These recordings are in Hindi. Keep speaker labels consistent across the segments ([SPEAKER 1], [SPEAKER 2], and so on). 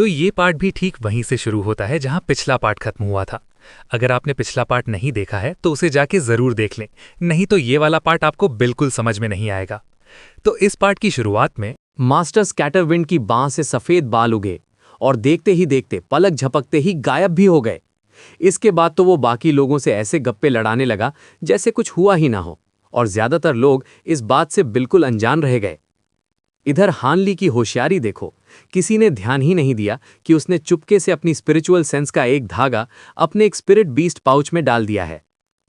[SPEAKER 1] तो ये पार्ट भी ठीक वहीं से शुरू होता है जहां पिछला पार्ट खत्म हुआ था। अगर आपने पिछला पार्ट नहीं देखा है तो उसे जाके जरूर देख लें, नहीं तो ये वाला पार्ट आपको बिल्कुल समझ में नहीं आएगा। तो इस पार्ट की शुरुआत में
[SPEAKER 2] मास्टर स्कैटरविंड की बांह से सफेद बाल उगे और देखते ही देखते पलक झपकते ही गायब भी हो गए। इसके बाद तो वो बाकी लोगों से ऐसे गप्पे लड़ाने लगा जैसे कुछ हुआ ही ना हो, और ज्यादातर लोग इस बात से बिल्कुल अनजान रह गए। इधर हान ली की होशियारी देखो, किसी ने ध्यान ही नहीं दिया कि उसने चुपके से अपनी स्पिरिचुअल सेंस का एक धागा अपने एक स्पिरिट बीस्ट पाउच में डाल दिया है।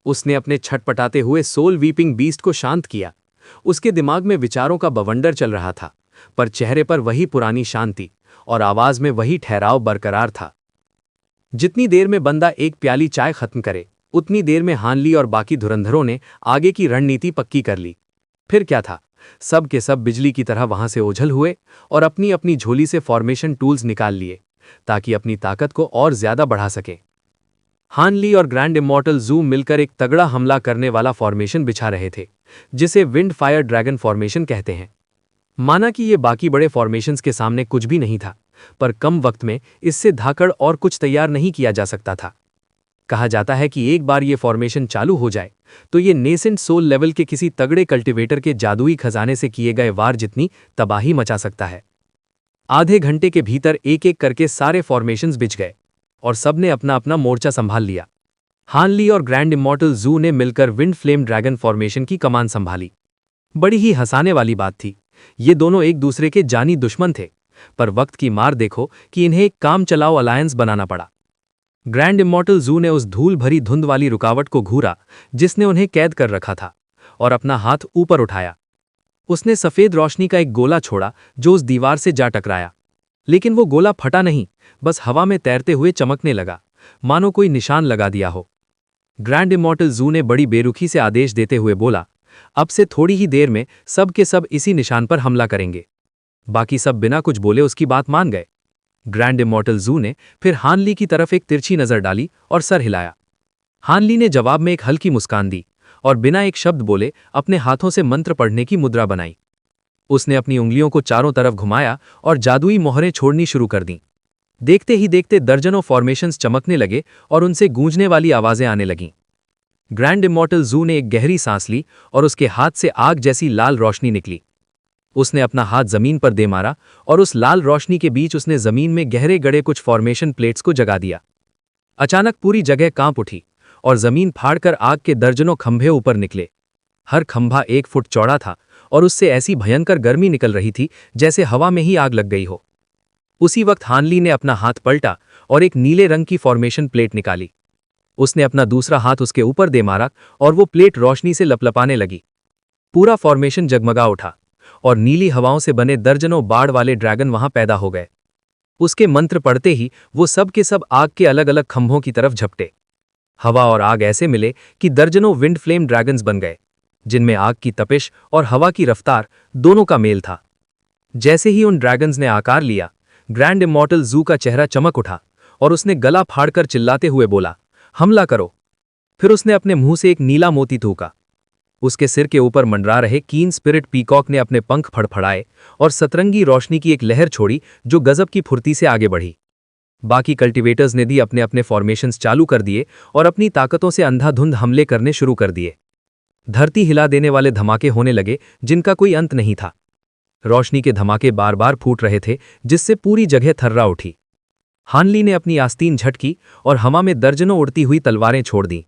[SPEAKER 2] उसने अपने छटपटाते हुए सोल वीपिंग बीस्ट को शांत किया। उसके दिमाग में विचारों का बवंडर चल रहा था, पर चेहरे पर वही पुरानी शांति और आवाज में वही ठहराव बरकरार था। जितनी देर में बंदा एक प्याली चाय खत्म करे, उतनी देर में हान ली और बाकी धुरंधरों ने आगे की रणनीति पक्की कर ली। फिर क्या था, सब के सब बिजली की तरह वहां से ओझल हुए और अपनी अपनी झोली से फॉर्मेशन टूल्स निकाल लिए ताकि अपनी ताकत को और ज्यादा बढ़ा सके। हान ली और ग्रैंड इमॉर्टल जू मिलकर एक तगड़ा हमला करने वाला फॉर्मेशन बिछा रहे थे, जिसे विंड फायर ड्रैगन फॉर्मेशन कहते हैं। माना कि ये बाकी बड़े फॉर्मेशंस के सामने कुछ भी नहीं था, पर कम वक्त में इससे धाकड़ और कुछ तैयार नहीं किया जा सकता था। कहा जाता है कि एक बार ये फॉर्मेशन चालू हो जाए तो ये नेसेंट सोल लेवल के किसी तगड़े कल्टीवेटर के जादुई खजाने से किए गए वार जितनी तबाही मचा सकता है। आधे घंटे के भीतर एक एक करके सारे फॉर्मेशंस बिछ गए और सबने अपना अपना मोर्चा संभाल लिया। हान ली और ग्रैंड इमॉर्टल जू ने मिलकर विंड फ्लेम ड्रैगन फॉर्मेशन की कमान संभाली। बड़ी ही हंसाने वाली बात थी, ये दोनों एक दूसरे के जानी दुश्मन थे, पर वक्त की मार देखो कि इन्हें एक काम चलाओ अलायंस बनाना पड़ा। ग्रैंड इमॉर्टल जू ने उस धूल भरी धुंध वाली रुकावट को घूरा जिसने उन्हें कैद कर रखा था, और अपना हाथ ऊपर उठाया। उसने सफेद रोशनी का एक गोला छोड़ा जो उस दीवार से जा टकराया, लेकिन वो गोला फटा नहीं, बस हवा में तैरते हुए चमकने लगा, मानो कोई निशान लगा दिया हो। ग्रैंड इमॉर्टल जू ने बड़ी बेरुखी से आदेश देते हुए बोला, अब से थोड़ी ही देर में सब के सब इसी निशान पर हमला करेंगे। बाकी सब बिना कुछ बोले उसकी बात मान गए। ग्रैंड इमॉर्टल जू ने फिर हान ली की तरफ एक तिरछी नजर डाली और सर हिलाया। हान ली ने जवाब में एक हल्की मुस्कान दी और बिना एक शब्द बोले अपने हाथों से मंत्र पढ़ने की मुद्रा बनाई। उसने अपनी उंगलियों को चारों तरफ घुमाया और जादुई मोहरें छोड़नी शुरू कर दीं। देखते ही देखते दर्जनों फॉर्मेशंस चमकने लगे और उनसे गूंजने वाली आवाजें आने लगीं। ग्रैंड इमॉर्टल जू ने एक गहरी सांस ली और उसके हाथ से आग जैसी लाल रोशनी निकली। उसने अपना हाथ जमीन पर दे मारा और उस लाल रोशनी के बीच उसने जमीन में गहरे गड़े कुछ फॉर्मेशन प्लेट्स को जगा दिया। अचानक पूरी जगह कांप उठी और जमीन फाड़कर आग के दर्जनों खंभे ऊपर निकले। हर खंभा 1 फुट चौड़ा था और उससे ऐसी भयंकर गर्मी निकल रही थी जैसे हवा में ही आग लग गई हो। उसी वक्त हान ली ने अपना हाथ पलटा और एक नीले रंग की फॉर्मेशन प्लेट निकाली। उसने अपना दूसरा हाथ उसके ऊपर दे मारा और वो प्लेट रोशनी से लपलपाने लगी। पूरा फॉर्मेशन जगमगा उठा और नीली हवाओं से बने दर्जनों बाड़ वाले ड्रैगन वहां पैदा हो गए। उसके मंत्र पढ़ते ही वो सब के सब आग के अलग अलग खंभों की तरफ झपटे। हवा और आग ऐसे मिले कि दर्जनों विंड फ्लेम ड्रैगन्स बन गए, जिनमें आग की तपिश और हवा की रफ्तार दोनों का मेल था। जैसे ही उन ड्रैगन्स ने आकार लिया, ग्रैंड इमॉर्टल जू का चेहरा चमक उठा और उसने गला फाड़कर चिल्लाते हुए बोला, हमला करो। फिर उसने अपने मुंह से एक नीला मोती थूका। उसके सिर के ऊपर मंडरा रहे कीन स्पिरिट पीकॉक ने अपने पंख फड़फड़ाए और सतरंगी रोशनी की एक लहर छोड़ी जो गजब की फुर्ती से आगे बढ़ी। बाकी कल्टीवेटर्स ने भी अपने अपने फॉर्मेशंस चालू कर दिए और अपनी ताकतों से अंधाधुंध हमले करने शुरू कर दिए। धरती हिला देने वाले धमाके होने लगे जिनका कोई अंत नहीं था। रोशनी के धमाके बार बार फूट रहे थे जिससे पूरी जगह थर्रा उठी। हान ली ने अपनी आस्तीन झटकी और हवा में दर्जनों उड़ती हुई तलवारें छोड़ दीं।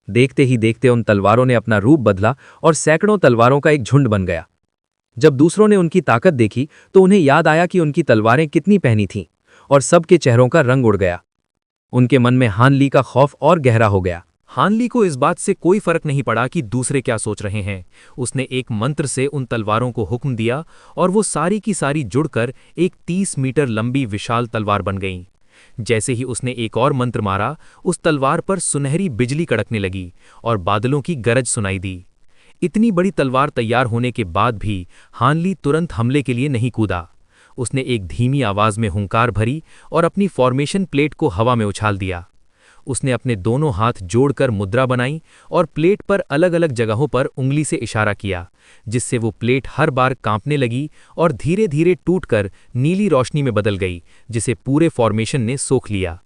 [SPEAKER 2] देखते ही देखते उन तलवारों ने अपना रूप बदला और सैकड़ों तलवारों का एक झुंड बन गया। जब दूसरों ने उनकी ताकत देखी तो उन्हें याद आया कि उनकी तलवारें कितनी पहनी थीं, और सबके चेहरों का रंग उड़ गया। उनके मन में हान ली का खौफ और गहरा हो गया।
[SPEAKER 1] हान ली को इस बात से कोई फर्क नहीं पड़ा कि दूसरे क्या सोच रहे हैं। उसने एक मंत्र से उन तलवारों को हुक्म दिया और वो सारी की सारी जुड़कर एक 30 मीटर लंबी विशाल तलवार बन गईं। जैसे ही उसने एक और मंत्र मारा, उस तलवार पर सुनहरी बिजली कड़कने लगी और बादलों की गरज सुनाई दी। इतनी बड़ी तलवार तैयार होने के बाद भी हान ली तुरंत हमले के लिए नहीं कूदा। उसने एक धीमी आवाज में हुंकार भरी और अपनी फॉर्मेशन प्लेट को हवा में उछाल दिया। उसने अपने दोनों हाथ जोड़कर मुद्रा बनाई और प्लेट पर अलग अलग जगहों पर उंगली से इशारा किया, जिससे वो प्लेट हर बार कांपने लगी और धीरे धीरे टूटकर नीली रोशनी में बदल गई, जिसे पूरे फॉर्मेशन ने सोख लिया।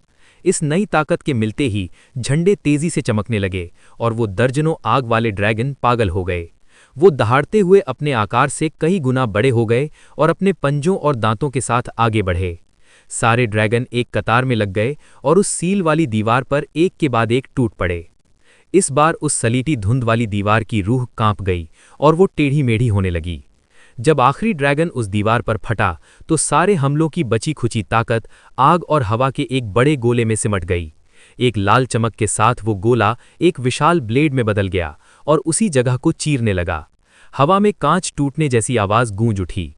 [SPEAKER 1] इस नई ताकत के मिलते ही झंडे तेजी से चमकने लगे और वो दर्जनों आग वाले ड्रैगन पागल हो गए। वो दहाड़ते हुए अपने आकार से कई गुना बड़े हो गए और अपने पंजों और दांतों के साथ आगे बढ़े। सारे ड्रैगन एक कतार में लग गए और उस सील वाली दीवार पर एक के बाद एक टूट पड़े। इस बार उस सलीटी धुंध वाली दीवार की रूह कांप गई और वो टेढ़ी मेढ़ी होने लगी। जब आखिरी ड्रैगन उस दीवार पर फटा तो सारे हमलों की बची खुची ताकत आग और हवा के एक बड़े गोले में सिमट गई। एक लाल चमक के साथ वो गोला एक विशाल ब्लेड में बदल गया और उसी जगह को चीरने लगा। हवा में कांच टूटने जैसी आवाज गूंज उठी।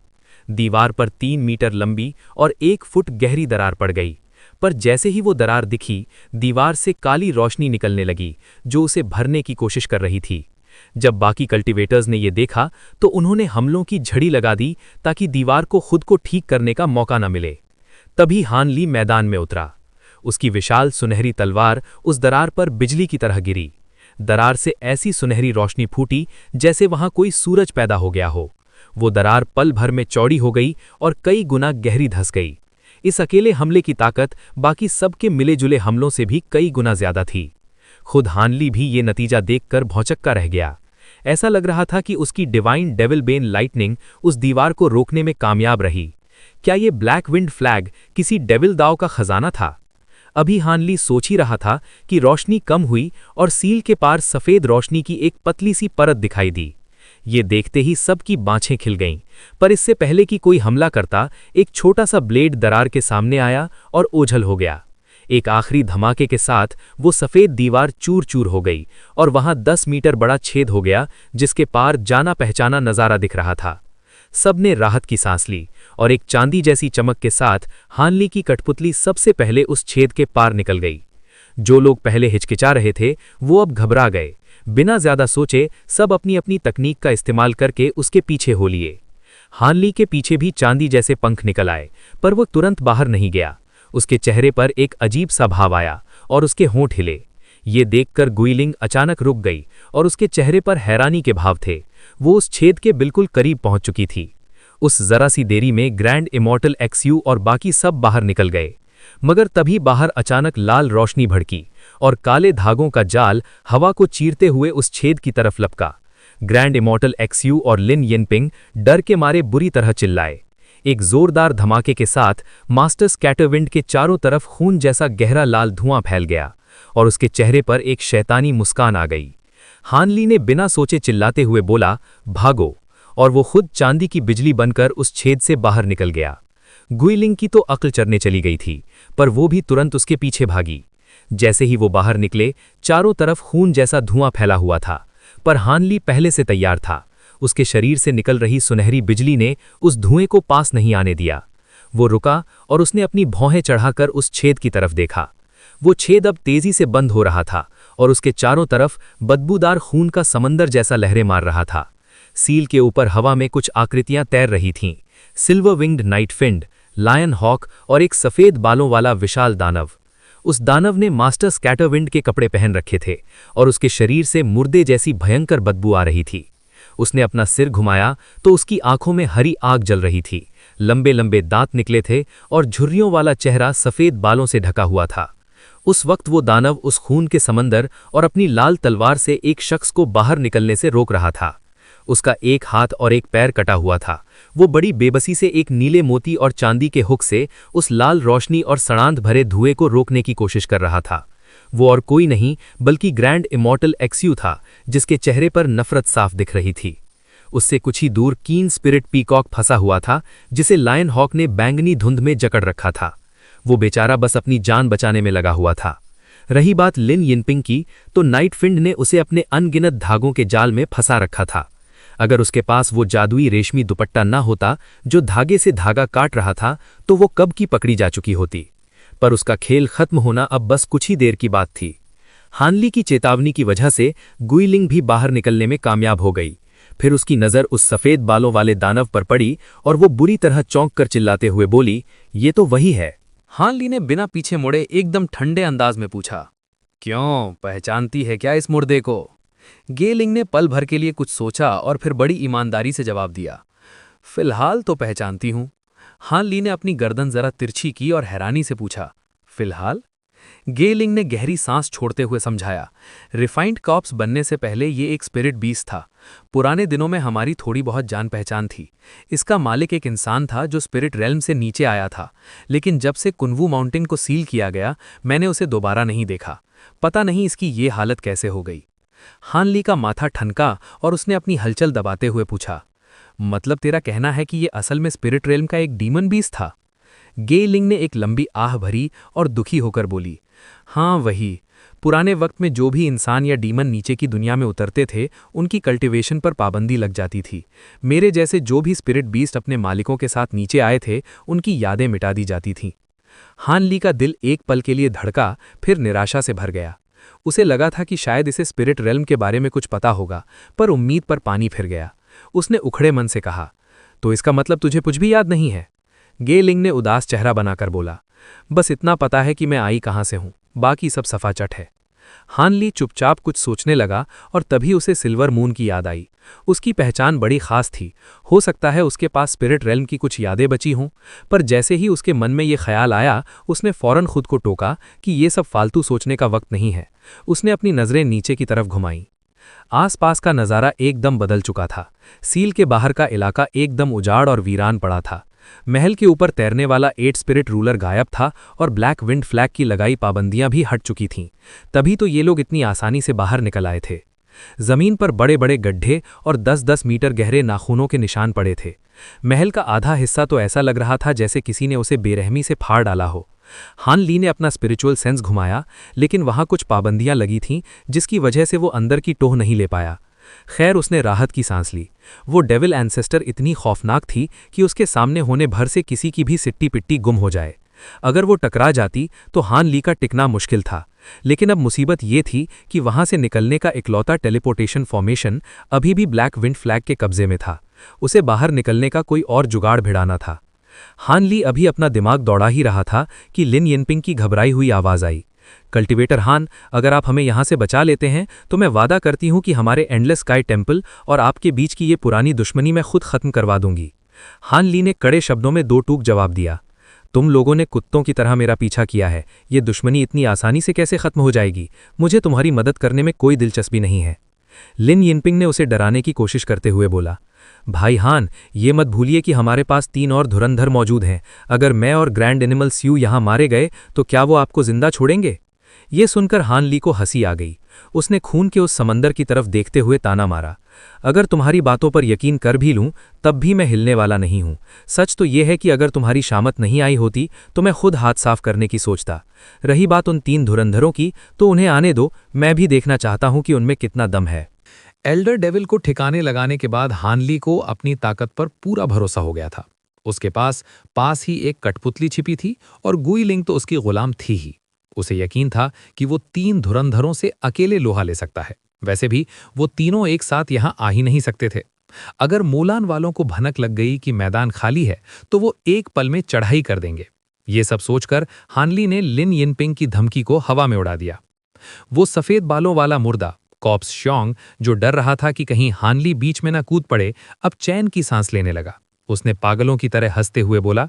[SPEAKER 1] दीवार पर 3 मीटर लंबी और 1 फुट गहरी दरार पड़ गई, पर जैसे ही वो दरार दिखी, दीवार से काली रोशनी निकलने लगी जो उसे भरने की कोशिश कर रही थी। जब बाकी कल्टीवेटर्स ने ये देखा तो उन्होंने हमलों की झड़ी लगा दी ताकि दीवार को खुद को ठीक करने का मौका न मिले। तभी हान ली मैदान में उतरा। उसकी विशाल सुनहरी तलवार उस दरार पर बिजली की तरह गिरी। दरार से ऐसी सुनहरी रोशनी फूटी जैसे वहां कोई सूरज पैदा हो गया हो। वो दरार पल भर में चौड़ी हो गई और कई गुना गहरी धंस गई। इस अकेले हमले की ताकत बाकी सबके मिले जुले हमलों से भी कई गुना ज्यादा थी। खुद हानली भी ये नतीजा देखकर भौचक्का रह गया। ऐसा लग रहा था कि उसकी डिवाइन डेविल बेन लाइटनिंग उस दीवार को रोकने में कामयाब रही। क्या ये ब्लैक विंड फ्लैग किसी डेविल दाव का खजाना था? अभी हानली सोच ही रहा था कि रोशनी कम हुई और सील के पार सफेद रोशनी की एक पतली सी परत दिखाई दी। ये देखते ही सबकी बाँछें खिल गईं, पर इससे पहले कि कोई हमला करता, एक छोटा सा ब्लेड दरार के सामने आया और ओझल हो गया। एक आखिरी धमाके के साथ वो सफेद दीवार चूर चूर हो गई और वहां 10 मीटर बड़ा छेद हो गया, जिसके पार जाना पहचाना नजारा दिख रहा था। सबने राहत की सांस ली और एक चांदी जैसी चमक के साथ हानली की कठपुतली सबसे पहले उस छेद के पार निकल गई। जो लोग पहले हिचकिचा रहे थे वो अब घबरा गए। बिना ज्यादा सोचे सब अपनी अपनी तकनीक का इस्तेमाल करके उसके पीछे हो लिए। हानली के पीछे भी चांदी जैसे पंख निकल आए, पर वो तुरंत बाहर नहीं गया। उसके चेहरे पर एक अजीब सा भाव आया और उसके होंठ हिले। ये देखकर गुइलिंग अचानक रुक गई और उसके चेहरे पर हैरानी के भाव थे। वो उस छेद के बिल्कुल करीब पहुंच चुकी थी। उस जरा सी देरी में ग्रैंड इमॉर्टल एक्सयू और बाकी सब बाहर निकल गए, मगर तभी बाहर अचानक लाल रोशनी भड़की और काले धागों का जाल हवा को चीरते हुए उस छेद की तरफ लपका। ग्रैंड इमॉर्टल एक्सयू और लिन यिनपिंग डर के मारे बुरी तरह चिल्लाए। एक जोरदार धमाके के साथ मास्टर स्कैटरविंड के चारों तरफ खून जैसा गहरा लाल धुआं फैल गया और उसके चेहरे पर एक शैतानी मुस्कान आ गई। हानली ने बिना सोचे चिल्लाते हुए बोला, भागो, और वो खुद चांदी की बिजली बनकर उस छेद से बाहर निकल गया। गुइलिंग की तो अक्ल चरने चली गई थी, पर वो भी तुरंत उसके पीछे भागी। जैसे ही वो बाहर निकले, चारों तरफ खून जैसा धुआं फैला हुआ था, पर हानली पहले से तैयार था। उसके शरीर से निकल रही सुनहरी बिजली ने उस धुएं को पास नहीं आने दिया। वो रुका और उसने अपनी भौहें चढ़ाकर उस छेद की तरफ देखा। वो छेद अब तेजी से बंद हो रहा था और उसके चारों तरफ बदबूदार खून का समंदर जैसा लहरें मार रहा था। सील के ऊपर हवा में कुछ आकृतियां तैर रही थीं, silver winged knight fiend, lion hawk और एक सफेद बालों वाला विशाल दानव। उस दानव ने मास्टर स्कैटरविंड के कपड़े पहन रखे थे और उसके शरीर से मुर्दे जैसी भयंकर बदबू आ रही थी। उसने अपना सिर घुमाया तो उसकी आंखों में हरी आग जल रही थी, लंबे लंबे दांत निकले थे और झुर्रियों वाला चेहरा सफेद बालों से ढका हुआ था। उस वक्त वो दानव उस खून के समंदर और अपनी लाल तलवार से एक शख्स को बाहर निकलने से रोक रहा था। उसका एक हाथ और एक पैर कटा हुआ था। वो बड़ी बेबसी से एक नीले मोती और चांदी के हुक से उस लाल रोशनी और सड़ांध भरे धुएं को रोकने की कोशिश कर रहा था। वो और कोई नहीं बल्कि ग्रैंड इमॉर्टल एक्सयू था, जिसके चेहरे पर नफरत साफ दिख रही थी। उससे कुछ ही दूर कीन स्पिरिट पीकॉक फंसा हुआ था, जिसे लायन हॉक ने बैंगनी धुंध में जकड़ रखा था। वो बेचारा बस अपनी जान बचाने में लगा हुआ था। रही बात लिन यिनपिंग की, तो नाइट फिंड ने उसे अपने अनगिनत धागों के जाल में फंसा रखा था। अगर उसके पास वो जादुई रेशमी दुपट्टा न होता जो धागे से धागा काट रहा था, तो वो कब की पकड़ी जा चुकी होती। पर उसका खेल खत्म होना अब बस कुछ ही देर की बात थी। हानली की चेतावनी की वजह से गुइलिंग भी बाहर निकलने में कामयाब हो गई। फिर उसकी नज़र उस सफ़ेद बालों वाले दानव पर पड़ी और वो बुरी तरह चौंक कर चिल्लाते हुए बोली, ये तो वही है।
[SPEAKER 2] हानली ने बिना पीछे मुड़े एकदम ठंडे अंदाज में पूछा, क्यों, पहचानती है क्या इस मुर्दे को? गेलिंग ने पल भर के लिए कुछ सोचा और फिर बड़ी ईमानदारी से जवाब दिया, फिलहाल तो पहचानती हूं। हान ली ने अपनी गर्दन जरा तिरछी की और हैरानी से पूछा, फिलहाल? गेलिंग ने गहरी सांस छोड़ते हुए समझाया, रिफाइंड कॉप्स बनने से पहले ये एक स्पिरिट बीस्ट था। पुराने दिनों में हमारी थोड़ी बहुत जान पहचान थी। इसका मालिक एक इंसान था जो स्पिरिट रेल्म से नीचे आया था, लेकिन जब से कुनवू माउंटेन को सील किया गया मैंने उसे दोबारा नहीं देखा। पता नहीं इसकी ये हालत कैसे हो गई। हान ली का माथा ठनका और उसने अपनी हलचल दबाते हुए पूछा, मतलब तेरा कहना है कि ये असल में स्पिरिट रेल्म का एक डीमन बीस्ट था? गेलिंग ने एक लंबी आह भरी और दुखी होकर बोली, हाँ वही। पुराने वक्त में जो भी इंसान या डीमन नीचे की दुनिया में उतरते थे उनकी कल्टीवेशन पर पाबंदी लग जाती थी। मेरे जैसे जो भी स्पिरिट बीस्ट अपने मालिकों के साथ नीचे आए थे उनकी यादें मिटा दी जाती थीं। हान ली का दिल एक पल के लिए धड़का, फिर निराशा से भर गया। उसे लगा था कि शायद इसे स्पिरिट रेल्म के बारे में कुछ पता होगा, पर उम्मीद पर पानी फिर गया। उसने उखड़े मन से कहा, तो इसका मतलब तुझे कुछ भी याद नहीं है? गेलिंग ने उदास चेहरा बनाकर बोला, बस इतना पता है कि मैं आई कहाँ से हूँ, बाकी सब सफाचट है। हान ली चुपचाप कुछ सोचने लगा और तभी उसे सिल्वर मून की याद आई। उसकी पहचान बड़ी खास थी। हो सकता है उसके पास स्पिरिट रेल्म की कुछ यादें बची हों, पर जैसे ही उसके मन में ये ख्याल आया उसने फौरन खुद को टोका कि ये सब फालतू सोचने का वक्त नहीं है। उसने अपनी नज़रें नीचे की तरफ घुमाईं। आसपास का नज़ारा एकदम बदल चुका था। सील के बाहर का इलाका एकदम उजाड़ और वीरान पड़ा था। महल के ऊपर तैरने वाला 8 स्पिरिट रूलर गायब था और ब्लैक विंड फ्लैग की लगाई पाबंदियां भी हट चुकी थीं। तभी तो ये लोग इतनी आसानी से बाहर निकल आए थे। जमीन पर बड़े बड़े गड्ढे और 10-10 मीटर गहरे नाखूनों के निशान पड़े थे। महल का आधा हिस्सा तो ऐसा लग रहा था जैसे किसी ने उसे बेरहमी से फाड़ डाला हो। हान ली ने अपना स्पिरिचुअल सेंस घुमाया, लेकिन वहां कुछ पाबंदियां लगी थीं जिसकी वजह से वो अंदर की टोह नहीं ले पाया। खैर उसने राहत की सांस ली। वो डेविल एंसेस्टर इतनी खौफनाक थी कि उसके सामने होने भर से किसी की भी सिट्टी पिट्टी गुम हो जाए। अगर वो टकरा जाती तो हान ली का टिकना मुश्किल था। लेकिन अब मुसीबत ये थी कि वहां से निकलने का इकलौता टेलीपोर्टेशन फॉर्मेशन अभी भी ब्लैक विंड फ्लैग के कब्जे में था। उसे बाहर निकलने का कोई और जुगाड़ भिड़ाना था। हान ली अभी अपना दिमाग दौड़ा ही रहा था कि लिन यिनपिंग की घबराई हुई आवाज आई, कल्टीवेटर हान, अगर आप हमें यहां से बचा लेते हैं तो मैं वादा करती हूं कि हमारे एंडलेस स्काई टेम्पल और आपके बीच की ये पुरानी दुश्मनी मैं खुद खत्म करवा दूंगी। हान ली ने कड़े शब्दों में दो टूक जवाब दिया, तुम लोगों ने कुत्तों की तरह मेरा पीछा किया है, ये दुश्मनी इतनी आसानी से कैसे खत्म हो जाएगी? मुझे तुम्हारी मदद करने में कोई दिलचस्पी नहीं है। लिन यिनपिंग ने उसे डराने की कोशिश करते हुए बोला, भाई हान, ये मत भूलिए कि हमारे पास 3 और धुरंधर मौजूद हैं। अगर मैं और ग्रैंड एनिमल स्यू यहां मारे गए तो क्या वो आपको जिंदा छोड़ेंगे? ये सुनकर हान ली को हंसी आ गई। उसने खून के उस समंदर की तरफ देखते हुए ताना मारा, अगर तुम्हारी बातों पर यकीन कर भी लूं तब भी मैं हिलने वाला नहीं हूं। सच तो यह है कि अगर तुम्हारी शामत नहीं आई होती तो मैं खुद हाथ साफ करने की सोचता। रही बात उन 3 धुरंधरों की, तो उन्हें आने दो, मैं भी देखना चाहता हूं कि उनमें कितना दम है। एल्डर डेविल को ठिकाने लगाने के बाद हान ली को अपनी ताकत पर पूरा भरोसा हो गया था। उसके पास ही एक कठपुतली छिपी थी और गुइलिंग तो उसकी गुलाम थी ही। उसे यकीन था कि वो 3 धुरंधरों से अकेले लोहा ले सकता है। वैसे भी वो तीनों एक साथ यहां आ ही नहीं सकते थे। अगर मोलान वालों को भनक लग गई कि मैदान खाली है तो वो एक पल में चढ़ाई कर देंगे। ये सब सोचकर हानली ने लिन यिनपिंग की धमकी को हवा में उड़ा दिया। वो सफेद बालों वाला मुर्दा कॉप्स श्योंग, जो डर रहा था कि कहीं हानली बीच में ना कूद पड़े, अब चैन की सांस लेने लगा। उसने पागलों की तरह हंसते हुए बोला,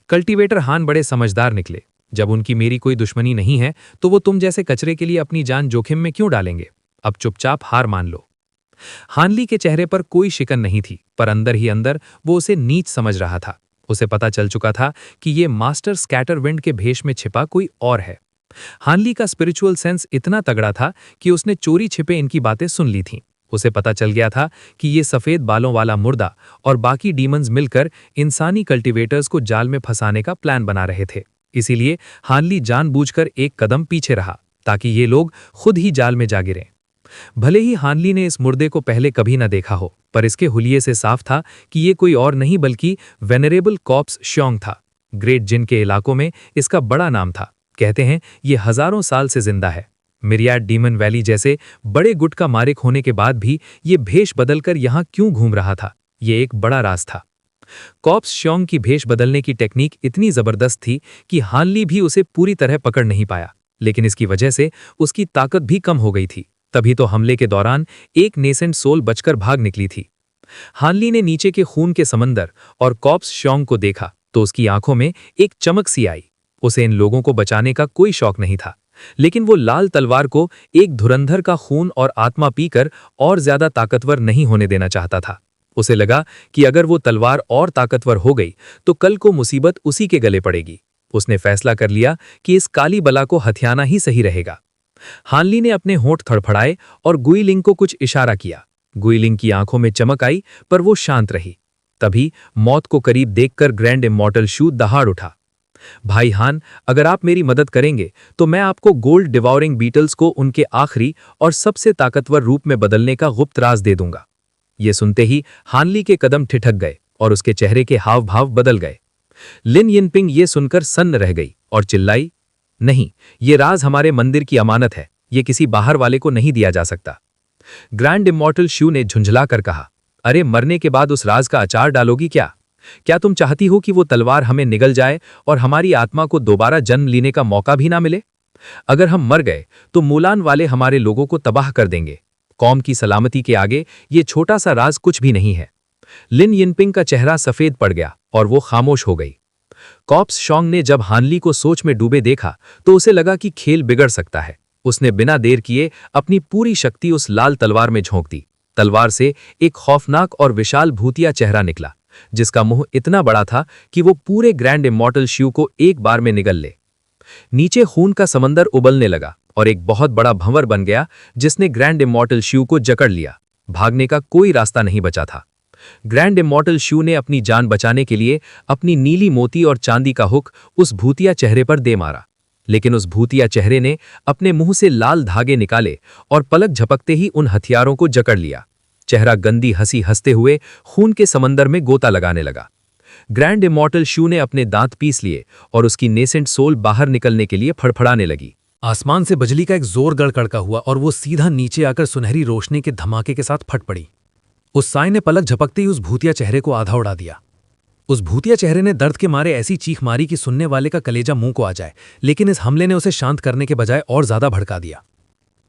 [SPEAKER 2] कल्टीवेटर हान बड़े समझदार निकले। जब उनकी मेरी कोई दुश्मनी नहीं है तो वो तुम जैसे कचरे के लिए अपनी जान जोखिम में क्यों डालेंगे? अब चुपचाप हार मान लो। हानली के चेहरे पर कोई शिकन नहीं थी, पर अंदर ही अंदर वो उसे नीच समझ रहा था। उसे पता चल चुका था कि ये मास्टर स्कैटर विंड के भेष में छिपा कोई और है। हानली का स्पिरिचुअल सेंस इतना तगड़ा था कि उसने चोरी छिपे इनकी बातें सुन ली थीं। उसे पता चल गया था कि ये सफेद बालों वाला मुर्दा और बाकी डीमंस मिलकर इंसानी कल्टीवेटर्स को जाल में फंसाने का प्लान बना रहे थे। इसीलिए हानली जानबूझकर एक कदम पीछे रहा ताकि ये लोग खुद ही जाल में जा गिरें। भले ही हानली ने इस मुर्दे को पहले कभी न देखा हो, पर इसके हुलिये से साफ था कि ये कोई और नहीं बल्कि वेनरेबल कॉप्स श्योंग था। ग्रेट जिन के इलाकों में इसका बड़ा नाम था। कहते हैं ये हजारों साल से जिंदा है। मिरियाड डीमन वैली जैसे बड़े गुट का मालिक होने के बाद भी ये भेष बदलकर यहां क्यों घूम रहा था, ये एक बड़ा राज था। कॉप्स श्योंग की भेष बदलने की टेक्निक इतनी जबरदस्त थी कि हानली भी उसे पूरी तरह पकड़ नहीं पाया।
[SPEAKER 1] लेकिन इसकी वजह से उसकी ताकत भी कम हो गई थी। तभी तो हमले के दौरान एक नेसेंट सोल बचकर भाग निकली थी। हानली ने नीचे के खून के समंदर और कॉप्स शॉन्ग को देखा तो उसकी आंखों में एक चमक सी आई। उसे इन लोगों को बचाने का कोई शौक नहीं था, लेकिन वो लाल तलवार को एक धुरंधर का खून और आत्मा पीकर और ज्यादा ताकतवर नहीं होने देना चाहता था। उसे लगा कि अगर वो तलवार और ताकतवर हो गई तो कल को मुसीबत उसी के गले पड़ेगी। उसने फैसला कर लिया कि इस काली बला को हथियाना ही सही रहेगा। हानली ने अपने होंठ थड़फड़ाए और गुइलिंग को कुछ इशारा किया। गुइलिंग की आंखों में चमक आई, पर वो शांत रही। तभी मौत को करीब देखकर ग्रैंड इमॉर्टल शू दहाड़ उठा। भाई हान, अगर आप मेरी मदद करेंगे तो मैं आपको गोल्ड डिवॉरिंग बीटल्स को उनके आखिरी और सबसे ताकतवर रूप में बदलने का गुप्त राज दे दूंगा। ये सुनते ही हानली के कदम ठिठक गए और उसके चेहरे के हाव भाव बदल गए। लिन यिनपिंग ये सुनकर सन्न रह गई और चिल्लाई, नहीं, ये राज हमारे मंदिर की अमानत है, ये किसी बाहर वाले को नहीं दिया जा सकता। ग्रैंड इमॉर्टल शू ने झुंझलाकर कहा, अरे मरने के बाद उस राज का अचार डालोगी क्या? क्या तुम चाहती हो कि वो तलवार हमें निगल जाए और हमारी आत्मा को दोबारा जन्म लेने का मौका भी ना मिले? अगर हम मर गए तो मूलान वाले हमारे लोगों को तबाह कर देंगे। कौम की सलामती के आगे ये छोटा सा राज कुछ भी नहीं है। लिन यिनपिंग का चेहरा सफेद पड़ गया और वो खामोश हो गई। कॉप्स शॉन्ग ने जब हानली को सोच में डूबे देखा तो उसे लगा कि खेल बिगड़ सकता है। उसने बिना देर किए अपनी पूरी शक्ति उस लाल तलवार में झोंक दी। तलवार से एक खौफनाक और विशाल भूतिया चेहरा निकला, जिसका मुंह इतना बड़ा था कि वो पूरे ग्रैंड इमॉर्टल शू को एक बार में निगल ले। नीचे खून का समंदर उबलने लगा और एक बहुत बड़ा भंवर बन गया, जिसने ग्रैंड इमॉर्टल शू को जकड़ लिया। भागने का कोई रास्ता नहीं बचा था। ग्रैंड इमॉर्टल शू ने अपनी जान बचाने के लिए अपनी नीली मोती और चांदी का हुक उस भूतिया चेहरे पर दे मारा, लेकिन उस भूतिया चेहरे ने अपने मुंह से लाल धागे निकाले और पलक झपकते ही उन हथियारों को जकड़ लिया। चेहरा गंदी हंसी हंसते हुए खून के समंदर में गोता लगाने लगा। ग्रैंड इमॉर्टल शू ने अपने दांत पीस लिए और उसकी नेसेंट सोल बाहर निकलने के लिए फड़फड़ाने लगी।
[SPEAKER 3] आसमान से बिजली का एक जोर गड़गड़का हुआ और वो सीधा नीचे आकर सुनहरी रोशनी के धमाके के साथ फट पड़ी। उस साय ने पलक झपकते ही उस भूतिया चेहरे को आधा उड़ा दिया। उस भूतिया चेहरे ने दर्द के मारे ऐसी चीख मारी कि सुनने वाले का कलेजा मुंह को आ जाए, लेकिन इस हमले ने उसे शांत करने के बजाय और ज्यादा भड़का दिया।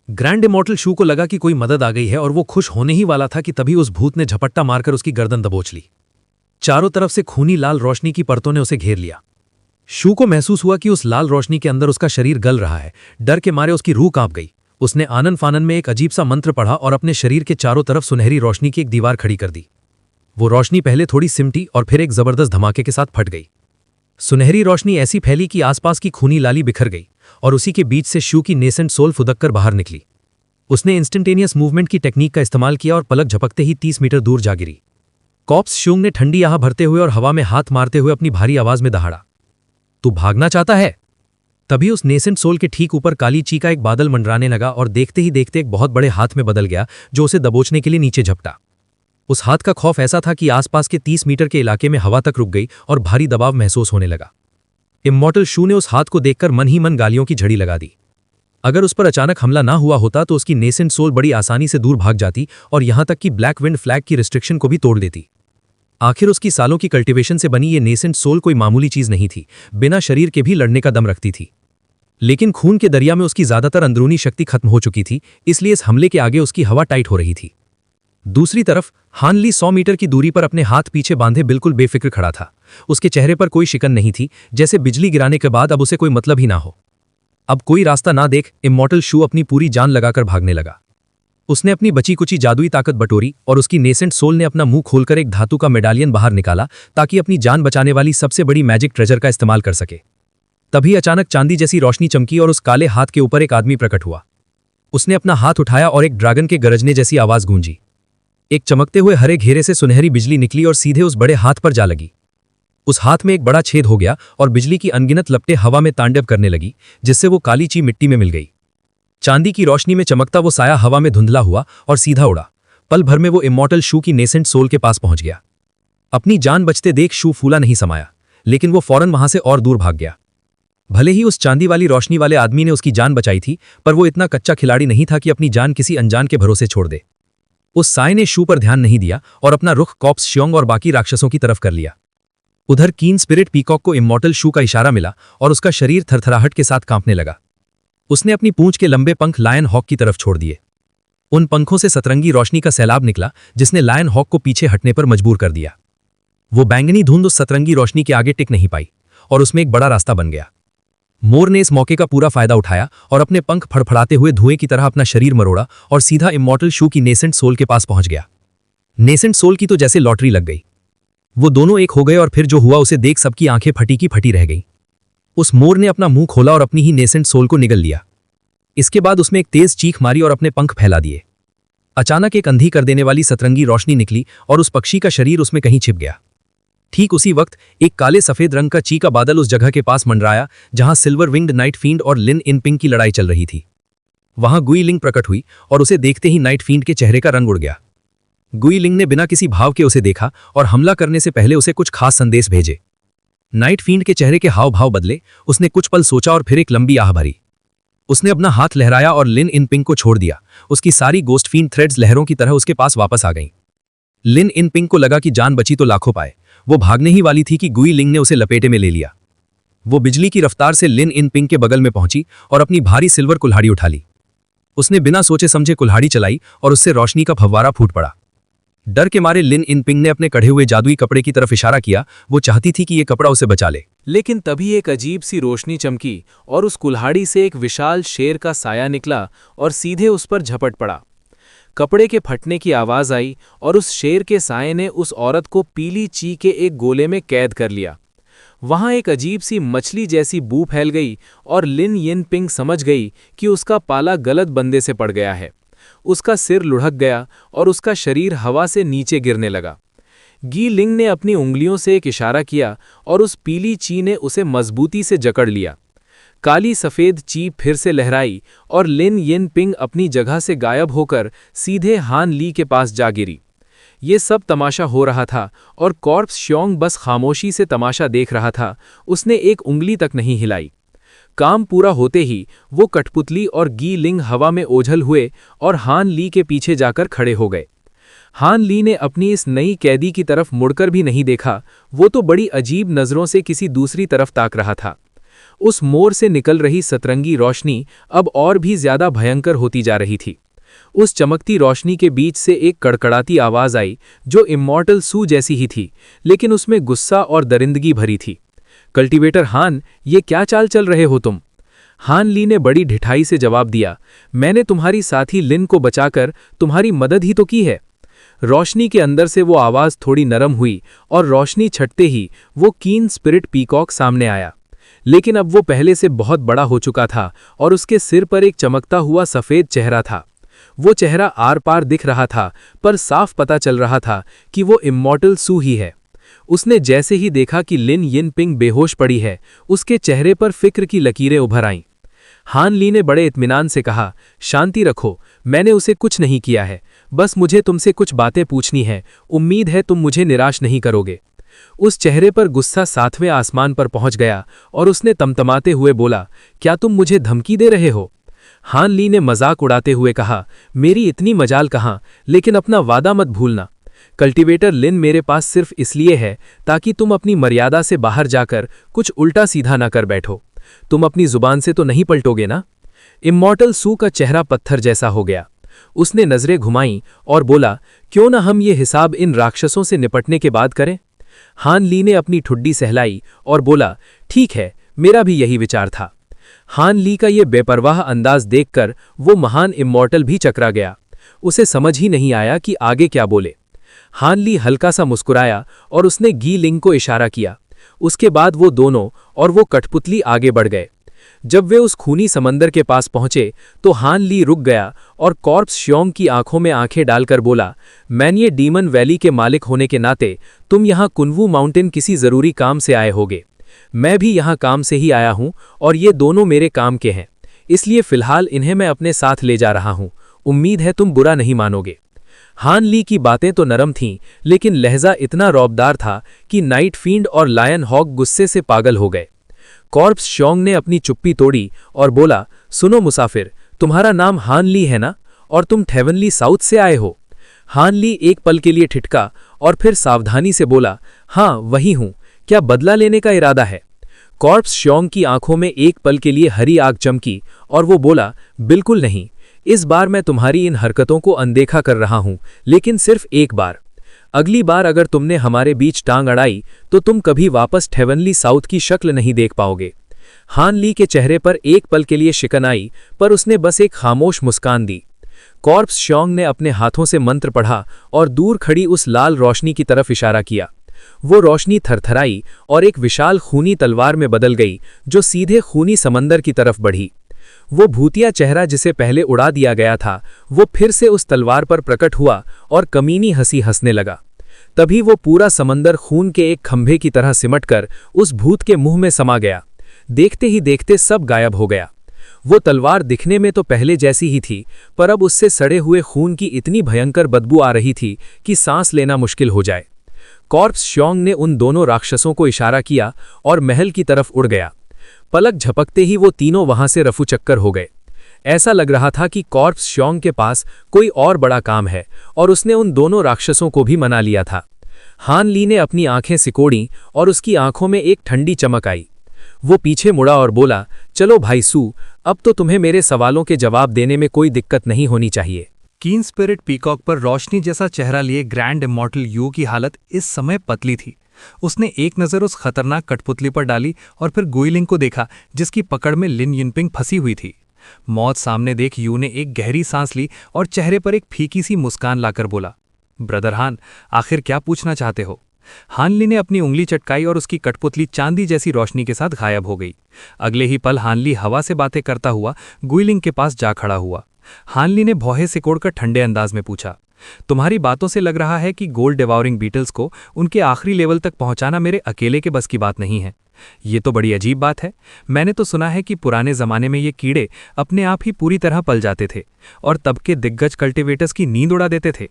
[SPEAKER 3] ग्रैंड इमॉर्टल शू को लगा कि कोई मदद आ गई है और वो खुश होने ही वाला था कि तभी उस भूत ने झपट्टा मारकर उसकी गर्दन दबोच ली। चारों तरफ से खूनी लाल रोशनी की परतों ने उसे घेर लिया। शू को महसूस हुआ कि उस लाल रोशनी के अंदर उसका शरीर गल रहा है। डर के मारे उसकी रूह कांप गई। उसने आनन फानन में एक अजीब सा मंत्र पढ़ा और अपने शरीर के चारों तरफ सुनहरी रोशनी की एक दीवार खड़ी कर दी। वो रोशनी पहले थोड़ी सिमटी और फिर एक जबरदस्त धमाके के साथ फट गई। सुनहरी रोशनी ऐसी फैली कि आसपास की खूनी लाली बिखर गई और उसी के बीच से शू की नेसेंट सोल फुदककर बाहर निकली। उसने इंस्टेंटेनियस मूवमेंट की टेक्निक का इस्तेमाल किया और पलक झपकते ही 30 मीटर दूर जा गिरी। कॉप्स शूंग ने ठंडी आह भरते हुए और हवा में हाथ मारते हुए अपनी भारी आवाज में दहाड़ा, तू भागना चाहता है? तभी उस नेसेंट सोल के ठीक ऊपर काली ची का एक बादल मंडराने लगा और देखते ही देखते एक बहुत बड़े हाथ में बदल गया, जो उसे दबोचने के लिए नीचे झपटा। उस हाथ का खौफ ऐसा था कि आसपास के 30 मीटर के इलाके में हवा तक रुक गई और भारी दबाव महसूस होने लगा। इमॉर्टल शू ने उस हाथ को देखकर मन ही मन गालियों की झड़ी लगा दी। अगर उस पर अचानक हमला ना हुआ होता तो उसकी नेसेंट सोल बड़ी आसानी से दूर भाग जाती और यहां तक कि ब्लैक विंड फ्लैग की रिस्ट्रिक्शन को भी तोड़ देती। आखिर उसकी सालों की कल्टीवेशन से बनी ये नेसेंट सोल कोई मामूली चीज नहीं थी, बिना शरीर के भी लड़ने का दम रखती थी। लेकिन खून के दरिया में उसकी ज्यादातर अंदरूनी शक्ति खत्म हो चुकी थी, इसलिए इस हमले के आगे उसकी हवा टाइट हो रही थी। दूसरी तरफ हानली 100 मीटर की दूरी पर अपने हाथ पीछे बांधे बिल्कुल बेफिक्र खड़ा था। उसके चेहरे पर कोई शिकन नहीं थी, जैसे बिजली गिराने के बाद अब उसे कोई मतलब ही ना हो। अब कोई रास्ता ना देख इमॉर्टल शू अपनी पूरी जान लगाकर भागने लगा। उसने अपनी बची कुची जादुई ताकत बटोरी और उसकी नेसेंट सोल ने अपना मुंह खोलकर एक धातु का मेडालियन बाहर निकाला ताकि अपनी जान बचाने वाली सबसे बड़ी मैजिक ट्रेजर का इस्तेमाल कर सके। तभी अचानक चांदी जैसी रोशनी चमकी और उस काले हाथ के ऊपर एक आदमी प्रकट हुआ। उसने अपना हाथ उठाया और एक ड्रैगन के गरजने जैसी आवाज गूंजी। एक चमकते हुए हरे घेरे से सुनहरी बिजली निकली और सीधे उस बड़े हाथ पर जा लगी। उस हाथ में एक बड़ा छेद हो गया और बिजली की अनगिनत लपटें हवा में तांडव करने लगी, जिससे वो काली ची मिट्टी में मिल गई। चांदी की रोशनी में चमकता वो साया हवा में धुंधला हुआ और सीधा उड़ा। पल भर में वो इमॉर्टल शू की नेसेंट सोल के पास पहुंच गया। अपनी जान बचते देख शू फूला नहीं समाया, लेकिन वो फौरन वहां से और दूर भाग गया। भले ही उस चांदी वाली रोशनी वाले आदमी ने उसकी जान बचाई थी, पर वो इतना कच्चा खिलाड़ी नहीं था कि अपनी जान किसी अनजान के भरोसे छोड़ दे। उस साय ने शू पर ध्यान नहीं दिया और अपना रुख कॉप्स श्योंग और बाकी राक्षसों की तरफ कर लिया। उधर कीन स्पिरिट पीकॉक को इमॉर्टल शू का इशारा मिला और उसका शरीर थरथराहट के साथ कांपने लगा। उसने अपनी पूंछ के लंबे पंख लायन हॉक की तरफ छोड़ दिए। उन पंखों से सतरंगी रोशनी का सैलाब निकला जिसने लायन हॉक को पीछे हटने पर मजबूर कर दिया। वो बैंगनी धुंध उस सतरंगी रोशनी के आगे टिक नहीं पाई और उसमें एक बड़ा रास्ता बन गया। मोर ने इस मौके का पूरा फायदा उठाया और अपने पंख फड़फड़ाते हुए धुएं की तरह अपना शरीर मरोड़ा और सीधा इमॉर्टल शू की नेसेंट सोल के पास पहुंच गया। नेसेंट सोल की तो जैसे लॉटरी लग गई। वो दोनों एक हो गए और फिर जो हुआ उसे देख सबकी आंखें फटी की फटी रह गईं। उस मोर ने अपना मुंह खोला और अपनी ही नेसेंट सोल को निगल लिया। इसके बाद उसने एक तेज चीख मारी और अपने पंख फैला दिए। अचानक एक अंधी कर देने वाली सतरंगी रोशनी निकली और उस पक्षी का शरीर उसमें कहीं छिप गया। ठीक उसी वक्त एक काले सफेद रंग का चीका बादल उस जगह के पास मंडराया जहां सिल्वर विंग्ड नाइट फील्ड और लिन इन पिंग की लड़ाई चल रही थी। वहां गुई लिंग प्रकट हुई और उसे देखते ही नाइट फील्ड के चेहरे का रंग उड़ गया। गुई लिंग ने बिना किसी भाव के उसे देखा और हमला करने से पहले उसे कुछ खास संदेश भेजे। नाइट फील्ड के चेहरे के हाव भाव बदले। उसने कुछ पल सोचा और फिर एक लंबी आह भरी। उसने अपना हाथ लहराया और लिन इन पिंग को छोड़ दिया। उसकी सारी गोस्ट फील्ड थ्रेड्स लहरों की तरह उसके पास वापस आ गईं। लिन इन पिंग को लगा कि जान बची तो लाखों पाए। वो भागने ही वाली थी कि गुई लिंग ने उसे लपेटे में ले लिया। वो बिजली की रफ्तार से लिन इन पिंग के बगल में पहुंची और अपनी भारी सिल्वर कुल्हाड़ी उठा ली। उसने बिना सोचे समझे कुल्हाड़ी चलाई और उससे रोशनी का फव्वारा फूट पड़ा। डर के मारे लिन इन पिंग ने अपने कढ़े हुए जादुई कपड़े की तरफ इशारा किया। वो चाहती थी कि यह कपड़ा उसे बचा ले।
[SPEAKER 1] लेकिन तभी एक अजीब सी रोशनी चमकी और उस कुल्हाड़ी से एक विशाल शेर का साया निकला और सीधे उस पर झपट पड़ा। कपड़े के फटने की आवाज आई और उस शेर के साये ने उस औरत को पीली ची के एक गोले में कैद कर लिया। वहां एक अजीब सी मछली जैसी बू फैल गई और लिन यिन पिंग समझ गई कि उसका पाला गलत बंदे से पड़ गया है। उसका सिर लुढ़क गया और उसका शरीर हवा से नीचे गिरने लगा। गी लिंग ने अपनी उंगलियों से एक इशारा किया और उस पीली ची ने उसे मजबूती से जकड़ लिया। काली सफेद ची फिर से लहराई और लिन यिन पिंग अपनी जगह से गायब होकर सीधे हान ली के पास जा गिरी। ये सब तमाशा हो रहा था और कॉर्प्स श्योंग बस खामोशी से तमाशा देख रहा था। उसने एक उंगली तक नहीं हिलाई। काम पूरा होते ही वो कठपुतली और गी लिंग हवा में ओझल हुए और हान ली के पीछे जाकर खड़े हो गए। हान ली ने अपनी इस नई कैदी की तरफ मुड़कर भी नहीं देखा। वो तो बड़ी अजीब नज़रों से किसी दूसरी तरफ ताक रहा था। उस मोर से निकल रही सतरंगी रोशनी अब और भी ज्यादा भयंकर होती जा रही थी। उस चमकती रोशनी के बीच से एक कड़कड़ाती आवाज आई जो इमॉर्टल सू जैसी ही थी, लेकिन उसमें गुस्सा और दरिंदगी भरी थी। कल्टीवेटर हान, ये क्या चाल चल रहे हो तुम? हान ली ने बड़ी ढिठाई से जवाब दिया, मैंने तुम्हारी साथी लिन को बचाकर तुम्हारी मदद ही तो की है। रोशनी के अंदर से वो आवाज थोड़ी नरम हुई और रोशनी छटते ही वो कीन स्पिरिट पीकॉक सामने आया। लेकिन अब वो पहले से बहुत बड़ा हो चुका था और उसके सिर पर एक चमकता हुआ सफेद चेहरा था। वो चेहरा आर पार दिख रहा था पर साफ पता चल रहा था कि वो इमॉर्टल सू ही है। उसने जैसे ही देखा कि लिन यिन पिंग बेहोश पड़ी है, उसके चेहरे पर फिक्र की लकीरें उभर आईं। हान ली ने बड़े इत्मीनान से कहा, शांति रखो, मैंने उसे कुछ नहीं किया है, बस मुझे तुमसे कुछ बातें पूछनी है। उम्मीद है तुम मुझे निराश नहीं करोगे। उस चेहरे पर गुस्सा सातवें आसमान पर पहुंच गया और उसने तमतमाते हुए बोला, क्या तुम मुझे धमकी दे रहे हो? हान ली ने मजाक उड़ाते हुए कहा, मेरी इतनी मजाल कहाँ, लेकिन अपना वादा मत भूलना। कल्टीवेटर लिन मेरे पास सिर्फ इसलिए है ताकि तुम अपनी मर्यादा से बाहर जाकर कुछ उल्टा सीधा ना कर बैठो। तुम अपनी जुबान से तो नहीं पलटोगे ना? इमॉर्टल सू का चेहरा पत्थर जैसा हो गया। उसने नजरें घुमाईं और बोला, क्यों ना हम ये हिसाब इन राक्षसों से निपटने के बाद करें? हान ली ने अपनी ठुड्डी सहलाई और बोला, ठीक है, मेरा भी यही विचार था। हान ली का ये बेपरवाह अंदाज देखकर वो महान इमॉर्टल भी चकरा गया। उसे समझ ही नहीं आया कि आगे क्या बोले। हान ली हल्का सा मुस्कुराया और उसने गी लिंग को इशारा किया। उसके बाद वो दोनों और वो कठपुतली आगे बढ़ गए। जब वे उस खूनी समंदर के पास पहुंचे तो हान ली रुक गया और कॉर्प्स श्योंग की आंखों में आंखें डालकर बोला, मैन ये डीमन वैली के मालिक होने के नाते तुम यहाँ कुनवू माउंटेन किसी जरूरी काम से आए होगे। मैं भी यहाँ काम से ही आया हूँ और ये दोनों मेरे काम के हैं, इसलिए फिलहाल इन्हें मैं अपने साथ ले जा रहा हूँ। उम्मीद है तुम बुरा नहीं मानोगे। हान ली की बातें तो नरम थीं, लेकिन लहजा इतना रौबदार था कि नाइट फील्ड और लायन हॉक गुस्से से पागल हो गए। कॉर्प्स श्योंग ने अपनी चुप्पी तोड़ी और बोला, सुनो मुसाफिर, तुम्हारा नाम हान ली है ना, और तुम हेवनली साउथ से आए हो? हान ली एक पल के लिए ठिठका और फिर सावधानी से बोला, हाँ वही हूँ, क्या बदला लेने का इरादा है? कॉर्प्स श्योंग की आंखों में एक पल के लिए हरी आग चमकी और वो बोला, बिल्कुल नहीं, इस बार मैं तुम्हारी इन हरकतों को अनदेखा कर रहा हूं, लेकिन सिर्फ एक बार। अगली बार अगर तुमने हमारे बीच टांग अड़ाई तो तुम कभी वापस हेवनली साउथ की शक्ल नहीं देख पाओगे। हान ली के चेहरे पर एक पल के लिए शिकन आई, पर उसने बस एक खामोश मुस्कान दी। कॉर्प्स श्योंग ने अपने हाथों से मंत्र पढ़ा और दूर खड़ी उस लाल रोशनी की तरफ इशारा किया। वो रोशनी थरथराई और एक विशाल खूनी तलवार में बदल गई जो सीधे खूनी समंदर की तरफ बढ़ी। वो भूतिया चेहरा जिसे पहले उड़ा दिया गया था, वो फिर से उस तलवार पर प्रकट हुआ और कमीनी हंसी हंसने लगा। तभी वो पूरा समंदर खून के एक खंभे की तरह सिमटकर उस भूत के मुंह में समा गया। देखते ही देखते सब गायब हो गया। वो तलवार दिखने में तो पहले जैसी ही थी, पर अब उससे सड़े हुए खून की इतनी भयंकर बदबू आ रही थी कि सांस लेना मुश्किल हो जाए। कॉर्प्स श्योंग ने उन दोनों राक्षसों को इशारा किया और महल की तरफ उड़ गया। पलक झपकते ही वो तीनों वहां से रफूचक्कर हो गए। ऐसा लग रहा था कि कॉर्प्स श्योंग के पास कोई और बड़ा काम है और उसने उन दोनों राक्षसों को भी मना लिया था। हान ली ने अपनी आंखें सिकोड़ी और उसकी आंखों में एक ठंडी चमक आई। वो पीछे मुड़ा और बोला, चलो भाई सू, अब तो तुम्हें मेरे सवालों के जवाब देने में कोई दिक्कत नहीं होनी चाहिए।
[SPEAKER 3] कीन स्पिरिट पीकॉक पर रोशनी जैसा चेहरा लिए ग्रैंड इमॉर्टल यू की हालत इस समय पतली थी। उसने एक नज़र उस खतरनाक कठपुतली पर डाली और फिर गुइलिंग को देखा जिसकी पकड़ में लिन यिनपिंग फंसी हुई थी। मौत सामने देख यू ने एक गहरी सांस ली और चेहरे पर एक फीकी सी मुस्कान लाकर बोला, ब्रदर हान, आखिर क्या पूछना चाहते हो? हान ली ने अपनी उंगली चटकाई और उसकी कठपुतली चांदी जैसी रोशनी के साथ गायब हो गई। अगले ही पल हान ली हवा से बातें करता हुआ गुइलिंग के पास जा खड़ा हुआ। हान ली ने भौहें सिकोड़कर ठंडे अंदाज में पूछा, तुम्हारी बातों से लग रहा है कि गोल्ड डिवाउरिंग बीटल्स को उनके आखिरी लेवल तक पहुंचाना मेरे अकेले के बस की बात नहीं है। ये तो बड़ी अजीब बात है। मैंने तो सुना है कि पुराने जमाने में ये कीड़े अपने आप ही पूरी तरह पल जाते थे और तब के दिग्गज कल्टिवेटर्स की नींद उड़ा देते थे।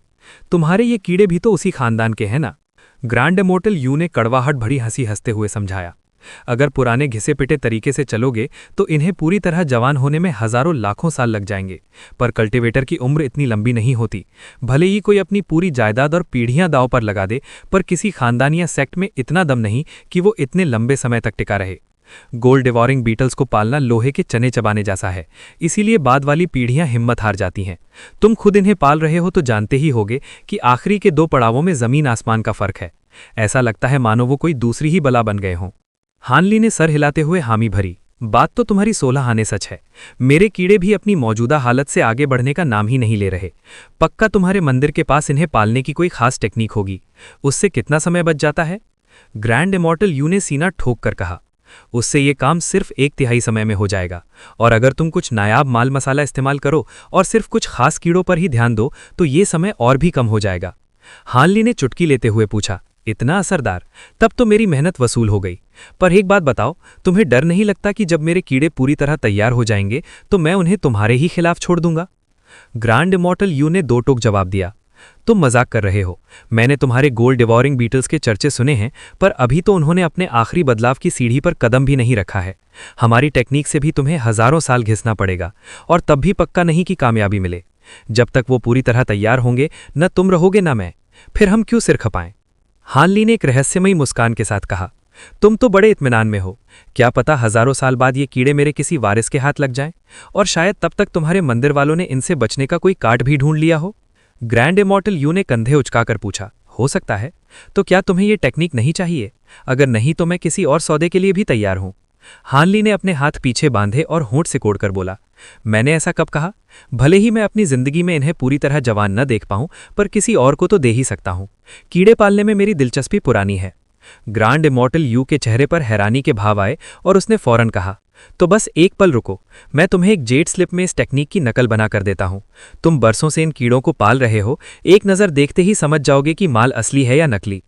[SPEAKER 3] तुम्हारे ये कीड़े भी तो उसी खानदान के हैं ना? ग्रैंड इमॉर्टल यू ने कड़वाहट भरी हंसी हंसते हुए समझाया, अगर पुराने घिसे पिटे तरीके से चलोगे तो इन्हें पूरी तरह जवान होने में हजारों लाखों साल लग जाएंगे, पर कल्टिवेटर की उम्र इतनी लंबी नहीं होती। भले ही कोई अपनी पूरी जायदाद और पीढ़ियां दांव पर लगा दे, पर किसी खानदान या सेक्ट में इतना दम नहीं कि वो इतने लंबे समय तक टिका रहे। गोल्ड डिवॉरिंग बीटल्स को पालना लोहे के चने चबाने जैसा है, इसीलिए बाद वाली पीढ़ियां हिम्मत हार जाती हैं। तुम खुद इन्हें पाल रहे हो तो जानते ही होगे कि आखिरी के 2 पड़ावों में जमीन आसमान का फर्क है। ऐसा लगता है मानो वो कोई दूसरी ही बला बन गए हों। हान ली ने सर हिलाते हुए हामी भरी, बात तो तुम्हारी 16 आने सच है। मेरे कीड़े भी अपनी मौजूदा हालत से आगे बढ़ने का नाम ही नहीं ले रहे। पक्का तुम्हारे मंदिर के पास इन्हें पालने की कोई खास टेक्निक होगी। उससे कितना समय बच जाता है? ग्रैंड इमॉर्टल यू ने सीना ठोक कर कहा, उससे ये काम सिर्फ 1/3 समय में हो जाएगा। और अगर तुम कुछ नायाब माल मसाला इस्तेमाल करो और सिर्फ कुछ खास कीड़ों पर ही ध्यान दो तो ये समय और भी कम हो जाएगा। हान ली ने चुटकी लेते हुए पूछा, इतना असरदार? तब तो मेरी मेहनत वसूल हो गई। पर एक बात बताओ, तुम्हें डर नहीं लगता कि जब मेरे कीड़े पूरी तरह तैयार हो जाएंगे तो मैं उन्हें तुम्हारे ही खिलाफ छोड़ दूंगा? ग्रैंड इमॉर्टल यू ने 2 टोक जवाब दिया, तुम मजाक कर रहे हो। मैंने तुम्हारे गोल्ड डिवॉरिंग बीटल्स के चर्चे सुने हैं, पर अभी तो उन्होंने अपने आखिरी बदलाव की सीढ़ी पर कदम भी नहीं रखा है। हमारी टेक्निक से भी तुम्हें हजारों साल घिसना पड़ेगा और तब भी पक्का नहीं कि कामयाबी मिले। जब तक वो पूरी तरह तैयार होंगे न तुम रहोगे न मैं, फिर हम क्यों सिर खपाएं? हान ली ने एक रहस्यमयी मुस्कान के साथ कहा, तुम तो बड़े इत्मीनान में हो। क्या पता हजारों साल बाद ये कीड़े मेरे किसी वारिस के हाथ लग जाएं और शायद तब तक तुम्हारे मंदिर वालों ने इनसे बचने का कोई काट भी ढूंढ लिया हो। ग्रैंड इमॉर्टल यू ने कंधे उचकाकर पूछा, हो सकता है। तो क्या तुम्हें ये टेक्निक नहीं चाहिए? अगर नहीं तो मैं किसी और सौदे के लिए भी तैयार हूं। हान ली ने अपने हाथ पीछे बांधे और होंठ सिकोड़कर बोला, मैंने ऐसा कब कहा? भले ही मैं अपनी जिंदगी में इन्हें पूरी तरह जवान न देख पाऊं, पर किसी और को तो दे ही सकता हूं। कीड़े पालने में मेरी दिलचस्पी पुरानी है। ग्रैंड इमॉर्टल यू के चेहरे पर हैरानी के भाव आए और उसने फौरन कहा, तो बस एक पल रुको, मैं तुम्हें एक जेट स्लिप में इस टेक्निक की नकल बना कर देता हूं। तुम बरसों से इन कीड़ों को पाल रहे हो, एक नज़र देखते ही समझ जाओगे कि माल असली है या नकली।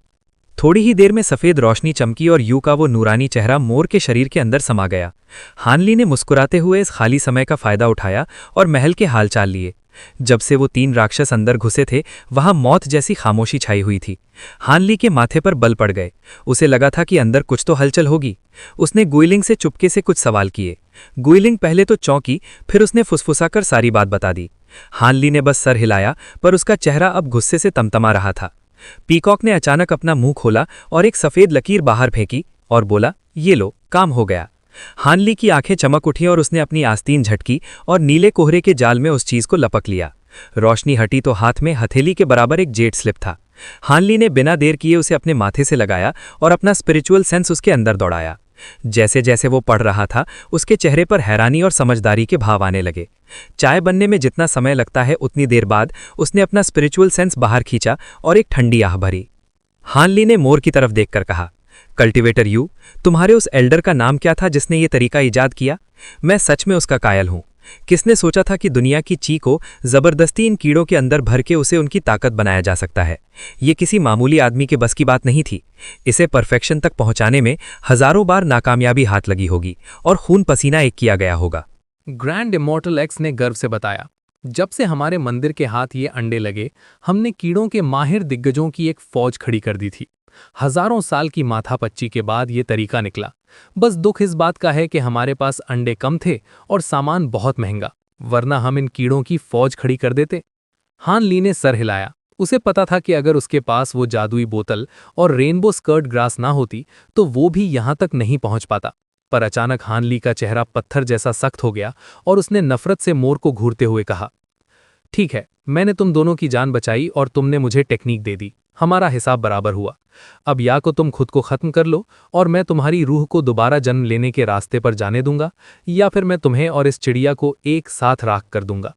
[SPEAKER 3] थोड़ी ही देर में सफ़ेद रोशनी चमकी और यू का वो नूरानी चेहरा मोर के शरीर के अंदर समा गया। हान ली ने मुस्कुराते हुए इस खाली समय का फायदा उठाया और महल के हालचाल लिए। जब से वो 3 राक्षस अंदर घुसे थे वहां मौत जैसी खामोशी छाई हुई थी। हान ली के माथे पर बल पड़ गए। उसे लगा था कि अंदर कुछ तो हलचल होगी। उसने गुइलिंग से चुपके से कुछ सवाल किए। गुइलिंग पहले तो चौंकी, फिर उसने फुसफुसाकर सारी बात बता दी। हान ली ने बस सर हिलाया, पर उसका चेहरा अब गुस्से से तमतमा रहा था। पीकॉक ने अचानक अपना मुंह खोला और एक सफेद लकीर बाहर फेंकी,
[SPEAKER 1] और बोला, ये लो, काम हो गया। हानली की आंखें चमक उठी और उसने अपनी आस्तीन झटकी और नीले कोहरे के जाल में उस चीज को लपक लिया। रोशनी हटी तो हाथ में हथेली के बराबर एक जेट स्लिप था। हानली ने बिना देर किए उसे अपने माथे से लगाया और अपना स्पिरिचुअल सेंस उसके अंदर दौड़ाया। जैसे जैसे वो पढ़ रहा था, उसके चेहरे पर हैरानी और समझदारी के भाव आने लगे। चाय बनने में जितना समय लगता है, उतनी देर बाद उसने अपना स्पिरिचुअल सेंस बाहर खींचा और एक ठंडी आह भरी। हानली ने मोर की तरफ देखकर कहा, कल्टीवेटर यू, तुम्हारे उस एल्डर का नाम क्या था जिसने ये तरीका ईजाद किया? मैं सच में उसका कायल हूं। किसने सोचा था कि दुनिया की ची को जबरदस्ती इन कीड़ों के अंदर भर के उसे उनकी ताकत बनाया जा सकता है? ये किसी मामूली आदमी के बस की बात नहीं थी। इसे परफेक्शन तक पहुंचाने में हजारों बार नाकामयाबी हाथ लगी होगी और खून पसीना एक किया गया होगा।
[SPEAKER 3] ग्रैंड इमॉर्टल एक्स ने गर्व से बताया, जब से हमारे मंदिर के हाथ ये अंडे लगे, हमने कीड़ों के माहिर दिग्गजों की एक फौज खड़ी कर दी थी। हजारों साल की माथापच्ची के बाद ये तरीका निकला। बस दुख इस बात का है कि हमारे पास अंडे कम थे और सामान बहुत महंगा, वरना हम इन कीड़ों की फौज खड़ी कर देते। हान ली ने सर हिलाया। उसे पता था कि अगर उसके पास वो जादुई बोतल और रेनबो स्कर्ट ग्रास ना होती तो वो भी यहां तक नहीं पहुंच पाता। पर अचानक हान ली का चेहरा पत्थर जैसा सख्त हो गया और उसने नफरत से मोर को घूरते हुए कहा, ठीक है, मैंने तुम दोनों की जान बचाई और तुमने मुझे टेक्निक दे दी। हमारा हिसाब बराबर हुआ। अब या को तुम खुद को खत्म कर लो और मैं तुम्हारी रूह को दोबारा जन्म लेने के रास्ते पर जाने दूंगा, या फिर मैं तुम्हें और इस चिड़िया को एक साथ राख कर दूंगा।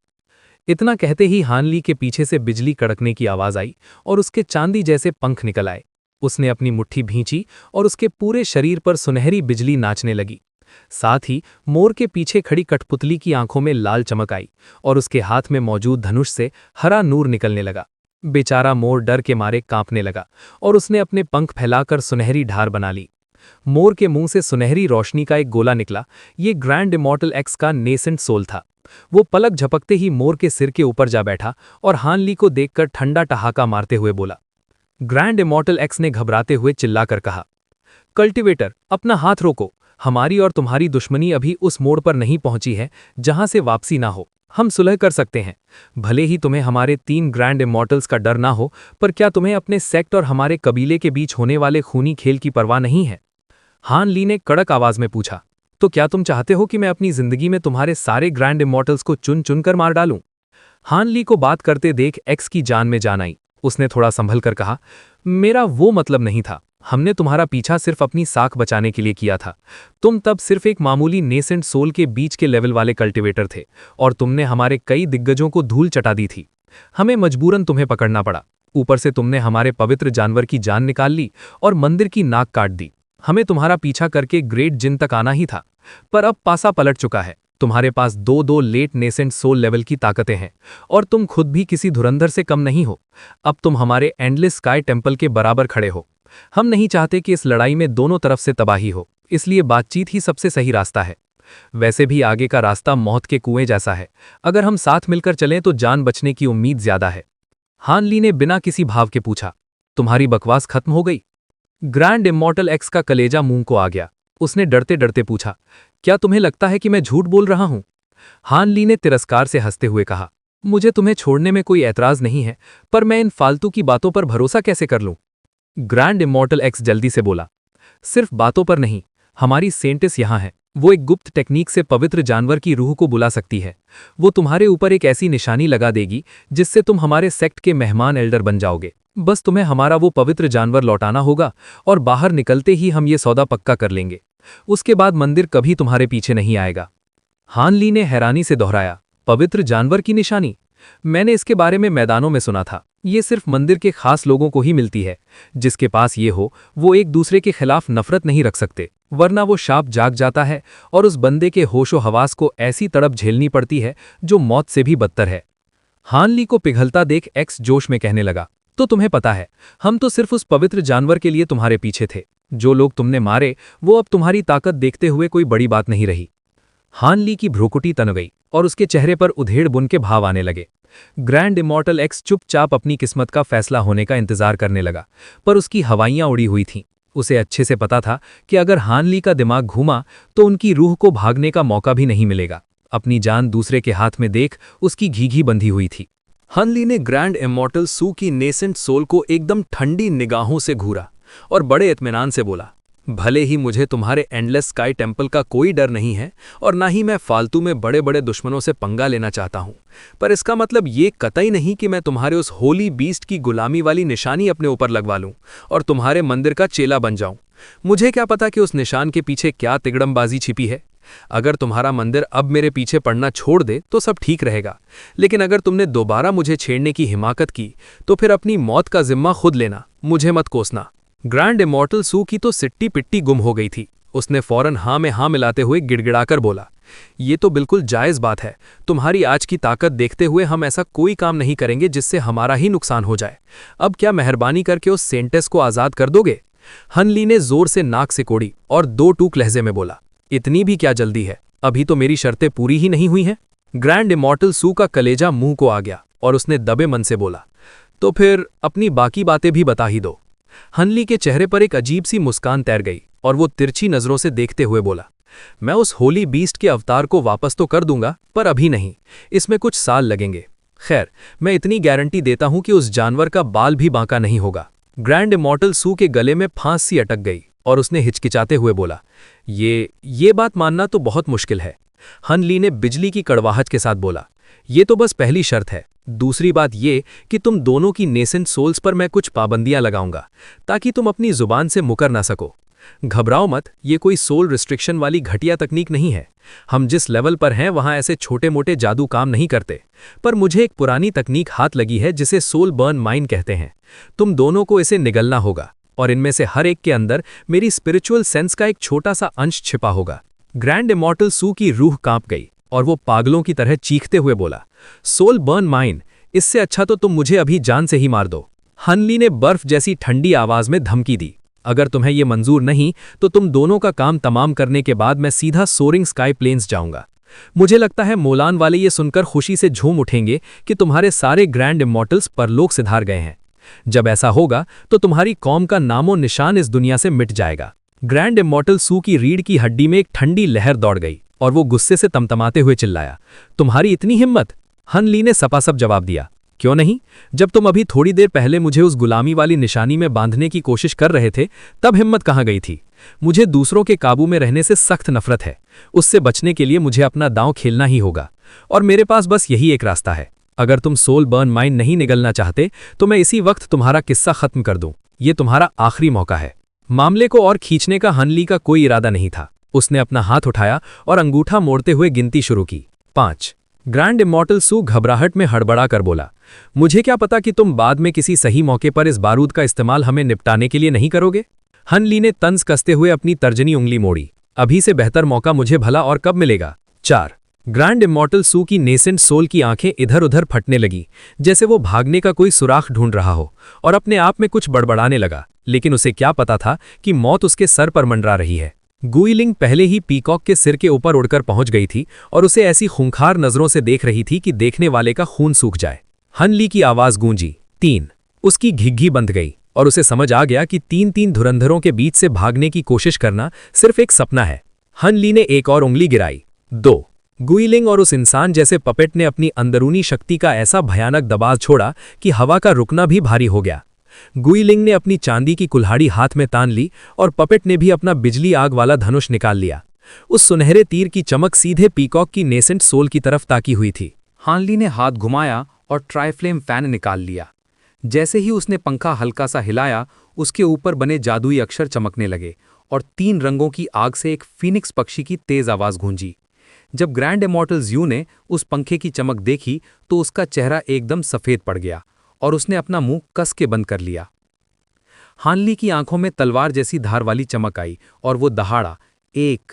[SPEAKER 3] इतना कहते ही हानली के पीछे से बिजली कड़कने की आवाज आई और उसके चांदी जैसे पंख निकल आए। उसने अपनी मुट्ठी भींची और उसके पूरे शरीर पर सुनहरी बिजली नाचने लगी। साथ ही मोर के पीछे खड़ी कठपुतली की आंखों में लाल चमक आई और उसके हाथ में मौजूद धनुष से हरा नूर निकलने लगा। बेचारा मोर डर के मारे कांपने लगा और उसने अपने पंख फैलाकर सुनहरी ढार बना ली। मोर के मुंह से सुनहरी रोशनी का एक गोला निकला। ये ग्रैंड इमॉर्टल एक्स का नेसेंट सोल था। वो पलक झपकते ही मोर के सिर के ऊपर जा बैठा और हानली को देखकर ठंडा ठहाका मारते हुए बोला। ग्रैंड इमॉर्टल एक्स ने घबराते हुए चिल्लाकर कहा, कल्टीवेटर, अपना हाथ रोको। हमारी और तुम्हारी दुश्मनी अभी उस मोड़ पर नहीं पहुंची है जहां से वापसी ना हो। हम सुलह कर सकते हैं। भले ही तुम्हें हमारे 3 ग्रैंड इमॉर्टल्स का डर ना हो, पर क्या तुम्हें अपने सेक्ट और हमारे कबीले के बीच होने वाले खूनी खेल की परवाह नहीं है? हान ली ने कड़क आवाज में पूछा, तो क्या तुम चाहते हो कि मैं अपनी जिंदगी में तुम्हारे सारे ग्रैंड इमॉर्टल्स को चुन चुनकर मार डालूं? हान ली को बात करते देख एक्स की जान में जान आई। उसने थोड़ा संभल कर कहा, मेरा वो मतलब नहीं था। हमने तुम्हारा पीछा सिर्फ अपनी साख बचाने के लिए किया था। तुम तब सिर्फ एक मामूली नेसेंट सोल के बीच के लेवल वाले कल्टीवेटर थे और तुमने हमारे कई दिग्गजों को धूल चटा दी थी। हमें मजबूरन तुम्हें पकड़ना पड़ा। ऊपर से तुमने हमारे पवित्र जानवर की जान निकाल ली और मंदिर की नाक काट दी। हमें तुम्हारा पीछा करके ग्रेट जिन तक आना ही था, पर अब पासा पलट चुका है। तुम्हारे पास 2 लेट नेसेंट सोल लेवल की ताकतें हैं और तुम खुद भी किसी धुरंधर से कम नहीं हो। अब तुम हमारे एंडलेस स्काई टेम्पल के बराबर खड़े हो। हम नहीं चाहते कि इस लड़ाई में दोनों तरफ से तबाही हो, इसलिए बातचीत ही सबसे सही रास्ता है। वैसे भी आगे का रास्ता मौत के कुएं जैसा है। अगर हम साथ मिलकर चलें तो जान बचने की उम्मीद ज्यादा है। हान ली ने बिना किसी भाव के पूछा, तुम्हारी बकवास खत्म हो गई? ग्रैंड इमॉर्टल एक्स का कलेजा मुंह को आ गया। उसने डरते डरते पूछा, क्या तुम्हें लगता है कि मैं झूठ बोल रहा हूं? हान ली ने तिरस्कार से हंसते हुए कहा, मुझे तुम्हें छोड़ने में कोई ऐतराज नहीं है, पर मैं इन फालतू की बातों पर भरोसा कैसे कर लूं? ग्रैंड इमॉर्टल एक्स जल्दी से बोला, सिर्फ बातों पर नहीं, हमारी सेंटिस यहां है। वो एक गुप्त टेक्निक से पवित्र जानवर की रूह को बुला सकती है। वो तुम्हारे ऊपर एक ऐसी निशानी लगा देगी जिससे तुम हमारे सेक्ट के मेहमान एल्डर बन जाओगे। बस तुम्हें हमारा वो पवित्र जानवर लौटाना होगा और बाहर निकलते ही हम ये सौदा पक्का कर लेंगे। उसके बाद मंदिर कभी तुम्हारे पीछे नहीं आएगा। हान ली ने हैरानी से दोहराया, पवित्र जानवर की निशानी? मैंने इसके बारे में मैदानों में सुना था। ये सिर्फ मंदिर के खास लोगों को ही मिलती है। जिसके पास ये हो वो एक दूसरे के खिलाफ नफरत नहीं रख सकते, वरना वो शाप जाग जाता है और उस बंदे के होशो हवास को ऐसी तड़प झेलनी पड़ती है जो मौत से भी बदतर है। हान ली को पिघलता देख एक्स जोश में कहने लगा, तो तुम्हें पता है, हम तो सिर्फ उस पवित्र जानवर के लिए तुम्हारे पीछे थे। जो लोग तुमने मारे वो अब तुम्हारी ताकत देखते हुए कोई बड़ी बात नहीं रही। हान ली की भ्रुकुटी तन गई और उसके चेहरे पर उधेड़ बुन के भाव आने लगे। ग्रैंड इमॉर्टल एक्स चुपचाप अपनी किस्मत का फैसला होने का इंतजार करने लगा, पर उसकी हवाइयां उड़ी हुई थीं। उसे अच्छे से पता था कि अगर हान ली का दिमाग घूमा तो उनकी रूह को भागने का मौका भी नहीं मिलेगा। अपनी जान दूसरे के हाथ में देख उसकी घी बंधी हुई थी। हान ली ने ग्रैंड इमॉर्टल सू की नेसेंट सोल को एकदम ठंडी निगाहों से घूरा और बड़े इत्मीनान से बोला, भले ही मुझे तुम्हारे एंडलेस स्काई टेम्पल का कोई डर नहीं है और ना ही मैं फालतू में बड़े बड़े दुश्मनों से पंगा लेना चाहता हूं, पर इसका मतलब ये कतई नहीं कि मैं तुम्हारे उस होली बीस्ट की गुलामी वाली निशानी अपने ऊपर लगवा लूं और तुम्हारे मंदिर का चेला बन जाऊं। मुझे क्या पता कि उस निशान के पीछे क्या तिगड़मबाजी छिपी है। अगर तुम्हारा मंदिर अब मेरे पीछे पड़ना छोड़ दे तो सब ठीक रहेगा, लेकिन अगर तुमने दोबारा मुझे छेड़ने की हिमाकत की तो फिर अपनी मौत का जिम्मा खुद लेना, मुझे मत कोसना। ग्रैंड इमॉर्टल सू की तो सिट्टी पिट्टी गुम हो गई थी। उसने फौरन हाँ में हाँ मिलाते हुए गिड़गिड़ाकर बोला, ये तो बिल्कुल जायज़ बात है। तुम्हारी आज की ताकत देखते हुए हम ऐसा कोई काम नहीं करेंगे जिससे हमारा ही नुकसान हो जाए। अब क्या मेहरबानी करके उस सेंटेस को आज़ाद कर दोगे? हनली ने जोर से नाक सिकोड़ी और दो टूक लहजे में बोला, इतनी भी क्या जल्दी है, अभी तो मेरी शर्तें पूरी ही नहीं हुई हैं। ग्रैंड इमॉर्टल सू का कलेजा मुंह को आ गया और उसने दबे मन से बोला, तो फिर अपनी बाकी बातें भी बता ही दो। हनली के चेहरे पर एक अजीब सी मुस्कान तैर गई और वो तिरछी नजरों से देखते हुए बोला, मैं उस होली बीस्ट के अवतार को वापस तो कर दूंगा, पर अभी नहीं, इसमें कुछ साल लगेंगे। खैर, मैं इतनी गारंटी देता हूं कि उस जानवर का बाल भी बांका नहीं होगा। ग्रैंड इमॉर्टल सू के गले में फांस सी अटक गई और उसने हिचकिचाते हुए बोला, ये बात मानना तो बहुत मुश्किल है। हनली ने बिजली की कड़वाहट के साथ बोला, ये तो बस पहली शर्त है। दूसरी बात ये कि तुम दोनों की नेसेंट सोल्स पर मैं कुछ पाबंदियां लगाऊंगा ताकि तुम अपनी जुबान से मुकर ना सको। घबराओ मत, ये कोई सोल रिस्ट्रिक्शन वाली घटिया तकनीक नहीं है। हम जिस लेवल पर हैं वहां ऐसे छोटे मोटे जादू काम नहीं करते, पर मुझे एक पुरानी तकनीक हाथ लगी है जिसे सोल बर्न माइन कहते हैं। तुम दोनों को इसे निगलना होगा और इनमें से हर एक के अंदर मेरी स्पिरिचुअल सेंस का एक छोटा सा अंश छिपा होगा। ग्रैंड इमॉर्टल सू की रूह कांप गई और वो पागलों की तरह चीखते हुए बोला, सोल बर्न माइन, इससे अच्छा तो तुम मुझे अभी जान से ही मार दो। हनली ने बर्फ जैसी ठंडी आवाज में धमकी दी, अगर तुम्हें यह मंजूर नहीं तो तुम दोनों का काम तमाम करने के बाद मैं सीधा सोरिंग स्काई प्लेन्स जाऊंगा। मुझे लगता है मोलान वाले ये सुनकर खुशी से झूम उठेंगे कि तुम्हारे सारे ग्रैंड इमॉर्टल्स परलोक सिधार गए हैं। जब ऐसा होगा तो तुम्हारी कौम का नामो निशान इस दुनिया से मिट जाएगा। ग्रैंड इमॉर्टल सू की रीढ़ की हड्डी में एक ठंडी लहर दौड़ गई और वो गुस्से से तमतमाते हुए चिल्लाया, तुम्हारी इतनी हिम्मत? हनली ने सपासप जवाब दिया, क्यों नहीं, जब तुम अभी थोड़ी देर पहले मुझे उस गुलामी वाली निशानी में बांधने की कोशिश कर रहे थे तब हिम्मत कहाँ गई थी। मुझे दूसरों के काबू में रहने से सख्त नफरत है। उससे बचने के लिए मुझे अपना दांव खेलना ही होगा और मेरे पास बस यही एक रास्ता है। अगर तुम सोल बर्न माइन नहीं निगलना चाहते तो मैं इसी वक्त तुम्हारा किस्सा खत्म कर दूं। ये तुम्हारा आखिरी मौका है। मामले को और खींचने का हनली का कोई इरादा नहीं था। उसने अपना हाथ उठाया और अंगूठा मोड़ते हुए गिनती शुरू की, 5। ग्रैंड इमॉर्टल सू घबराहट में हड़बड़ा कर बोला, मुझे क्या पता कि तुम बाद में किसी सही मौके पर इस बारूद का इस्तेमाल हमें निपटाने के लिए नहीं करोगे। हनली ने तंज कसते हुए अपनी तर्जनी उंगली मोड़ी, अभी से बेहतर मौका मुझे भला और कब मिलेगा। 4। ग्रैंड इमॉर्टल सू की नेसेंट सोल की आंखें इधर उधर फटने लगी जैसे वो भागने का कोई सुराख ढूंढ रहा हो और अपने आप में कुछ बड़बड़ाने लगा, लेकिन उसे क्या पता था कि मौत उसके सर पर मंडरा रही है। गुइलिंग पहले ही पीकॉक के सिर के ऊपर उड़कर पहुंच गई थी और उसे ऐसी खूंखार नजरों से देख रही थी कि देखने वाले का खून सूख जाए। हनली की आवाज गूंजी, 3। उसकी घिघी बंध गई और उसे समझ आ गया कि 3-3 धुरंधरों के बीच से भागने की कोशिश करना सिर्फ एक सपना है। हनली ने एक और उंगली गिराई, 2। गुइलिंग और उस इंसान जैसे पपेट ने अपनी अंदरूनी शक्ति का ऐसा भयानक दबाव छोड़ा कि हवा का रुकना भी भारी हो गया। गुइलिंग ने अपनी चांदी की कुल्हाड़ी हाथ में तान ली और पपेट ने भी अपना बिजली आग वाला धनुष निकाल लिया। उस सुनहरे तीर की चमक सीधे पीकॉक की नेसेंट सोल की तरफ ताकी हुई थी।
[SPEAKER 2] हानली ने हाथ घुमाया और ट्राइफ्लेम फैन निकाल लिया। जैसे ही उसने पंखा हल्का सा हिलाया, उसके ऊपर बने जादुई अक्षर चमकने लगे और 3 रंगों की आग से एक फीनिक्स पक्षी की तेज आवाज गूंजी। जब ग्रैंड इमॉर्टल ज़्यू ने उस पंखे की चमक देखी तो उसका चेहरा एकदम सफ़ेद पड़ गया और उसने अपना मुंह कस के बंद कर लिया। हानली की आंखों में तलवार जैसी धार वाली चमक आई और वो दहाड़ा, 1।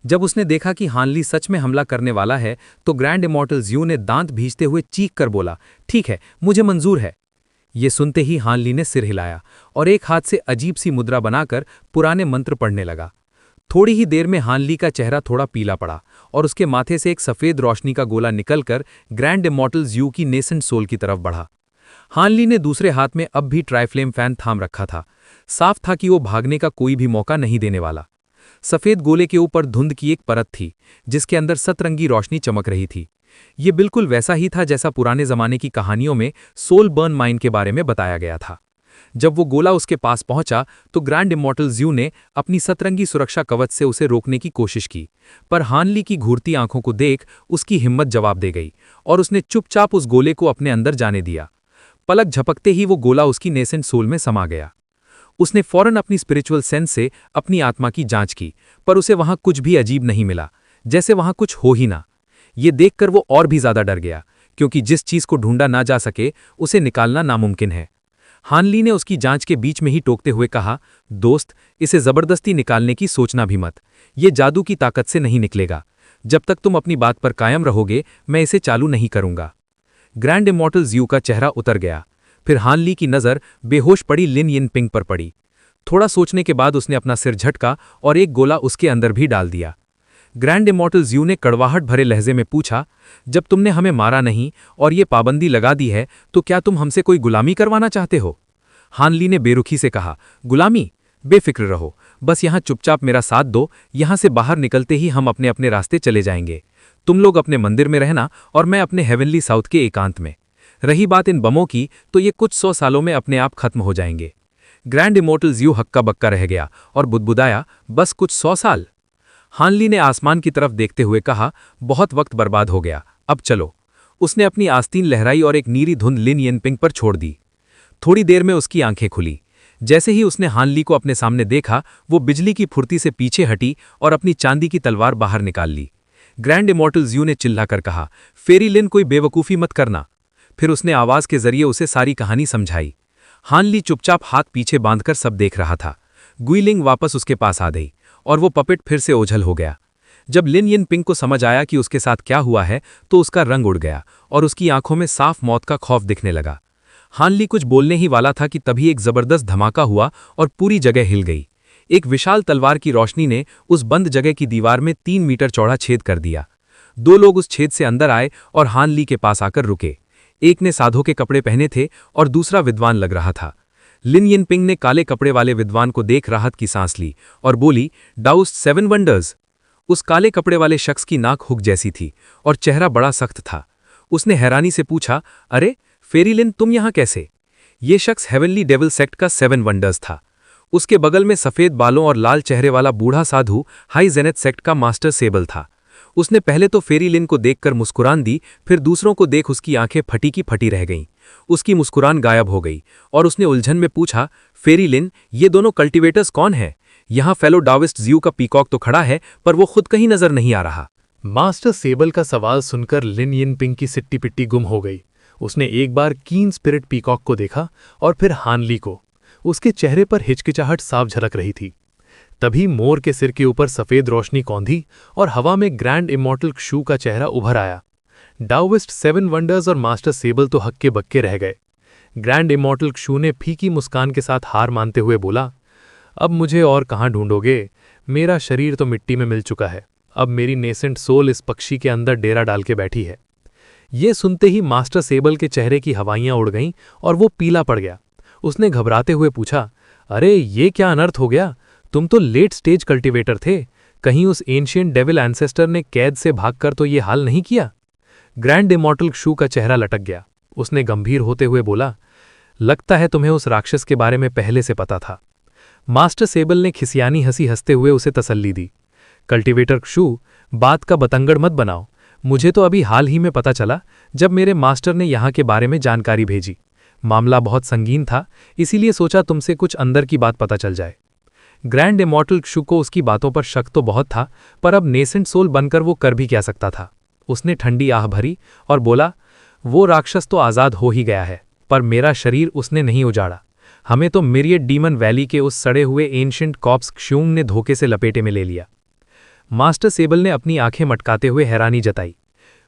[SPEAKER 2] जब उसने देखा कि हानली सच में हमला करने वाला है तो ग्रैंड इमॉर्टल ज़्यू ने दांत भींचते हुए चीख कर बोला, ठीक है, मुझे मंजूर है। ये सुनते ही हानली ने सिर हिलाया और एक हाथ से अजीब सी मुद्रा बनाकर पुराने मंत्र पढ़ने लगा। थोड़ी ही देर में हानली का चेहरा थोड़ा पीला पड़ा और उसके माथे से एक सफ़ेद रोशनी का गोला निकलकर ग्रैंड इमॉर्टल ज़्यू की नेसेंट सोल की तरफ बढ़ा। हानली ने दूसरे हाथ में अब भी ट्राइफ्लेम फैन थाम रखा था। साफ था कि वो भागने का कोई भी मौका नहीं देने वाला। सफ़ेद गोले के ऊपर धुंध की एक परत थी जिसके अंदर सतरंगी रोशनी चमक रही थी। ये बिल्कुल वैसा ही था जैसा पुराने ज़माने की कहानियों में सोल बर्न माइन के बारे में बताया गया था।
[SPEAKER 1] जब वो गोला उसके पास पहुंचा तो ग्रैंड इमॉर्टल ज़्यू ने अपनी सतरंगी सुरक्षा कवच से उसे रोकने की कोशिश की, पर हान ली की घूरती आंखों को देख उसकी हिम्मत जवाब दे गई और उसने चुपचाप उस गोले को अपने अंदर जाने दिया। पलक झपकते ही वो गोला उसकी नेसेंट सोल में समा गया। उसने फौरन अपनी स्पिरिचुअल सेंस से अपनी आत्मा की जांच की, पर उसे वहां कुछ भी अजीब नहीं मिला, जैसे वहां कुछ हो ही ना। ये देखकर वो और भी ज्यादा डर गया, क्योंकि जिस चीज को ढूंढा ना जा सके उसे निकालना नामुमकिन है। हान ली ने उसकी जांच के बीच में ही टोकते हुए कहा, दोस्त, इसे जबरदस्ती निकालने की सोचना भी मत। ये जादू की ताकत से नहीं निकलेगा। जब तक तुम अपनी बात पर कायम रहोगे मैं इसे चालू नहीं करूंगा। ग्रैंड इमॉर्टल ज़्यू का चेहरा उतर गया। फिर हान ली की नज़र बेहोश पड़ी लिन यिनपिंग पर पड़ी। थोड़ा सोचने के बाद उसने अपना सिर झटका और एक गोला उसके अंदर भी डाल दिया। ग्रैंड इमॉर्टल ज़्यू ने कड़वाहट भरे लहजे में पूछा, जब तुमने हमें मारा नहीं और ये पाबंदी लगा दी है तो क्या तुम हमसे कोई गुलामी करवाना चाहते हो? हान ली ने बेरुखी से कहा, गुलामी? बेफिक्र रहो, बस यहाँ चुपचाप मेरा साथ दो। यहाँ से बाहर निकलते ही हम अपने अपने रास्ते चले जाएंगे। तुम लोग अपने मंदिर में रहना और मैं अपने हेवनली साउथ के एकांत में। रही बात इन बमों की, तो ये कुछ 100 सालों में अपने आप खत्म हो जाएंगे। ग्रैंड इमॉर्टल ज़्यू हक्का बक्का रह गया और बुदबुदाया, बस कुछ 100 साल? हान ली ने आसमान की तरफ देखते हुए कहा, बहुत वक्त बर्बाद हो गया, अब चलो। उसने अपनी आस्तीन लहराई और एक नीली धुंध लिन यिनपिंग पर छोड़ दी। थोड़ी देर में उसकी आंखें खुली। जैसे ही उसने हान ली को अपने सामने देखा, वो बिजली की फुर्ती से पीछे हटी और अपनी चांदी की तलवार बाहर निकाल ली। ग्रैंड इमॉर्टल ज़्यू ने चिल्लाकर कहा, फेरी लिन, कोई बेवकूफ़ी मत करना। फिर उसने आवाज़ के जरिए उसे सारी कहानी समझाई। हान ली चुपचाप हाथ पीछे बांधकर सब देख रहा था। गुइलिंग वापस उसके पास आ गई और वो पपेट फिर से ओझल हो गया। जब लिन यिनपिंग को समझ आया कि उसके साथ क्या हुआ है तो उसका रंग उड़ गया और उसकी आंखों में साफ मौत का खौफ दिखने लगा। हान ली कुछ बोलने ही वाला था कि तभी एक जबरदस्त धमाका हुआ और पूरी जगह हिल गई। एक विशाल तलवार की रोशनी ने उस बंद जगह की दीवार में 3 मीटर चौड़ा छेद कर दिया। 2 लोग उस छेद से अंदर आए और हान ली के पास आकर रुके। एक ने साधु के कपड़े पहने थे और दूसरा विद्वान लग रहा था। लिन यिनपिंग ने काले कपड़े वाले विद्वान को देख राहत की सांस ली और बोली, डाउस्ट 7 वंडर्स। उस काले कपड़े वाले शख्स की नाक हुक जैसी थी और चेहरा बड़ा सख्त था। उसने हैरानी से पूछा, अरे फेरी लिन, तुम यहां कैसे? ये शख्स हेवनली डेविल सेक्ट का 7 वंडर्स था। उसके बगल में सफेद बालों और लाल चेहरे वाला बूढ़ा साधु हाई जेनेथ सेक्ट का मास्टर सेबल था। उसने पहले तो फेरी लिन को देखकर मुस्कुरान दी, फिर दूसरों को देख उसकी आंखें फटी की फटी रह गईं। उसकी मुस्कुरान गायब हो गई और उसने उलझन में पूछा, फेरी लिन, ये दोनों कल्टीवेटर्स कौन हैं? यहाँ फेलो डाविस्ट ज़्यू का पीकॉक तो खड़ा है, पर वो खुद कहीं नजर नहीं आ रहा।
[SPEAKER 3] मास्टर सेबल का सवाल सुनकर लिन यिनपिंग की सिट्टी पिट्टी गुम हो गई। उसने एक बार कीन स्पिरिट पीकॉक को देखा और फिर हान ली को। उसके चेहरे पर हिचकिचाहट साफ झलक रही थी। तभी मोर के सिर के ऊपर सफेद रोशनी कौंधी और हवा में ग्रैंड इमॉर्टल क्षू का चेहरा उभर आया। डाओइस्ट 7 वंडर्स और मास्टर सेबल तो हक्के बक्के रह गए। ग्रैंड इमॉर्टल क्षू ने फीकी मुस्कान के साथ हार मानते हुए बोला, अब मुझे और कहाँ ढूंढोगे? मेरा शरीर तो मिट्टी में मिल चुका है। अब मेरी नेसेंट सोल इस पक्षी के अंदर डेरा डाल के बैठी है। ये सुनते ही मास्टर सेबल के चेहरे की हवाइयां उड़ गईं और वो पीला पड़ गया। उसने घबराते हुए पूछा, अरे ये क्या अनर्थ हो गया? तुम तो लेट स्टेज कल्टीवेटर थे। कहीं उस एंशिएंट डेविल एंसेस्टर ने कैद से भागकर तो ये हाल नहीं किया? ग्रैंड इमॉर्टल क्षू का चेहरा लटक गया। उसने गंभीर होते हुए बोला, लगता है तुम्हें उस राक्षस के बारे में पहले से पता था। मास्टर सेबल ने खिसियानी हंसी हंसते हुए उसे तसल्ली दी। कल्टीवेटर क्षू, बात का बतंगड़ मत बनाओ। मुझे तो अभी हाल ही में पता चला जब मेरे मास्टर ने यहाँ के बारे में जानकारी भेजी। मामला बहुत संगीन था, इसीलिए सोचा तुमसे कुछ अंदर की बात पता चल जाए। ग्रैंड इमॉर्टल क्षु को उसकी बातों पर शक तो बहुत था, पर अब नेसेंट सोल बनकर वो कर भी क्या सकता था। उसने ठंडी आह भरी और बोला, वो राक्षस तो आज़ाद हो ही गया है, पर मेरा शरीर उसने नहीं उजाड़ा। हमें तो मिरियड डीमन वैली के उस सड़े हुए एंशिएंट कॉप्स क्षूंग ने धोखे से लपेटे में ले लिया। मास्टर सेबल ने अपनी आंखें मटकाते हुए हैरानी जताई।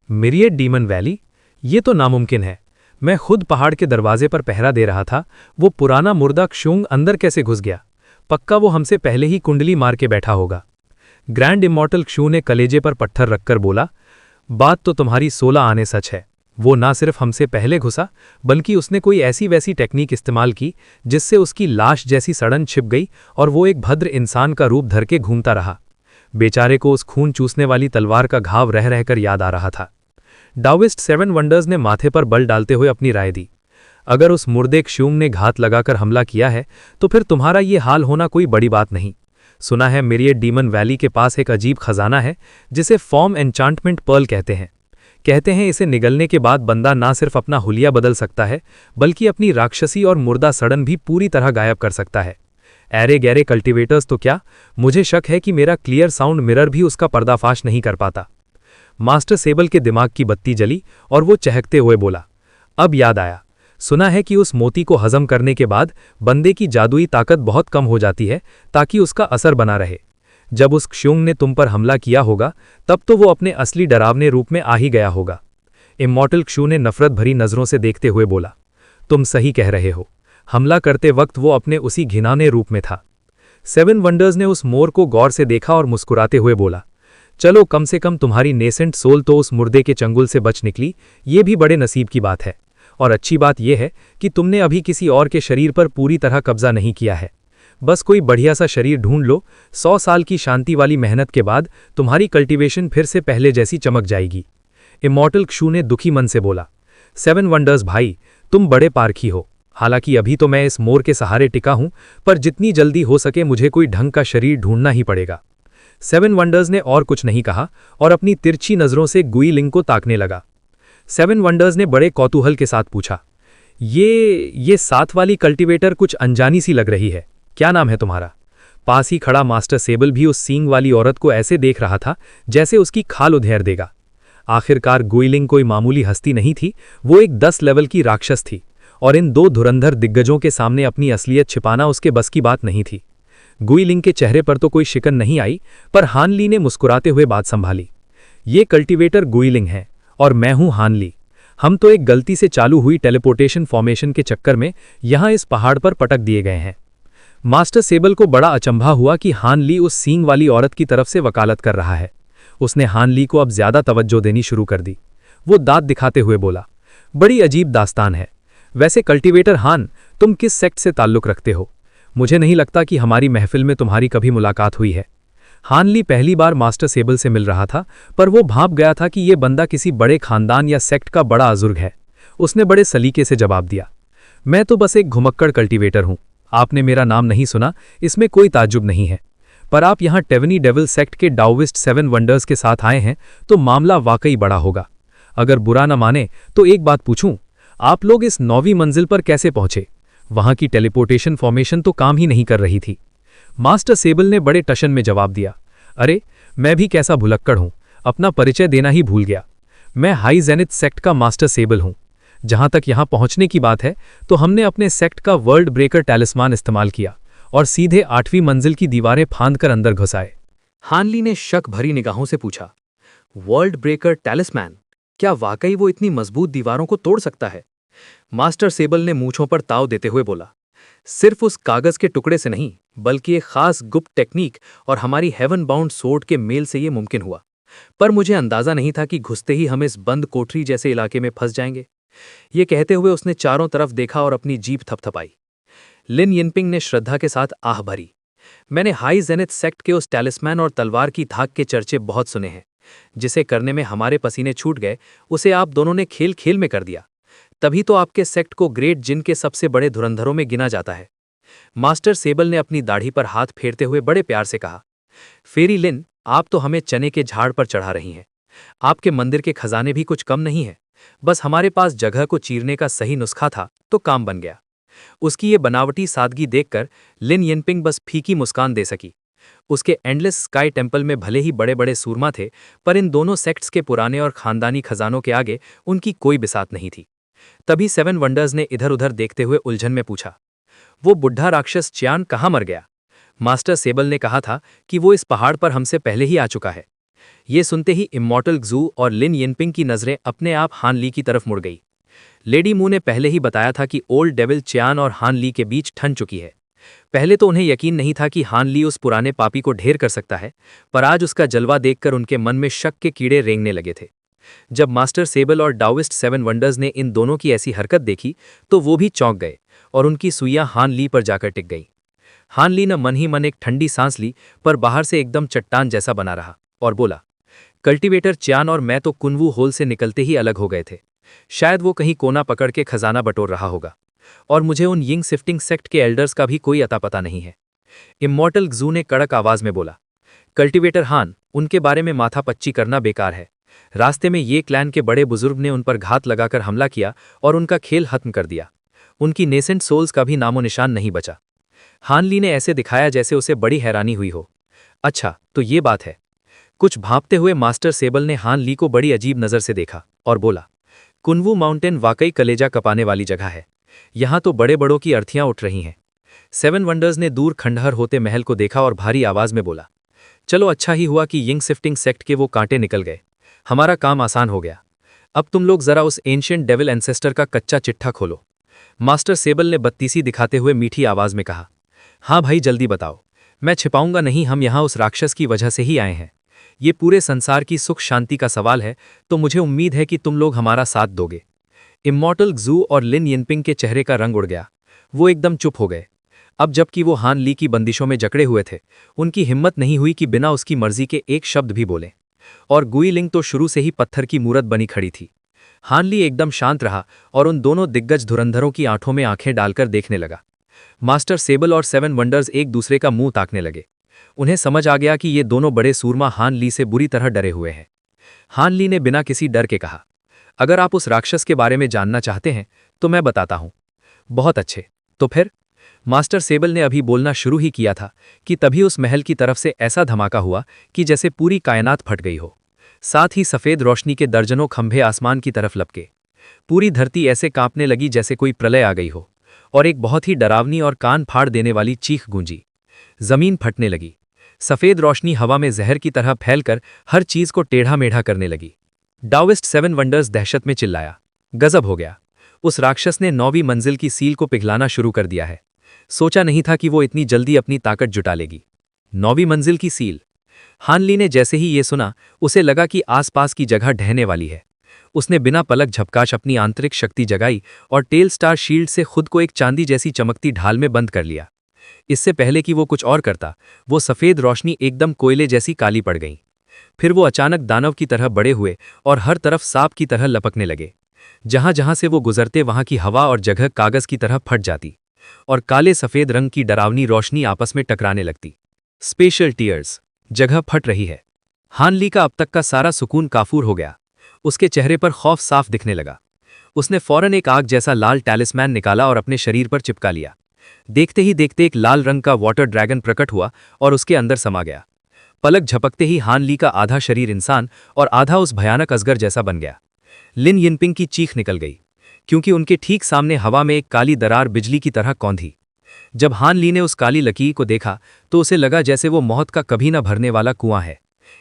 [SPEAKER 3] Myriad demon valley? ये तो नामुमकिन है। मैं खुद पहाड़ के दरवाजे पर पहरा दे रहा था। वो पुराना मुर्दा क्षूंग अंदर कैसे घुस गया? पक्का वो हमसे पहले ही कुंडली मार के बैठा होगा। ग्रैंड इमॉर्टल क्षू ने कलेजे पर पत्थर रखकर बोला, बात तो तुम्हारी 16 आने सच है। वो ना सिर्फ हमसे पहले घुसा, बल्कि उसने कोई ऐसी वैसी टेक्निक इस्तेमाल की जिससे उसकी लाश जैसी सड़न छिप गई और वो एक भद्र इंसान का रूप धर के घूमता रहा। बेचारे को उस खून चूसने वाली तलवार का घाव रह रहकर याद आ रहा था। डाओइस्ट 7 वंडर्स ने माथे पर बल डालते हुए अपनी राय दी। अगर उस मुर्दे क्षुंग ने घात लगाकर हमला किया है तो फिर तुम्हारा ये हाल होना कोई बड़ी बात नहीं। सुना है मेरी डीमन वैली के पास एक अजीब खजाना है जिसे फॉर्म एन्चांटमेंट पर्ल कहते हैं। कहते हैं इसे निगलने के बाद बंदा ना सिर्फ अपना हुलिया बदल सकता है बल्कि अपनी राक्षसी और मुर्दा सड़न भी पूरी तरह गायब कर सकता है। ऐरे गहरे कल्टीवेटर्स तो क्या, मुझे शक है कि मेरा क्लियर साउंड मिरर भी उसका पर्दाफाश नहीं कर पाता। मास्टर सेबल के दिमाग की बत्ती जली और वो चहकते हुए बोला, अब याद आया, सुना है कि उस मोती को हजम करने के बाद बंदे की जादुई ताकत बहुत कम हो जाती है ताकि उसका असर बना रहे। जब उस क्षुंग ने तुम पर हमला किया होगा तब तो वो अपने असली डरावने रूप में आ ही गया होगा। इमॉर्टल क्षु ने नफरत भरी नजरों से देखते हुए बोला, तुम सही कह रहे हो, हमला करते वक्त वो अपने उसी घिनौने रूप में था। 7 वंडर्स ने उस मोर को गौर से देखा और मुस्कुराते हुए बोला, चलो कम से कम तुम्हारी नेसेंट सोल तो उस मुर्दे के चंगुल से बच निकली, ये भी बड़े नसीब की बात है। और अच्छी बात यह है कि तुमने अभी किसी और के शरीर पर पूरी तरह कब्जा नहीं किया है। बस कोई बढ़िया सा शरीर ढूंढ लो, 100 साल की शांति वाली मेहनत के बाद तुम्हारी कल्टीवेशन फिर से पहले जैसी चमक जाएगी। इमॉर्टल क्षु ने दुखी मन से बोला, 7 वंडर्स भाई, तुम बड़े पारखी हो। हालांकि अभी तो मैं इस मोर के सहारे टिका हूं, पर जितनी जल्दी हो सके मुझे कोई ढंग का शरीर ढूंढना ही पड़ेगा। 7 वंडर्स ने और कुछ नहीं कहा और अपनी तिरछी नजरों से गुईलिंग को ताकने लगा। 7 वंडर्स ने बड़े कौतूहल के साथ पूछा, ये 7 वाली कल्टीवेटर कुछ अनजानी सी लग रही है, क्या नाम है तुम्हारा? पास ही खड़ा मास्टर सेबल भी उस सींग वाली औरत को ऐसे देख रहा था जैसे उसकी खाल उधेड़ देगा। आखिरकार गुईलिंग कोई मामूली हस्ती नहीं थी, वो एक 10 लेवल की राक्षस थी और इन 2 धुरंधर दिग्गजों के सामने अपनी असलियत छिपाना उसके बस की बात नहीं थी। गुईलिंग के चेहरे पर तो कोई शिकन नहीं आई, पर हान ली ने मुस्कुराते हुए बात संभाली, ये कल्टीवेटर गुईलिंग है और मैं हूं हान ली। हम तो एक गलती से चालू हुई टेलीपोर्टेशन फॉर्मेशन के चक्कर में यहां इस पहाड़ पर पटक दिए गए हैं। मास्टर सेबल को बड़ा अचंभा हुआ कि हान ली उस सींग वाली औरत की तरफ से वकालत कर रहा है। उसने हान ली को अब ज्यादा तवज्जो देनी शुरू कर दी। वो दांत दिखाते हुए बोला, बड़ी अजीब दास्तान है। वैसे कल्टीवेटर हान, तुम किस सेक्ट से ताल्लुक रखते हो? मुझे नहीं लगता कि हमारी महफिल में तुम्हारी कभी मुलाकात हुई है। हान ली पहली बार मास्टर सेबल से मिल रहा था, पर वो भांप गया था कि ये बंदा किसी बड़े खानदान या सेक्ट का बड़ा अजुर्ग है। उसने बड़े सलीके से जवाब दिया, मैं तो बस एक घुमक्कड़ कल्टीवेटर हूं। आपने मेरा नाम नहीं सुना, इसमें कोई ताज्जुब नहीं है, पर आप यहां टेवनी डेविल सेक्ट के डाओविस्ट 7 वंडर्स के साथ आए हैं तो मामला वाकई बड़ा होगा। अगर बुरा न माने तो एक बात पूछूं, आप लोग इस 9वीं मंजिल पर कैसे पहुंचे? वहां की टेलीपोर्टेशन फॉर्मेशन तो काम ही नहीं कर रही थी। मास्टर सेबल ने बड़े टशन में जवाब दिया, अरे मैं भी कैसा भुलक्कड़ हूं, अपना परिचय देना ही भूल गया। मैं हाई जेनिथ सेक्ट का मास्टर सेबल हूं। जहां तक यहां पहुंचने की बात है तो हमने अपने सेक्ट का वर्ल्ड ब्रेकर टैलिस्मान इस्तेमाल किया और सीधे 8वीं मंजिल की दीवारें फांदकर अंदर घुस आए।
[SPEAKER 2] हानली ने शक भरी निगाहों से पूछा, वर्ल्ड ब्रेकर टैलिस्मैन, क्या वाकई वो इतनी मजबूत दीवारों को तोड़ सकता है? मास्टर सेबल ने मूंछों पर ताव देते हुए बोला, सिर्फ उस कागज के टुकड़े से नहीं, बल्कि एक खास गुप्त टेक्निक और हमारी हेवन बाउंड सोर्ड के मेल से ये मुमकिन हुआ। पर मुझे अंदाजा नहीं था कि घुसते ही हम इस बंद कोठरी जैसे इलाके में फंस जाएंगे। ये कहते हुए उसने चारों तरफ देखा और अपनी जीभ थपथपाई। लिन यिनपिंग ने श्रद्धा के साथ आह भरी, मैंने हाई जेनिथ सेक्ट के उस टैलिस्मैन और तलवार की धाक के चर्चे बहुत सुने हैं। जिसे करने में हमारे पसीने छूट गए, उसे आप दोनों ने खेल खेल में कर दिया। तभी तो आपके सेक्ट को ग्रेट जिन के सबसे बड़े धुरंधरों में गिना जाता है। मास्टर सेबल ने अपनी दाढ़ी पर हाथ फेरते हुए बड़े प्यार से कहा, फेरी लिन, आप तो हमें चने के झाड़ पर चढ़ा रही हैं। आपके मंदिर के खजाने भी कुछ कम नहीं है। बस हमारे पास जगह को चीरने का सही नुस्खा था तो काम बन गया। उसकी ये बनावटी सादगी देखकर लिन यिनपिंग बस फीकी मुस्कान दे सकी। उसके एंडलेस स्काई टेम्पल में भले ही बड़े बड़े सूरमा थे, पर इन दोनों सेक्ट्स के पुराने और खानदानी खजानों के आगे उनकी कोई बिसात नहीं थी। तभी 7 वंडर्स ने इधर उधर देखते हुए उलझन में पूछा, वो बुढ़ा राक्षस च्यान कहाँ मर गया? मास्टर सेबल ने कहा था कि वो इस पहाड़ पर हमसे पहले ही आ चुका है। ये सुनते ही इमॉर्टल ग्जू और लिन यिनपिंग की नजरें अपने आप हान ली की तरफ मुड़ गई। लेडी मू ने पहले ही बताया था कि ओल्ड डेविल च्यान और हान ली के बीच ठन चुकी है। पहले तो उन्हें यकीन नहीं था कि हान ली उस पुराने पापी को ढेर कर सकता है, पर आज उसका जलवा देखकर उनके मन में शक के कीड़े रेंगने लगे थे। जब मास्टर सेबल और डाओविस्ट 7 वंडर्स ने इन दोनों की ऐसी हरकत देखी तो वो भी चौंक गए और उनकी सुइयां हान ली पर जाकर टिक गई। हान ली न मन ही मन एक ठंडी सांस ली, पर बाहर से एकदम चट्टान जैसा बना रहा और बोला, कल्टीवेटर च्यान और मैं तो कुनवू होल से निकलते ही अलग हो गए थे।
[SPEAKER 1] शायद वो कहीं कोना पकड़ के खजाना बटोर रहा होगा। और मुझे उन यिंग शिफ्टिंग सेक्ट के एल्डर्स का भी कोई अता पता नहीं है। इमॉर्टल ग्जू ने कड़क आवाज में बोला। कल्टीवेटर हान, उनके बारे में माथा पच्ची करना बेकार है। रास्ते में ये क्लैन के बड़े बुजुर्ग ने उन पर घात लगाकर हमला किया और उनका खेल खत्म कर दिया। उनकी नेसेंट सोल्स का भी नामो निशान नहीं बचा। हान ली ने ऐसे दिखाया जैसे उसे बड़ी हैरानी हुई हो। अच्छा, तो ये बात है। कुछ भांपते हुए मास्टर सेबल ने हान ली को बड़ी अजीब नजर से देखा और बोला, कुनवू माउंटेन वाकई कलेजा कपाने वाली जगह है। यहां तो बड़े बड़ों की अर्थियां उठ रही हैं। सेवन वंडर्स ने दूर खंडहर होते महल को देखा और भारी आवाज में बोला, चलो अच्छा ही हुआ कि यिंग शिफ्टिंग सेक्ट के वो कांटे निकल गए। हमारा काम आसान हो गया। अब तुम लोग जरा उस एंशिएंट डेविल एंसेस्टर का कच्चा चिट्ठा खोलो। मास्टर सेबल ने बत्तीसी दिखाते हुए मीठी आवाज में कहा। हाँ भाई, जल्दी बताओ। मैं छिपाऊंगा नहीं, हम यहां उस राक्षस की वजह से ही आए हैं। ये पूरे संसार की सुख शांति का सवाल है, तो मुझे उम्मीद है कि तुम लोग हमारा साथ दोगे। इमॉर्टल ग्जू और लिन यिनपिंग के चेहरे का रंग उड़ गया। वो एकदम चुप हो गए। अब जबकि वो हान ली की बंदिशों में जकड़े हुए थे, उनकी हिम्मत नहीं हुई कि बिना उसकी मर्जी के एक शब्द भी बोले। और गुइलिंग तो शुरू से ही पत्थर की मूरत बनी खड़ी थी। हान ली एकदम शांत रहा और उन दोनों दिग्गज धुरंधरों की आंखों में आंखें डालकर देखने लगा। मास्टर सेबल और सेवन वंडर्स एक दूसरे का मुंह ताकने लगे। उन्हें समझ आ गया कि ये दोनों बड़े सूरमा हान ली से बुरी तरह डरे हुए हैं। हान ली ने बिना किसी डर के कहा, अगर आप उस राक्षस के बारे में जानना चाहते हैं तो मैं बताता हूं। बहुत अच्छे, तो फिर? मास्टर सेबल ने अभी बोलना शुरू ही किया था कि तभी उस महल की तरफ से ऐसा धमाका हुआ कि जैसे पूरी कायनात फट गई हो। साथ ही सफेद रोशनी के दर्जनों खंभे आसमान की तरफ लपके। पूरी धरती ऐसे कांपने लगी जैसे कोई प्रलय आ गई हो, और एक बहुत ही डरावनी और कान फाड़ देने वाली चीख गूंजी। जमीन फटने लगी। सफेद रोशनी हवा में जहर की तरह फैलकर हर चीज को टेढ़ा मेढ़ा करने लगी। डाओइस्ट सेवन वंडर्स दहशत में चिल्लाया, गजब हो गया। उस राक्षस ने 9वीं मंजिल की सील को पिघलाना शुरू कर दिया है। सोचा नहीं था कि वो इतनी जल्दी अपनी ताकत जुटा लेगी। 9वीं मंजिल की सील। हान ली ने जैसे ही ये सुना, उसे लगा कि आसपास की जगह ढहने वाली है। उसने बिना पलक झपकाश अपनी आंतरिक शक्ति जगाई और टेल स्टार शील्ड से खुद को एक चांदी जैसी चमकती ढाल में बंद कर लिया। इससे पहले कि वो कुछ और करता, वो सफेद रोशनी एकदम कोयले जैसी काली पड़ गई। फिर वो अचानक दानव की तरह बड़े हुए और हर तरफ सांप की तरह लपकने लगे। जहां जहां से वो गुजरते वहां की हवा और जगह कागज की तरह फट जाती और काले सफेद रंग की डरावनी रोशनी आपस में टकराने लगती। Special tears. जगह फट रही है। हान ली का अब तक का सारा सुकून काफूर हो गया। उसके चेहरे पर खौफ साफ दिखने लगा। उसने फौरन एक आग जैसा लाल टैलिस्मैन निकाला और अपने शरीर पर चिपका लिया। देखते ही देखते एक लाल रंग का वाटर ड्रैगन प्रकट हुआ और उसके अंदर समा गया। पलक झपकते ही हान ली का आधा शरीर इंसान और आधा उस भयानक अजगर जैसा बन गया। लिन यिनपिंग की चीख निकल गई, क्योंकि उनके ठीक सामने हवा में एक काली दरार बिजली की तरह कौंधी। जब हान ली ने उस काली लकीर को देखा तो उसे लगा जैसे वो मौत का कभी न भरने वाला कुआं है।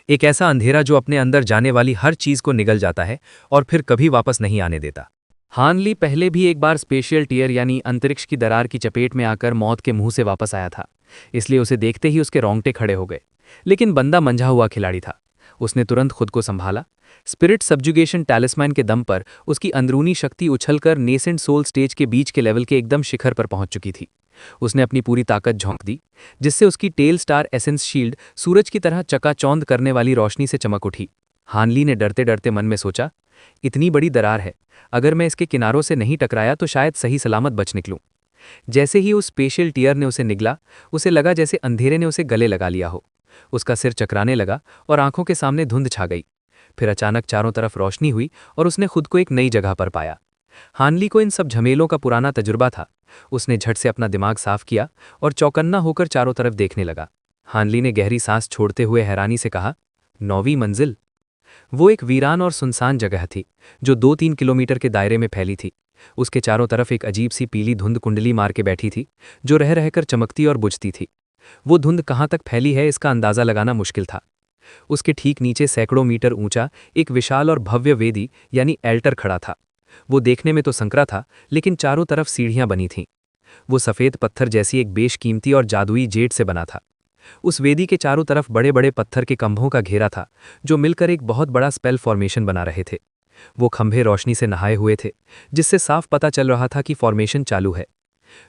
[SPEAKER 1] एक ऐसा अंधेरा जो अपने अंदर जाने वाली हर चीज को निगल जाता है और फिर कभी वापस नहीं आने देता।
[SPEAKER 2] हान ली पहले भी एक बार स्पेशियल टीयर यानी अंतरिक्ष की दरार की चपेट में आकर मौत के मुंह से वापस आया था, इसलिए उसे देखते ही उसके रोंगटे खड़े हो गए। लेकिन बंदा मंझा हुआ खिलाड़ी था। उसने तुरंत खुद को संभाला। स्पिरिट सब्जुगेशन टैलिस्मैन के दम पर उसकी अंदरूनी शक्ति उछलकर नेसेंट सोल स्टेज के बीच के लेवल के एकदम शिखर पर पहुंच चुकी थी। उसने अपनी पूरी ताकत झोंक दी, जिससे उसकी टेल स्टार एसेंस शील्ड सूरज की तरह चकाचौंध करने वाली रोशनी से चमक उठी। हान ली ने डरते डरते मन में सोचा, इतनी बड़ी दरार है, अगर मैं इसके किनारों से नहीं टकराया तो शायद सही सलामत बच निकलूं। जैसे ही उस स्पेशल टीयर ने उसे निगला, उसे लगा जैसे अंधेरे ने उसे गले लगा लिया हो। उसका सिर चकराने लगा और आंखों के सामने धुंध छा गई। फिर अचानक चारों तरफ रोशनी हुई और उसने खुद को एक नई जगह पर पाया। हान ली को इन सब झमेलों का पुराना तजुर्बा था। उसने झट से अपना दिमाग साफ किया और चौकन्ना होकर चारों तरफ देखने लगा। हान ली ने गहरी सांस छोड़ते हुए हैरानी से कहा, 9वीं मंजिल। वो एक वीरान और सुनसान जगह थी जो 2-3 किलोमीटर के दायरे में फैली थी। उसके चारों तरफ एक अजीब सी पीली धुंध कुंडली मार के बैठी थी, जो रह रहकर चमकती और बुझती थी। वो धुंध कहाँ तक फैली है इसका अंदाजा लगाना मुश्किल था। उसके ठीक नीचे सैकड़ों मीटर ऊंचा एक विशाल और भव्य वेदी यानी एल्टर खड़ा था। वो देखने में तो संकरा था, लेकिन चारों तरफ सीढ़ियां बनी थीं। वो सफ़ेद पत्थर जैसी एक बेशकीमती और जादुई जेड से बना था। उस वेदी के चारों तरफ बड़े बड़े पत्थर के खंभों का घेरा था, जो मिलकर एक बहुत बड़ा स्पेल फॉर्मेशन बना रहे थे। वो खंभे रोशनी से नहाए हुए थे, जिससे साफ पता चल रहा था कि फॉर्मेशन चालू है।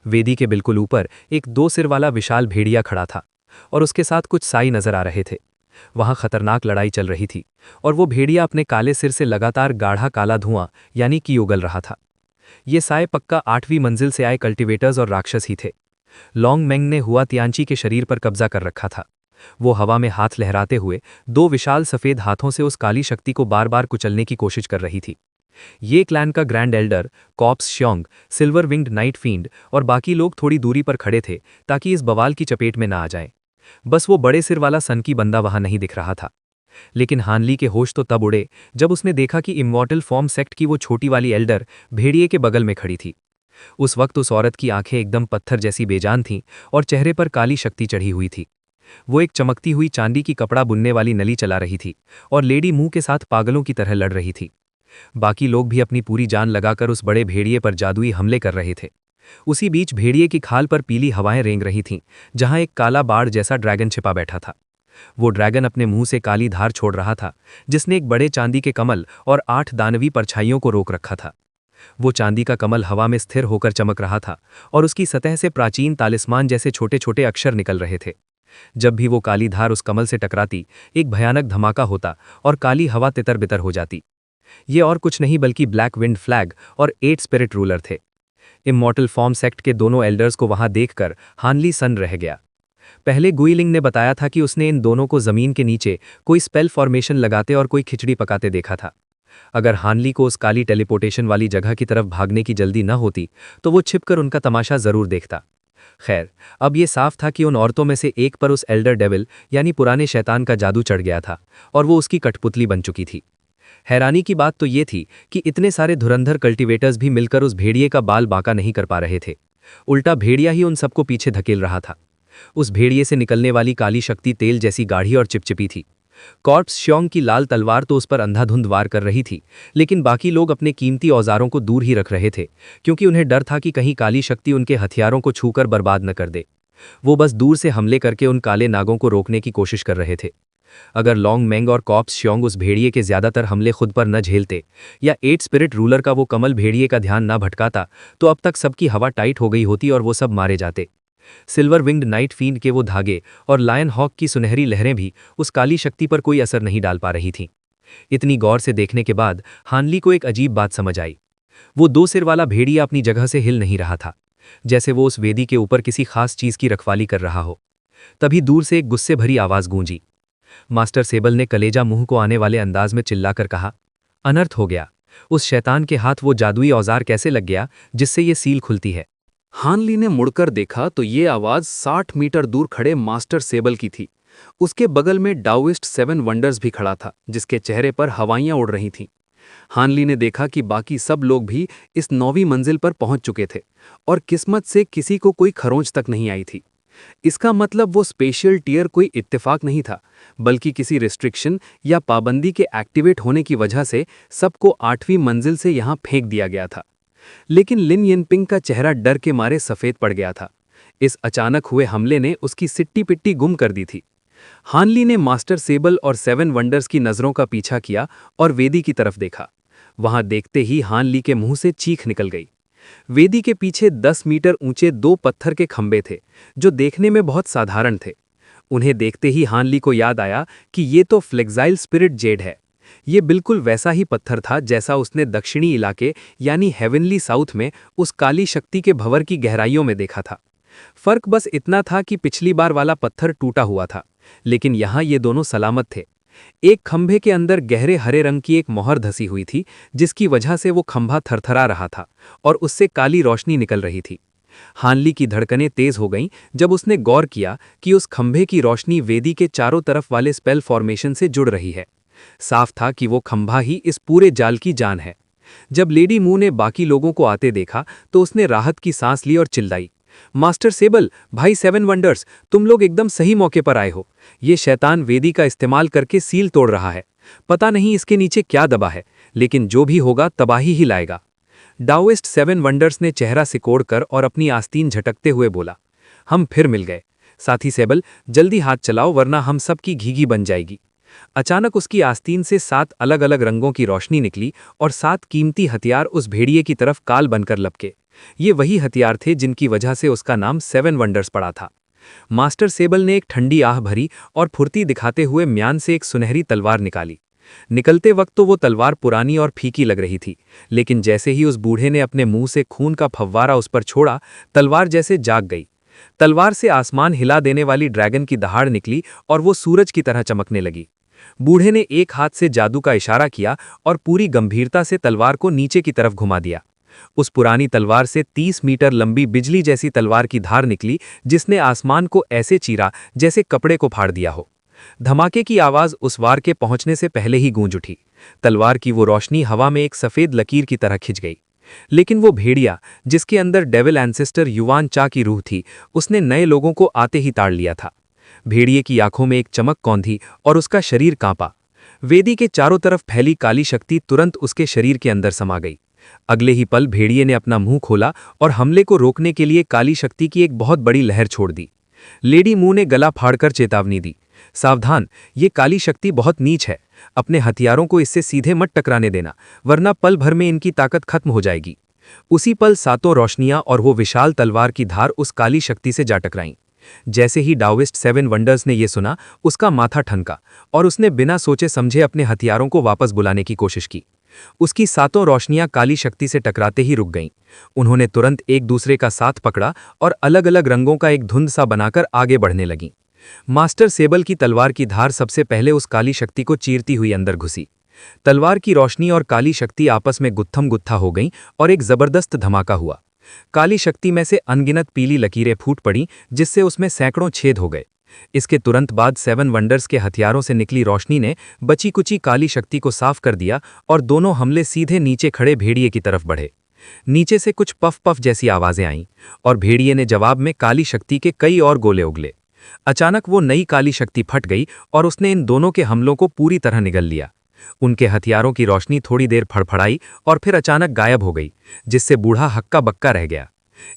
[SPEAKER 2] वेदी के बिल्कुल ऊपर एक 2 सिर वाला विशाल भेड़िया खड़ा था और उसके साथ कुछ साई नजर आ रहे थे। वहां खतरनाक लड़ाई चल रही थी और वो भेड़िया अपने काले सिर से लगातार गाढ़ा काला धुआं यानी कि उगल रहा था। ये साए पक्का 8वीं मंजिल से आए कल्टीवेटर्स और राक्षस ही थे। लॉन्ग मेंग ने हुआ तियांची के शरीर पर कब्जा कर रखा था। वो हवा में हाथ लहराते हुए दो विशाल सफेद हाथों से उस काली शक्ति को बार बार कुचलने की कोशिश कर रही थी। ये क्लैन का ग्रैंड एल्डर कॉप्स श्योंग, सिल्वर विंग्ड नाइट फींड और बाकी लोग थोड़ी दूरी पर खड़े थे ताकि इस बवाल की चपेट में ना आ जाएं। बस वो बड़े सिर वाला सन की बंदा वहां नहीं दिख रहा था। लेकिन हानली के होश तो तब उड़े जब उसने देखा कि इमॉर्टल फॉर्म सेक्ट की वो छोटी वाली एल्डर भेड़िए के बगल में खड़ी थी। उस वक्त उस औरत की आंखें एकदम पत्थर जैसी बेजान थीं और चेहरे पर काली शक्ति चढ़ी हुई थी। वो एक चमकती हुई चांदी की कपड़ा बुनने वाली नली चला रही थी और लेडी मुंह के साथ पागलों की तरह लड़ रही थी। बाकी लोग भी अपनी पूरी जान लगाकर उस बड़े भेड़िए पर जादुई हमले कर रहे थे। उसी बीच भेड़िए की खाल पर पीली हवाएं रेंग रही थीं, जहां एक काला बाड़ जैसा ड्रैगन छिपा बैठा था। वो ड्रैगन अपने मुंह से काली धार छोड़ रहा था, जिसने एक बड़े चांदी के कमल और 8 दानवी परछाइयों को रोक रखा था। वो चांदी का कमल हवा में स्थिर होकर चमक रहा था और उसकी सतह से प्राचीन तालिस्मान जैसे छोटे छोटे अक्षर निकल रहे थे। जब भी वो काली धार उस कमल से टकराती, एक भयानक धमाका होता और काली हवा तितर बितर हो जाती। ये और कुछ नहीं बल्कि ब्लैक विंड फ्लैग और 8 स्पिरिट रूलर थे। इमॉर्टल फॉर्म सेक्ट के दोनों एल्डर्स को वहां देखकर हानली सन रह गया। पहले गुइलिंग ने बताया था कि उसने इन दोनों को जमीन के नीचे कोई स्पेल फॉर्मेशन लगाते और कोई खिचड़ी पकाते देखा था। अगर हानली को उस काली टेलीपोर्टेशन वाली जगह की तरफ भागने की जल्दी न होती तो वो छिपकर उनका तमाशा जरूर देखता। खैर, अब ये साफ था कि उन औरतों में से एक पर उस एल्डर डेविल यानी पुराने शैतान का जादू चढ़ गया था और वो उसकी कठपुतली बन चुकी थी। हैरानी की बात तो ये थी कि इतने सारे धुरंधर कल्टीवेटर्स भी मिलकर उस भेड़िए का बाल बांका नहीं कर पा रहे थे। उल्टा भेड़िया ही उन सबको पीछे धकेल रहा था। उस भेड़िए से निकलने वाली काली शक्ति तेल जैसी गाढ़ी और चिपचिपी थी। कॉर्प्स श्योंग की लाल तलवार तो उस पर अंधाधुंध वार कर रही थी, लेकिन बाकी लोग अपने कीमती औजारों को दूर ही रख रहे थे, क्योंकि उन्हें डर था कि कहीं काली शक्ति उनके हथियारों को छूकर बर्बाद न कर दे। वो बस दूर से हमले करके उन काले नागों को रोकने की कोशिश कर रहे थे। अगर लॉन्ग मेंग और कॉप्स श्योंग उस भेड़िए के ज्यादातर हमले खुद पर न झेलते या 8 स्पिरिट रूलर का वो कमल भेड़िए का ध्यान न भटकाता, तो अब तक सबकी हवा टाइट हो गई होती और वो सब मारे जाते। सिल्वर विंग्ड नाइट फींड के वो धागे और लायन हॉक की सुनहरी लहरें भी उस काली शक्ति पर कोई असर नहीं डाल पा रही थीं। इतनी गौर से देखने के बाद हानली को एक अजीब बात समझ आई। वो 2 सिर वाला भेड़िया अपनी जगह से हिल नहीं रहा था, जैसे वो उस वेदी के ऊपर किसी खास चीज की रखवाली कर रहा हो। तभी दूर से एक गुस्से भरी आवाज गूंजी। मास्टर सेबल ने कलेजा मुंह को आने वाले अंदाज में चिल्लाकर कहा, अनर्थ हो गया। उस शैतान के हाथ वो जादुई औजार कैसे लग गया जिससे ये सील खुलती है?
[SPEAKER 4] हानली ने मुड़कर देखा तो ये आवाज 60 मीटर दूर खड़े मास्टर सेबल की थी। उसके बगल में डाओइस्ट 7 वंडर्स भी खड़ा था, जिसके चेहरे पर हवाइयां उड़ रही थीं। हानली ने देखा कि बाकी सब लोग भी इस 9वीं मंजिल पर पहुंच चुके थे और किस्मत से किसी को कोई खरोंच तक नहीं आई थी। इसका मतलब वो स्पेशल टियर कोई इत्तेफाक नहीं था, बल्कि किसी रिस्ट्रिक्शन या पाबंदी के एक्टिवेट होने की वजह से सबको 8वीं मंजिल से यहां फेंक दिया गया था। लेकिन लिन यिनपिंग का चेहरा डर के मारे सफेद पड़ गया था। इस अचानक हुए हमले ने उसकी सिट्टी पिट्टी गुम कर दी थी। हानली ने मास्टर सेबल और 7 वंडर्स की नजरों का पीछा किया और वेदी की तरफ देखा। वहां देखते ही हानली के मुंह से चीख निकल गई। वेदी के पीछे 10 मीटर ऊंचे 2 पत्थर के खंभे थे, जो देखने में बहुत साधारण थे। उन्हें देखते ही हानली को याद आया कि ये तो फ्लेक्साइल स्पिरिट जेड है। ये बिल्कुल वैसा ही पत्थर था जैसा उसने दक्षिणी इलाके यानी हेवनली साउथ में उस काली शक्ति के भंवर की गहराइयों में देखा था। फर्क बस इतना था कि पिछली बार वाला पत्थर टूटा हुआ था, लेकिन यहाँ ये दोनों सलामत थे। एक खंभे के अंदर गहरे हरे रंग की एक मोहर धसी हुई थी, जिसकी वजह से वो खंभा थरथरा रहा था और उससे काली रोशनी निकल रही थी। हानली की धड़कनें तेज हो गईं जब उसने गौर किया कि उस खंभे की रोशनी वेदी के चारों तरफ वाले स्पेल फॉर्मेशन से जुड़ रही है। साफ था कि वो खंभा ही इस पूरे जाल की जान है। जब लेडी मू ने बाकी लोगों को आते देखा तो उसने राहत की सांस ली और चिल्लाई, मास्टर सेबल, भाई 7 वंडर्स, तुम लोग एकदम सही मौके पर आए हो। ये शैतान वेदी का इस्तेमाल करके सील तोड़ रहा है। पता नहीं इसके नीचे क्या दबा है, लेकिन जो भी होगा तबाही ही लाएगा। डाओइस्ट 7 वंडर्स ने चेहरा सिकोड़कर और अपनी आस्तीन झटकते हुए बोला, हम फिर मिल गए। साथी सेबल, जल्दी हाथ चलाओ वरना हम सब की घीघी बन जाएगी। अचानक उसकी आस्तीन से 7 अलग अलग रंगों की रोशनी निकली और 7 कीमती हथियार उस भेड़िए की तरफ काल बनकर लपके। ये वही हथियार थे जिनकी वजह से उसका नाम 7 वंडर्स पड़ा था। मास्टर सेबल ने एक ठंडी आह भरी और फुर्ती दिखाते हुए म्यान से एक सुनहरी तलवार निकाली। निकलते वक्त तो वो तलवार पुरानी और फीकी लग रही थी, लेकिन जैसे ही उस बूढ़े ने अपने मुंह से खून का फव्वारा उस पर छोड़ा, तलवार जैसे जाग गई। तलवार से आसमान हिला देने वाली ड्रैगन की दहाड़ निकली और वो सूरज की तरह चमकने लगी। बूढ़े ने एक हाथ से जादू का इशारा किया और पूरी गंभीरता से तलवार को नीचे की तरफ घुमा दिया। उस पुरानी तलवार से 30 मीटर लंबी बिजली जैसी तलवार की धार निकली, जिसने आसमान को ऐसे चीरा जैसे कपड़े को फाड़ दिया हो। धमाके की आवाज उस वार के पहुंचने से पहले ही गूंज उठी। तलवार की वो रोशनी हवा में एक सफेद लकीर की तरह खिंच गई। लेकिन वो भेड़िया, जिसके अंदर डेविल एंसेस्टर युवान चा की रूह थी, उसने नए लोगों को आते ही ताड़ लिया था। भेड़िए की आंखों में एक चमक कौंधी और उसका शरीर कांपा। वेदी के चारों तरफ फैली काली शक्ति तुरंत उसके शरीर के अंदर समा गई। अगले ही पल भेड़िए ने अपना मुंह खोला और हमले को रोकने के लिए काली शक्ति की एक बहुत बड़ी लहर छोड़ दी। लेडी मुंह ने गला फाड़कर चेतावनी दी, सावधान, ये काली शक्ति बहुत नीच है। अपने हथियारों को इससे सीधे मत टकराने देना, वरना पल भर में इनकी ताकत खत्म हो जाएगी। उसी पल सातों रोशनियां और वो विशाल तलवार की धार उस काली शक्ति से जा टकराईं। जैसे ही डाओइस्ट 7 वंडर्स ने ये सुना, उसका माथा ठनका और उसने बिना सोचे समझे अपने हथियारों को वापस बुलाने की कोशिश की। उसकी सातों रोशनियां काली शक्ति से टकराते ही रुक गईं। उन्होंने तुरंत एक दूसरे का साथ पकड़ा और अलग अलग रंगों का एक धुंध सा बनाकर आगे बढ़ने लगीं। मास्टर सेबल की तलवार की धार सबसे पहले उस काली शक्ति को चीरती हुई अंदर घुसी। तलवार की रोशनी और काली शक्ति आपस में गुत्थम गुत्था हो गईं और एक जबरदस्त धमाका हुआ। काली शक्ति में से अनगिनत पीली लकीरें फूट पड़ीं, जिससे उसमें सैकड़ों छेद हो गए। इसके तुरंत बाद 7 वंडर्स के हथियारों से निकली रोशनी ने बची कुची काली शक्ति को साफ कर दिया और दोनों हमले सीधे नीचे खड़े भेड़िए की तरफ बढ़े। नीचे से कुछ पफ पफ जैसी आवाजें आईं और भेड़िए ने जवाब में काली शक्ति के कई और गोले उगले। अचानक वो नई काली शक्ति फट गई और उसने इन दोनों के हमलों को पूरी तरह निगल लिया। उनके हथियारों की रोशनी थोड़ी देर फड़फड़ाई और फिर अचानक गायब हो गई, जिससे बूढ़ा हक्का बक्का रह गया।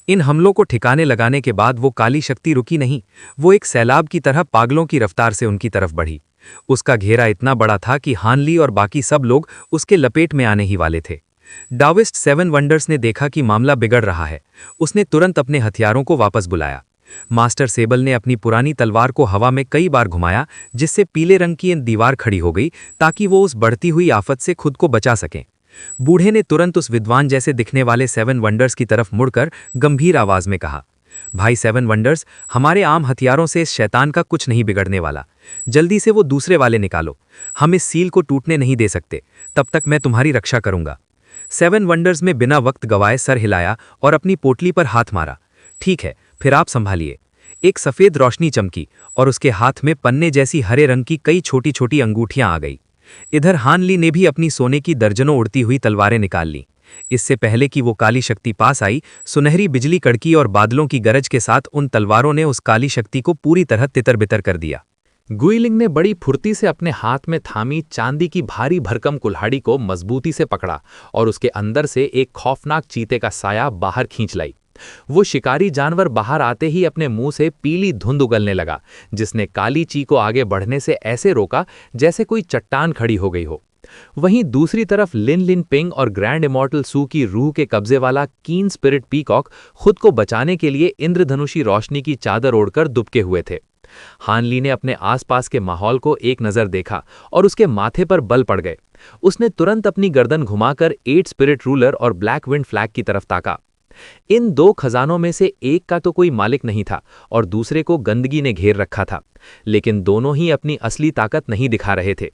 [SPEAKER 4] इन हमलों को ठिकाने लगाने के बाद वो काली शक्ति रुकी नहीं, वो एक सैलाब की तरह पागलों की रफ्तार से उनकी तरफ बढ़ी। उसका घेरा इतना बड़ा था कि हानली और बाकी सब लोग उसके लपेट में आने ही वाले थे। डाओइस्ट 7 वंडर्स ने देखा कि मामला बिगड़ रहा है। उसने तुरंत अपने हथियारों को वापस बुलाया। मास्टर सेबल ने अपनी पुरानी तलवार को हवा में कई बार घुमाया, जिससे पीले रंग की दीवार खड़ी हो गई ताकि वो उस बढ़ती हुई आफत से खुद को बचा सकें। बूढ़े ने तुरंत उस विद्वान जैसे दिखने वाले 7 वंडर्स की तरफ मुड़कर गंभीर आवाज में कहा, भाई 7 वंडर्स, हमारे आम हथियारों से इस शैतान का कुछ नहीं बिगड़ने वाला। जल्दी से वो दूसरे वाले निकालो। हम इस सील को टूटने नहीं दे सकते। तब तक मैं तुम्हारी रक्षा करूंगा। 7 वंडर्स में बिना वक्त गवाए सर हिलाया और अपनी पोटली पर हाथ मारा। ठीक है, फिर आप संभालिए। एक सफेद रोशनी चमकी और उसके हाथ में पन्ने जैसी हरे रंग की कई छोटी छोटी अंगूठियां आ गई। इधर हानली ने भी अपनी सोने की दर्जनों उड़ती हुई तलवारें निकाल लीं। इससे पहले कि वो काली शक्ति पास आई, सुनहरी बिजली कड़की और बादलों की गरज के साथ उन तलवारों ने उस काली शक्ति को पूरी तरह तितर-बितर कर दिया।
[SPEAKER 1] गुइलिंग ने बड़ी फुर्ती से अपने हाथ में थामी चांदी की भारी भरकम कुल्हाड़ी को मजबूती से पकड़ा और उसके अंदर से एक खौफनाक चीते का साया बाहर खींच लाई। वो शिकारी जानवर बाहर आते ही अपने मुंह से पीली धुंध उगलने लगा, जिसने काली ची को आगे बढ़ने से ऐसे रोका जैसे कोई चट्टान खड़ी हो गई हो। वहीं दूसरी तरफ लिन लिन पिंग और ग्रैंड इमॉर्टल सू की रूह के कब्जे वाला कीन स्पिरिट पीकॉक खुद को बचाने के लिए इंद्रधनुषी रोशनी की चादर ओढ़कर दुबके हुए थे। हानली ने अपने आसपास के माहौल को एक नजर देखा और उसके माथे पर बल पड़ गए। उसने तुरंत अपनी गर्दन घुमाकर 8 स्पिरिट रूलर और ब्लैक विंड फ्लैग की तरफ ताका। इन 2 खजानों में से एक का तो कोई मालिक नहीं था और दूसरे को गंदगी ने घेर रखा था, लेकिन दोनों ही अपनी असली ताकत नहीं दिखा रहे थे।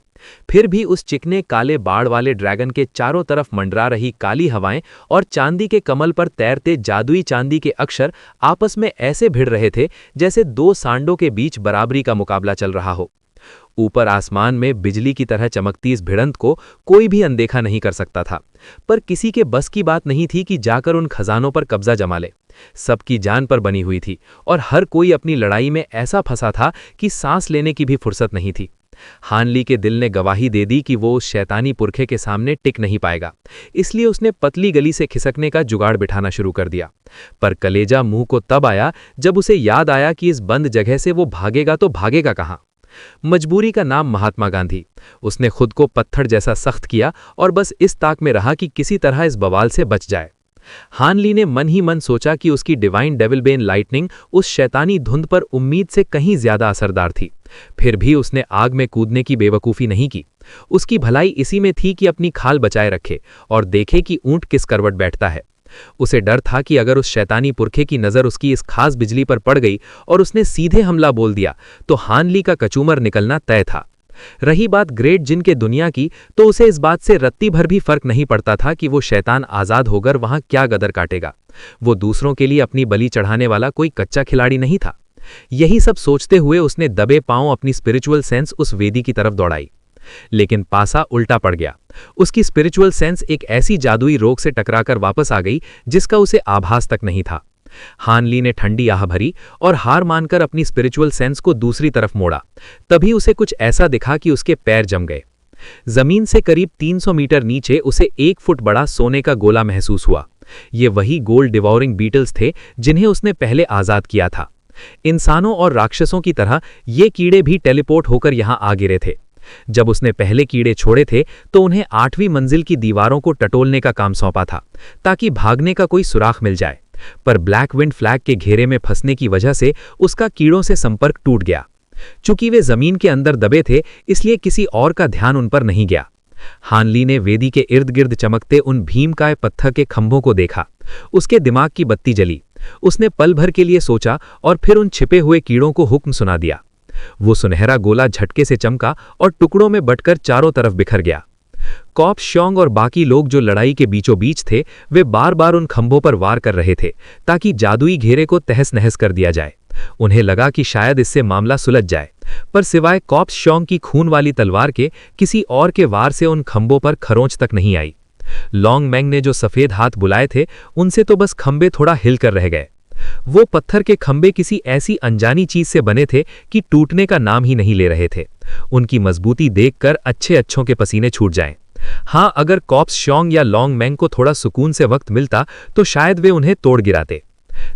[SPEAKER 1] फिर भी उस चिकने काले बाड़ वाले ड्रैगन के चारों तरफ मंडरा रही काली हवाएं और चांदी के कमल पर तैरते जादुई चांदी के अक्षर आपस में ऐसे भिड़ रहे थे जैसे 2 सांडों के बीच बराबरी का मुकाबला चल रहा हो। ऊपर आसमान में बिजली की तरह चमकती इस भिड़ंत को कोई भी अनदेखा नहीं कर सकता था, पर किसी के बस की बात नहीं थी कि जाकर उन खजानों पर कब्जा जमा ले। सबकी जान पर बनी हुई थी और हर कोई अपनी लड़ाई में ऐसा फंसा था कि सांस लेने की भी फुर्सत नहीं थी। हानली के दिल ने गवाही दे दी कि वो उस शैतानी पुरखे के सामने टिक नहीं पाएगा, इसलिए उसने पतली गली से खिसकने का जुगाड़ बिठाना शुरू कर दिया। पर कलेजा मुंह को तब आया जब उसे याद आया कि इस बंद जगह से वो भागेगा तो भागेगा कहां। मजबूरी का नाम महात्मा गांधी। उसने खुद को पत्थर जैसा सख्त किया और बस इस ताक में रहा कि किसी तरह इस बवाल से बच जाए।
[SPEAKER 2] हानली ने मन ही मन सोचा कि उसकी डिवाइन डेविलबेन लाइटनिंग उस शैतानी धुंध पर उम्मीद से कहीं ज्यादा असरदार थी। फिर भी उसने आग में कूदने की बेवकूफ़ी नहीं की। उसकी भलाई इसी में थी कि अपनी खाल बचाए रखे और देखे कि ऊंट किस करवट बैठता है। उसे डर था कि अगर उस शैतानी पुरखे की नज़र उसकी इस खास बिजली पर पड़ गई और उसने सीधे हमला बोल दिया तो हानली का कचूमर निकलना तय था। रही बात ग्रेट जिन के दुनिया की, तो उसे इस बात से रत्ती भर भी फर्क नहीं पड़ता था कि वो शैतान आज़ाद होकर वहां क्या गदर काटेगा। वो दूसरों के लिए अपनी बलि चढ़ाने वाला कोई कच्चा खिलाड़ी नहीं था। यही सब सोचते हुए उसने दबे पांव अपनी स्पिरिचुअल सेंस उस वेदी की तरफ दौड़ाई। लेकिन पासा उल्टा पड़ गया। उसकी स्पिरिचुअल सेंस एक ऐसी जादुई रोक से टकराकर वापस आ गई जिसका उसे आभास तक नहीं था। हानली ने ठंडी आह भरी और हार मानकर अपनी स्पिरिचुअल सेंस को दूसरी तरफ मोड़ा। तभी उसे कुछ ऐसा दिखा कि उसके पैर जम गए। जमीन से करीब 300 मीटर नीचे उसे 1 फुट बड़ा सोने का गोला महसूस हुआ। ये वही गोल्ड डिवॉरिंग बीटल्स थे जिन्हें उसने पहले आजाद किया था। इंसानों और राक्षसों की तरह ये कीड़े भी टेलीपोर्ट होकर यहां आ गिरे थे। जब उसने पहले कीड़े छोड़े थे तो उन्हें 8वीं मंजिल की दीवारों को टटोलने का काम सौंपा था ताकि भागने का कोई सुराख मिल जाए, पर ब्लैक विंड फ्लैग के घेरे में फंसने की वजह से उसका कीड़ों से संपर्क टूट गया। चूंकि वे जमीन के अंदर दबे थे इसलिए किसी और का ध्यान उन पर नहीं गया। हानली ने वेदी के इर्द गिर्द चमकते उन भीमकाय पत्थर के खंभों को देखा। उसके दिमाग की बत्ती जली। उसने पल भर के लिए सोचा और फिर उन छिपे हुए कीड़ों को हुक्म सुना दिया। वो सुनहरा गोला झटके से चमका और टुकड़ों में बंटकर चारों तरफ बिखर गया। कॉप श्योंग और बाकी लोग जो लड़ाई के बीचों बीच थे वे बार बार उन खंभों पर वार कर रहे थे ताकि जादुई घेरे को तहस नहस कर दिया जाए। उन्हें लगा कि शायद इससे मामला सुलझ जाए, पर सिवाय कॉप श्योंग की खून वाली तलवार के किसी और के वार से उन खंभों पर खरोंच तक नहीं आई। लॉन्ग मैंग ने जो सफेद हाथ बुलाए थे उनसे तो बस खंभे थोड़ा हिलकर रह गए। वो पत्थर के खंभे किसी ऐसी अनजानी चीज से बने थे कि टूटने का नाम ही नहीं ले रहे थे। उनकी मजबूती देखकर अच्छों के पसीने छूट जाएं। हाँ, अगर कॉप्स श्योंग या लॉन्ग मैंग को थोड़ा सुकून से वक्त मिलता तो शायद वे उन्हें तोड़ गिराते।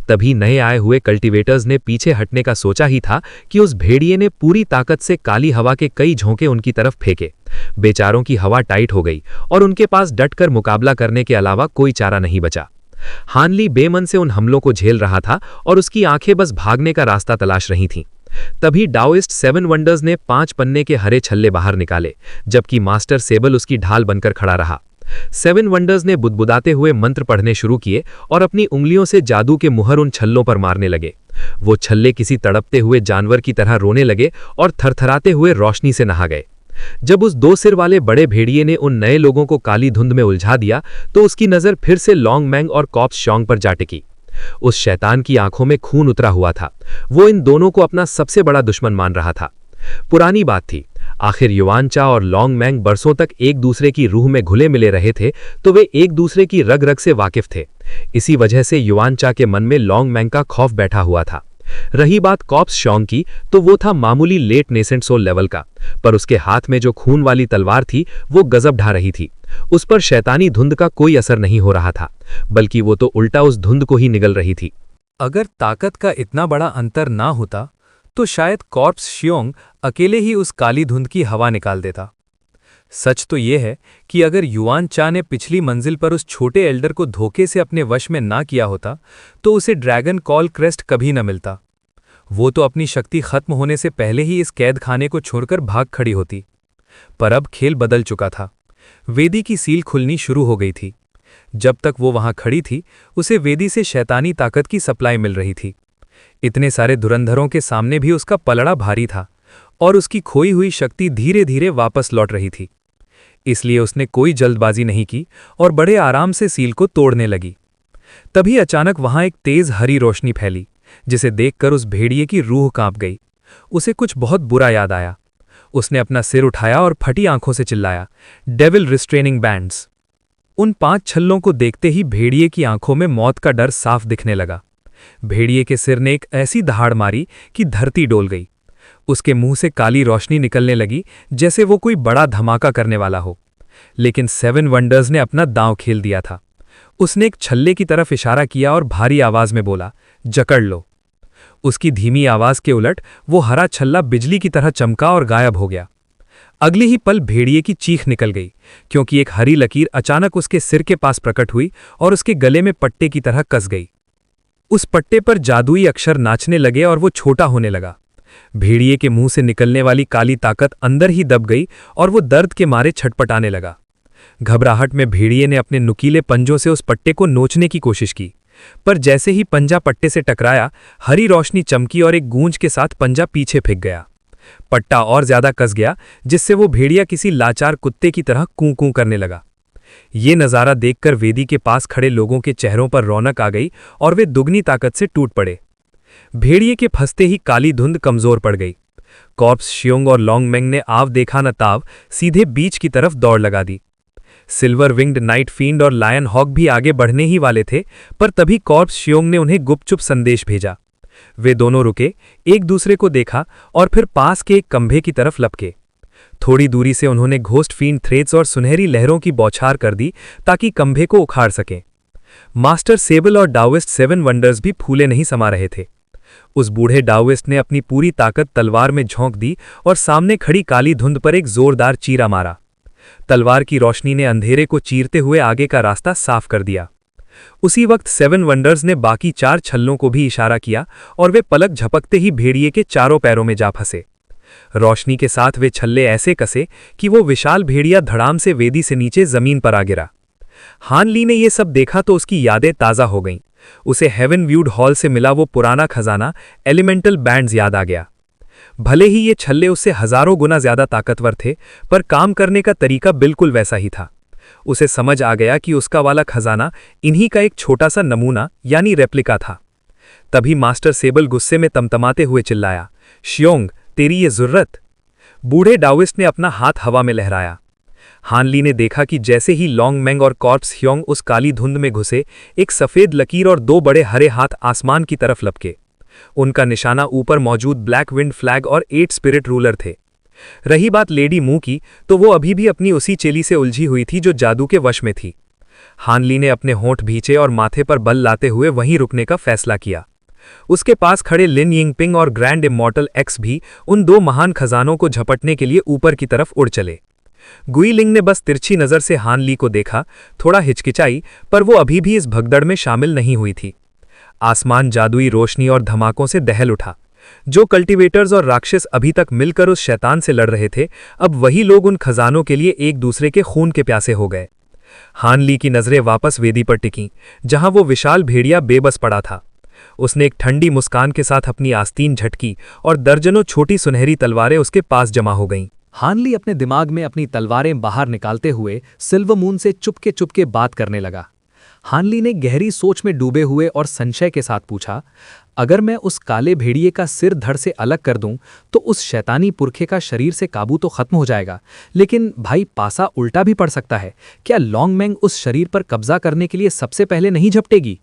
[SPEAKER 2] तभी नए आए हुए कल्टीवेटर्स ने पीछे हटने का सोचा ही था कि उस भेड़िए ने पूरी ताकत से काली हवा के कई झोंके उनकी तरफ फेंके। बेचारों की हवा टाइट हो गई और उनके पास डटकर मुकाबला करने के अलावा कोई चारा नहीं बचा। हानली बेमन से उन हमलों को झेल रहा था और उसकी आंखें बस भागने का रास्ता तलाश रही थीं। तभी डाओइस्ट 7 वंडर्स ने 5 पन्ने के हरे छल्ले बाहर निकाले, जबकि मास्टर सेबल उसकी ढाल बनकर खड़ा रहा। 7 वंडर्स ने बुदबुदाते हुए मंत्र पढ़ने शुरू किए और अपनी उंगलियों से जादू के मुहर उन छल्लों पर मारने लगे। वो छल्ले किसी तड़पते हुए जानवर की तरह रोने लगे और थरथराते हुए रोशनी से नहा गए। जब उस 2 सिर वाले बड़े भेड़िए ने उन नए लोगों को काली धुंध में उलझा दिया तो उसकी नजर फिर से लॉन्ग मैंग और कॉप्स श्योंग पर जा टिकी। उस शैतान की आंखों में खून उतरा हुआ था। वो इन दोनों को अपना सबसे बड़ा दुश्मन मान रहा था। पुरानी बात थी, आखिर युआनचा और लॉन्ग मैंग बरसों तक एक दूसरे की रूह में घुले मिले रहे थे तो वे एक दूसरे की रग रग से वाकिफ थे। इसी वजह से युआनचा के मन में लॉन्ग मैंग का खौफ बैठा हुआ था। रही बात कॉप्स श्योंग की, तो वो था मामूली लेट नेसेंट सोल लेवल का, पर उसके हाथ में जो खून वाली तलवार थी वो गजब ढा रही थी। उस पर शैतानी धुंध का कोई असर नहीं हो रहा था, बल्कि वो तो उल्टा उस धुंध को ही निगल रही थी।
[SPEAKER 3] अगर ताकत का इतना बड़ा अंतर ना होता तो शायद कॉप्स श्योंग अकेले ही उस काली धुंध की हवा निकाल देता। सच तो यह है कि अगर युआनचा ने पिछली मंजिल पर उस छोटे एल्डर को धोखे से अपने वश में ना किया होता तो उसे ड्रैगन कॉल क्रेस्ट कभी न मिलता। वो तो अपनी शक्ति खत्म होने से पहले ही इस कैद खाने को छोड़कर भाग खड़ी होती। पर अब खेल बदल चुका था। वेदी की सील खुलनी शुरू हो गई थी। जब तक वो वहां खड़ी थी उसे वेदी से शैतानी ताकत की सप्लाई मिल रही थी। इतने सारे धुरंधरों के सामने भी उसका पलड़ा भारी था और उसकी खोई हुई शक्ति धीरे धीरे वापस लौट रही थी। इसलिए उसने कोई जल्दबाजी नहीं की और बड़े आराम से सील को तोड़ने लगी। तभी अचानक वहां एक तेज हरी रोशनी फैली, जिसे देखकर उस भेड़िए की रूह कांप गई। उसे कुछ बहुत बुरा याद आया। उसने अपना सिर उठाया और फटी आंखों से चिल्लाया, डेविल रिस्ट्रेनिंग बैंड्स। उन 5 छल्लों को देखते ही भेड़िए की आंखों में मौत का डर साफ दिखने लगा। भेड़िए के सिर ने एक ऐसी दहाड़ मारी कि धरती डोल गई। उसके मुंह से काली रोशनी निकलने लगी जैसे वो कोई बड़ा धमाका करने वाला हो। लेकिन 7 वंडर्स ने अपना दांव खेल दिया था। उसने एक छल्ले की तरफ इशारा किया और भारी आवाज में बोला, जकड़ लो। उसकी धीमी आवाज के उलट वो हरा छल्ला बिजली की तरह चमका और गायब हो गया।
[SPEAKER 1] अगले ही पल भेड़िए की चीख निकल गई, क्योंकि एक हरी लकीर अचानक उसके सिर के पास प्रकट हुई और उसके गले में पट्टे की तरह कस गई। उस पट्टे पर जादुई अक्षर नाचने लगे और वो छोटा होने लगा। भेड़िए के मुंह से निकलने वाली काली ताकत अंदर ही दब गई और वो दर्द के मारे छटपटाने लगा। घबराहट में भेड़िए ने अपने नुकीले पंजों से उस पट्टे को नोचने की कोशिश की, पर जैसे ही पंजा पट्टे से टकराया, हरी रोशनी चमकी और एक गूंज के साथ पंजा पीछे फेंक गया। पट्टा और ज्यादा कस गया, जिससे वो भेड़िया किसी लाचार कुत्ते की तरह कूं कूं करने लगा। ये नज़ारा देखकर वेदी के पास खड़े लोगों के चेहरों पर रौनक आ गई और वे दुगनी ताकत से टूट पड़े। भेड़िए के फंसते ही काली धुंध कमजोर पड़ गई। कॉर्प्स शियोंग और लॉन्गमेंग ने आव देखा न ताव सीधे बीच की तरफ दौड़ लगा दी। सिल्वर विंग्ड नाइट फील्ड और लायन हॉक भी आगे बढ़ने ही वाले थे, पर तभी कॉर्प्स शियोंग ने उन्हें गुपचुप संदेश भेजा। वे दोनों रुके, एक दूसरे को देखा और फिर पास के एक खंभे की तरफ लपके। थोड़ी दूरी से उन्होंने घोस्ट फील्ड थ्रेड्स और सुनहरी लहरों की बौछार कर दी ताकि खंभे को उखाड़ सकें। मास्टर सेबल और डाओइस्ट 7 वंडर्स भी फूले नहीं समा रहे थे। उस बूढ़े डाओइस्ट ने अपनी पूरी ताकत तलवार में झोंक दी और सामने खड़ी काली धुंध पर एक जोरदार चीरा मारा। तलवार की रोशनी ने अंधेरे को चीरते हुए आगे का रास्ता साफ कर दिया। उसी वक्त 7 वंडर्स ने बाकी 4 छल्लों को भी इशारा किया और वे पलक झपकते ही भेड़िए के चारों पैरों में जा फंसे। रोशनी के साथ वे छल्ले ऐसे कसे कि वो विशाल भेड़िया धड़ाम से वेदी से नीचे जमीन पर आ गिरा। हान ली ने यह सब देखा तो उसकी यादें ताज़ा हो गईं। उसे हेवन व्यूड हॉल से मिला वो पुराना खजाना एलिमेंटल बैंड्स याद आ गया। भले ही ये छल्ले उससे हजारों गुना ज्यादा ताकतवर थे, पर काम करने का तरीका बिल्कुल वैसा ही था। उसे समझ आ गया कि उसका वाला खजाना इन्हीं का एक छोटा सा नमूना यानी रेप्लिका था। तभी मास्टर सेबल गुस्से में तमतमाते हुए चिल्लाया, शियोंग, तेरी ये जुर्रत! बूढ़े डाओइस्ट ने अपना हाथ हवा में लहराया। हान ली ने देखा कि जैसे ही लॉन्गमेंग और कॉर्प्स ह्योंग उस काली धुंध में घुसे, एक सफेद लकीर और 2 बड़े हरे हाथ आसमान की तरफ लपके। उनका निशाना ऊपर मौजूद ब्लैक विंड फ्लैग और 8 स्पिरिट रूलर थे। रही बात लेडी मू की, तो वो अभी भी अपनी उसी चेली से उलझी हुई थी जो जादू के वश में थी। हान ली ने अपने होंठ भींचे और माथे पर बल लाते हुए वहीं रुकने का फैसला किया। उसके पास खड़े लिन यिंगपिंग और ग्रैंड इमॉर्टल एक्स भी उन 2 महान खजानों को झपटने के लिए ऊपर की तरफ उड़ चले। गुईलिंग ने बस तिरछी नजर से हान ली को देखा, थोड़ा हिचकिचाई, पर वो अभी भी इस भगदड़ में शामिल नहीं हुई थी। आसमान जादुई रोशनी और धमाकों से दहल उठा। जो कल्टीवेटर्स और राक्षस अभी तक मिलकर उस शैतान से लड़ रहे थे, अब वही लोग उन खजानों के लिए एक दूसरे के खून के प्यासे हो गए। हान ली की नजरें वापस वेदी पर टिकीं, जहां वो विशाल भेड़िया बेबस पड़ा था। उसने एक ठंडी मुस्कान के साथ अपनी आस्तीन झटकी और दर्जनों छोटी सुनहरी तलवारें उसके पास जमा हो गईं।
[SPEAKER 2] हान ली अपने दिमाग में अपनी तलवारें बाहर निकालते हुए सिल्वर मून से चुपके बात करने लगा। हान ली ने गहरी सोच में डूबे हुए और संशय के साथ पूछा, अगर मैं उस काले भेड़िए का सिर धड़ से अलग कर दूं, तो उस शैतानी पुरखे का शरीर से काबू तो खत्म हो जाएगा, लेकिन भाई पासा उल्टा भी पड़ सकता है। क्या लॉन्गमेंग उस शरीर पर कब्जा करने के लिए सबसे पहले नहीं झपटेगी?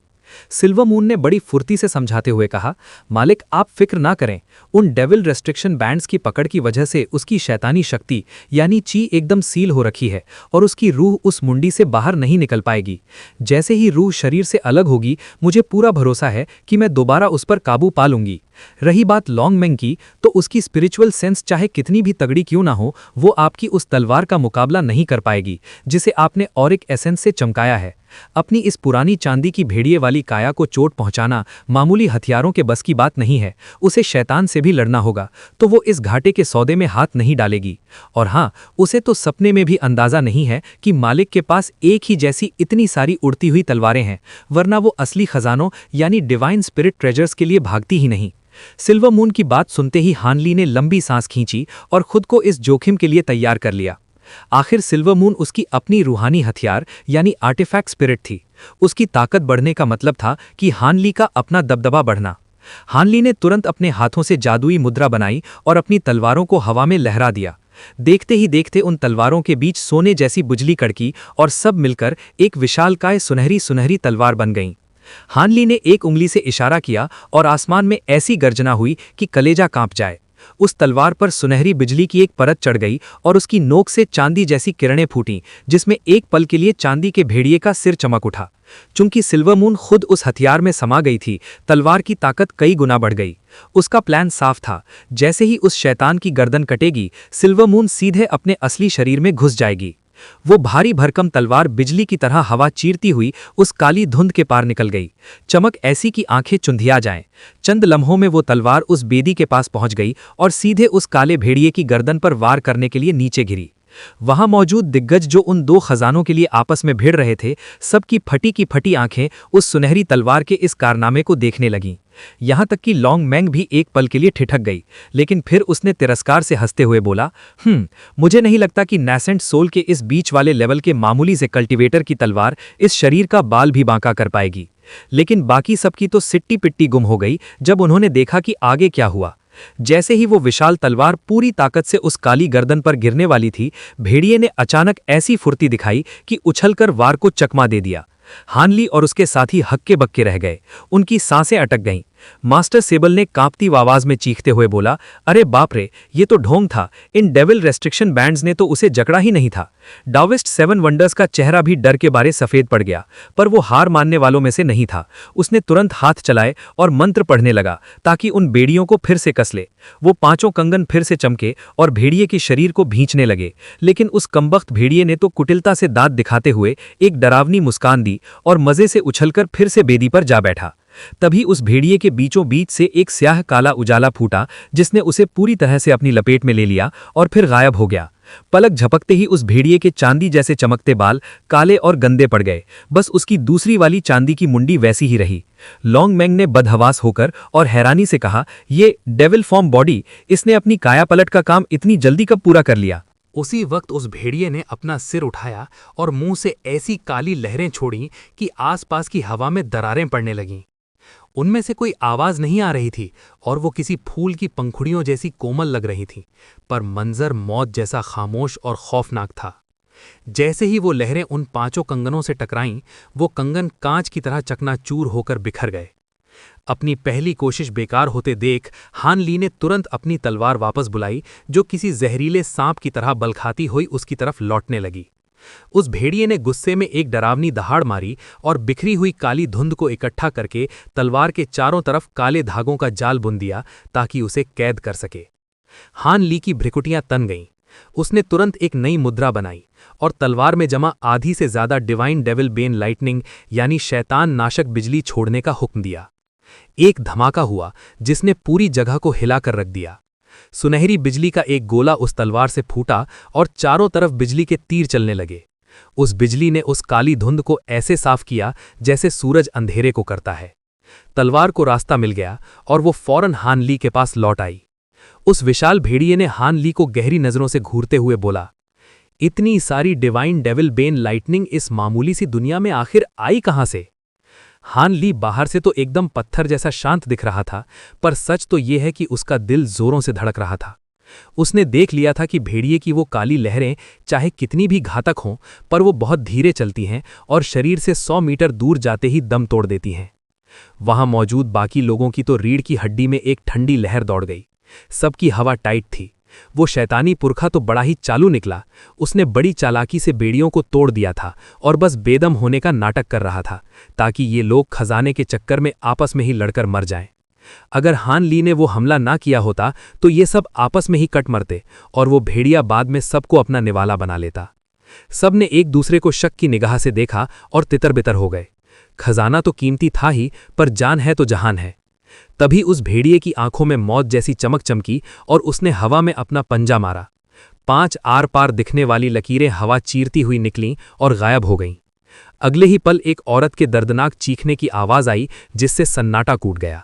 [SPEAKER 2] सिल्वर मून ने बड़ी फुर्ती से समझाते हुए कहा, मालिक आप फिक्र ना करें, उन डेविल रेस्ट्रिक्शन बैंड्स की पकड़ की वजह से उसकी शैतानी शक्ति यानी ची एकदम सील हो रखी है और उसकी रूह उस मुंडी से बाहर नहीं निकल पाएगी। जैसे ही रूह शरीर से अलग होगी, मुझे पूरा भरोसा है कि मैं दोबारा उस पर काबू पा लूंगी। रही बात लॉन्गमेंग की, तो उसकी स्पिरिचुअल सेंस चाहे कितनी भी तगड़ी क्यों ना हो, वो आपकी उस तलवार का मुकाबला नहीं कर पाएगी जिसे आपने ऑरिक एसेंस से चमकाया है। अपनी इस पुरानी चांदी की भेड़िए वाली काया को चोट पहुंचाना मामूली हथियारों के बस की बात नहीं है। उसे शैतान से भी लड़ना होगा, तो वो इस घाटे के सौदे में हाथ नहीं डालेगी। और हाँ, उसे तो सपने में भी अंदाजा नहीं है कि मालिक के पास एक ही जैसी इतनी सारी उड़ती हुई तलवारें हैं, वरना वो असली खजानों यानी डिवाइन स्पिरिट ट्रेजर्स के लिए भागती ही नहीं। सिल्वर मून की बात सुनते ही हान ली ने लंबी सांस खींची और खुद को इस जोखिम के लिए तैयार कर लिया। आखिर सिल्वर मून उसकी अपनी रूहानी हथियार यानी आर्टिफैक्ट स्पिरिट थी। उसकी ताकत बढ़ने का मतलब था कि हान ली का अपना दबदबा बढ़ना। हान ली ने तुरंत अपने हाथों से जादुई मुद्रा बनाई और अपनी तलवारों को हवा में लहरा दिया। देखते ही देखते उन तलवारों के बीच सोने जैसी बुझली कड़की और सब मिलकर एक विशालकाय सुनहरी तलवार बन गईं। हान ली ने एक उंगली से इशारा किया और आसमान में ऐसी गर्जना हुई कि कलेजा कांप जाए।
[SPEAKER 1] उस तलवार पर सुनहरी बिजली की एक परत चढ़ गई और उसकी नोक से चांदी जैसी किरणें फूटीं, जिसमें एक पल के लिए चांदी के भेड़िए का सिर चमक उठा। चूंकि सिल्वर मून खुद उस हथियार में समा गई थी, तलवार की ताकत कई गुना बढ़ गई। उसका प्लान साफ था, जैसे ही उस शैतान की गर्दन कटेगी, सिल्वर मून सीधे अपने असली शरीर में घुस जाएगी। वो भारी भरकम तलवार बिजली की तरह हवा चीरती हुई उस काली धुंध के पार निकल गई, चमक ऐसी कि आंखें चुंधिया जाएं। चंद लम्हों में वो तलवार उस बेदी के पास पहुंच गई और सीधे उस काले भेड़िए की गर्दन पर वार करने के लिए नीचे गिरी। वहां मौजूद दिग्गज जो उन दो खजानों के लिए आपस में भिड़ रहे थे, सबकी फटी की फटी आंखें उस सुनहरी तलवार के इस कारनामे को देखने लगीं। यहां तक कि लॉन्ग मैंग भी एक पल के लिए ठिठक गई, लेकिन फिर उसने तिरस्कार से हंसते हुए बोला, मुझे नहीं लगता कि नैसेंट सोल के इस बीच वाले लेवल के मामूली से कल्टीवेटर की तलवार इस शरीर का बाल भी बांका कर पाएगी। लेकिन बाकी सबकी तो सिट्टी पिट्टी गुम हो गई जब उन्होंने देखा कि आगे क्या हुआ। जैसे ही वो विशाल तलवार पूरी ताकत से उस काली गर्दन पर गिरने वाली थी, भेड़िए ने अचानक ऐसी फुर्ती दिखाई कि उछलकर वार को चकमा दे दिया। हानली और उसके साथी हक्के बक्के रह गए, उनकी सांसें अटक गईं। मास्टर सेबल ने कांपती आवाज में चीखते हुए बोला, अरे बाप रे, ये तो ढोंग था। इन डेविल रेस्ट्रिक्शन बैंड्स ने तो उसे जकड़ा ही नहीं था। डाविस्ट 7 वंडर्स का चेहरा भी डर के बारे सफेद पड़ गया, पर वो हार मानने वालों में से नहीं था। उसने तुरंत हाथ चलाए और मंत्र पढ़ने लगा ताकि उन बेड़ियों को फिर से कस ले। वो 5 कंगन फिर से चमके और भेड़िए के शरीर को भींचने लगे, लेकिन उस कमबख्त भेड़िए ने तो कुटिलता से दांत दिखाते हुए एक डरावनी मुस्कान दी और मजे से उछलकर फिर से बेदी पर जा बैठा। तभी उस भेड़िए के बीचों बीच से एक स्याह काला उजाला फूटा, जिसने उसे पूरी तरह से अपनी लपेट में ले लिया और फिर गायब हो गया। पलक झपकते ही उस भेड़िए के चांदी जैसे चमकते बाल काले और गंदे पड़ गए, बस उसकी दूसरी वाली चांदी की मुंडी वैसी ही रही। लॉन्ग मैंग ने बदहवास होकर और हैरानी से कहा, ये डेविल फॉर्म बॉडी, इसने अपनी काया पलट का काम इतनी जल्दी कब पूरा कर लिया?
[SPEAKER 4] उसी वक्त उस भेड़िए ने अपना सिर उठाया और मुंह से ऐसी काली लहरें छोड़ीं कि आसपास की हवा में दरारें पड़ने लगीं। उनमें से कोई आवाज नहीं आ रही थी और वो किसी फूल की पंखुड़ियों जैसी कोमल लग रही थी, पर मंजर मौत जैसा खामोश और खौफनाक था। जैसे ही वो लहरें उन 5 कंगनों से टकराईं, वो कंगन कांच की तरह चकनाचूर होकर बिखर गए। अपनी पहली कोशिश बेकार होते देख हान ली ने तुरंत अपनी तलवार वापस बुलाई, जो किसी जहरीले सांप की तरह बल खाती हुई उसकी तरफ लौटने लगी। उस भेड़िए ने गुस्से में एक डरावनी दहाड़ मारी और बिखरी हुई काली धुंध को इकट्ठा करके तलवार के चारों तरफ काले धागों का जाल बुन दिया ताकि उसे कैद कर सके। हान ली की भ्रिकुटियां तन गईं। उसने तुरंत एक नई मुद्रा बनाई और तलवार में जमा आधी से ज्यादा डिवाइन डेविल बेन लाइटनिंग यानी शैतान नाशक बिजली छोड़ने का हुक्म दिया। एक धमाका हुआ जिसने पूरी जगह को हिलाकर रख दिया। सुनहरी बिजली का एक गोला उस तलवार से फूटा और चारों तरफ बिजली के तीर चलने लगे। उस बिजली ने उस काली धुंध को ऐसे साफ किया जैसे सूरज अंधेरे को करता है। तलवार को रास्ता मिल गया और वो फौरन हान ली के पास लौट आई। उस विशाल भेड़िए ने हान ली को गहरी नजरों से घूरते हुए बोला, इतनी सारी डिवाइन डेविल बेन लाइटनिंग इस मामूली सी दुनिया में आखिर आई कहां से? हान ली बाहर से तो एकदम पत्थर जैसा शांत दिख रहा था, पर सच तो यह है कि उसका दिल जोरों से धड़क रहा था। उसने देख लिया था कि भेड़िए की वो काली लहरें चाहे कितनी भी घातक हों, पर वो बहुत धीरे चलती हैं और शरीर से 100 मीटर दूर जाते ही दम तोड़ देती हैं। वहां मौजूद बाकी लोगों की तो रीढ़ की हड्डी में एक ठंडी लहर दौड़ गई। सबकी हवा टाइट थी। वो शैतानी पुरखा तो बड़ा ही चालू निकला। उसने बड़ी चालाकी से बेड़ियों को तोड़ दिया था और बस बेदम होने का नाटक कर रहा था ताकि ये लोग खजाने के चक्कर में आपस में ही लड़कर मर जाएं। अगर हान ली ने वो हमला ना किया होता तो ये सब आपस में ही कट मरते और वो भेड़िया बाद में सबको अपना निवाला बना लेता। सब ने एक दूसरे को शक की निगाह से देखा और तितर बितर हो गए। खजाना तो कीमती था ही, पर जान है तो जहान है। तभी उस भेड़िए की आंखों में मौत जैसी चमक चमकी और उसने हवा में अपना पंजा मारा। 5 आर पार दिखने वाली लकीरें हवा चीरती हुई निकलीं और गायब हो गईं। अगले ही पल एक औरत के दर्दनाक चीखने की आवाज आई जिससे सन्नाटा कूट गया।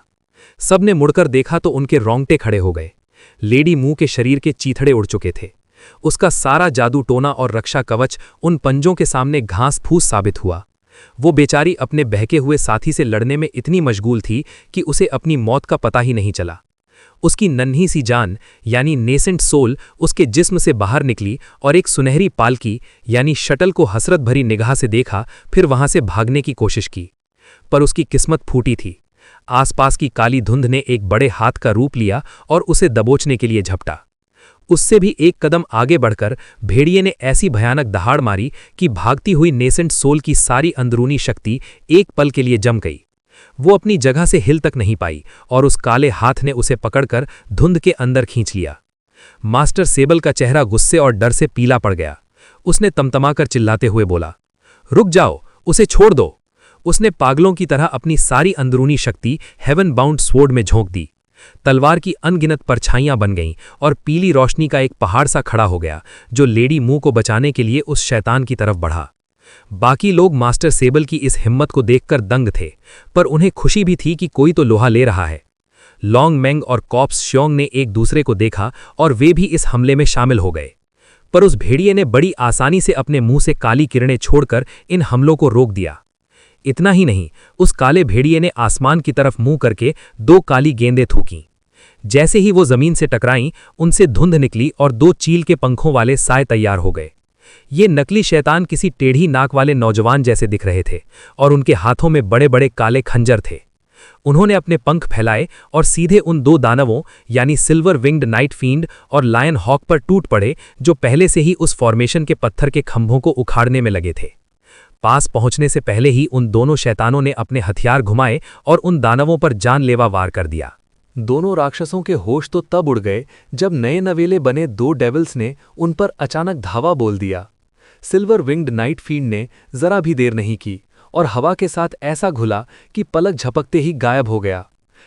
[SPEAKER 4] सबने मुड़कर देखा तो उनके रोंगटे खड़े हो गए। लेडी मुंह के शरीर के चीथड़े उड़ चुके थे। उसका सारा जादू टोना और रक्षा कवच उन पंजों के सामने घास फूस साबित हुआ। वो बेचारी अपने बहके हुए साथी से लड़ने में इतनी मशगूल थी कि उसे अपनी मौत का पता ही नहीं चला। उसकी नन्ही सी जान यानी नेसेंट सोल उसके जिस्म से बाहर निकली और एक सुनहरी पालकी यानी शटल को हसरत भरी निगाह से देखा, फिर वहां से भागने की कोशिश की। पर उसकी किस्मत फूटी थी।
[SPEAKER 1] आसपास की काली धुंध ने एक बड़े हाथ का रूप लिया और उसे दबोचने के लिए झपटा। उससे भी एक कदम आगे बढ़कर भेड़िए ने ऐसी भयानक दहाड़ मारी कि भागती हुई नेसेंट सोल की सारी अंदरूनी शक्ति एक पल के लिए जम गई। वो अपनी जगह से हिल तक नहीं पाई और उस काले हाथ ने उसे पकड़कर धुंध के अंदर खींच लिया। मास्टर सेबल का चेहरा गुस्से और डर से पीला पड़ गया। उसने तमतमाकर चिल्लाते हुए बोला, रुक जाओ, उसे छोड़ दो। उसने पागलों की तरह अपनी सारी अंदरूनी शक्ति हेवन बाउंड स्वॉर्ड में झोंक दी। तलवार की अनगिनत परछाइयां बन गईं और पीली रोशनी का एक पहाड़ सा खड़ा हो गया जो लेडी मुंह को बचाने के लिए उस शैतान की तरफ बढ़ा। बाकी लोग मास्टर सेबल की इस हिम्मत को देखकर दंग थे, पर उन्हें खुशी भी थी कि कोई तो लोहा ले रहा है। लॉन्ग मेंग और कॉप्स श्योंग ने एक दूसरे को देखा और वे भी इस हमले में शामिल हो गए, पर उस भेड़िए ने बड़ी आसानी से अपने मुंह से काली किरणें छोड़कर इन हमलों को रोक दिया। इतना ही नहीं, उस काले भेड़िए ने आसमान की तरफ मुंह करके 2 काली गेंदें थूकीं। जैसे ही वो जमीन से टकराईं, उनसे धुंध निकली और 2 चील के पंखों वाले साए तैयार हो गए। ये नकली शैतान किसी टेढ़ी नाक वाले नौजवान जैसे दिख रहे थे और उनके हाथों में बड़े बड़े काले खंजर थे। उन्होंने अपने पंख फैलाए और सीधे उन 2 दानवों यानी सिल्वर विंग्ड नाइट फींड और लायन हॉक पर टूट पड़े जो पहले से ही उस फॉर्मेशन के पत्थर के खंभों को उखाड़ने में लगे थे। पास पहुंचने से पहले ही उन दोनों शैतानों ने अपने हथियार घुमाए और उन दानवों पर जानलेवा वार कर दिया।
[SPEAKER 4] दोनों राक्षसों के होश तो तब उड़ गए जब नए नवेले बने 2 डेविल्स ने उन पर अचानक धावा बोल दिया। सिल्वर विंग्ड नाइट फींड ने जरा भी देर नहीं की और हवा के साथ ऐसा घुला कि पलक झपकते ही गायब हो गया।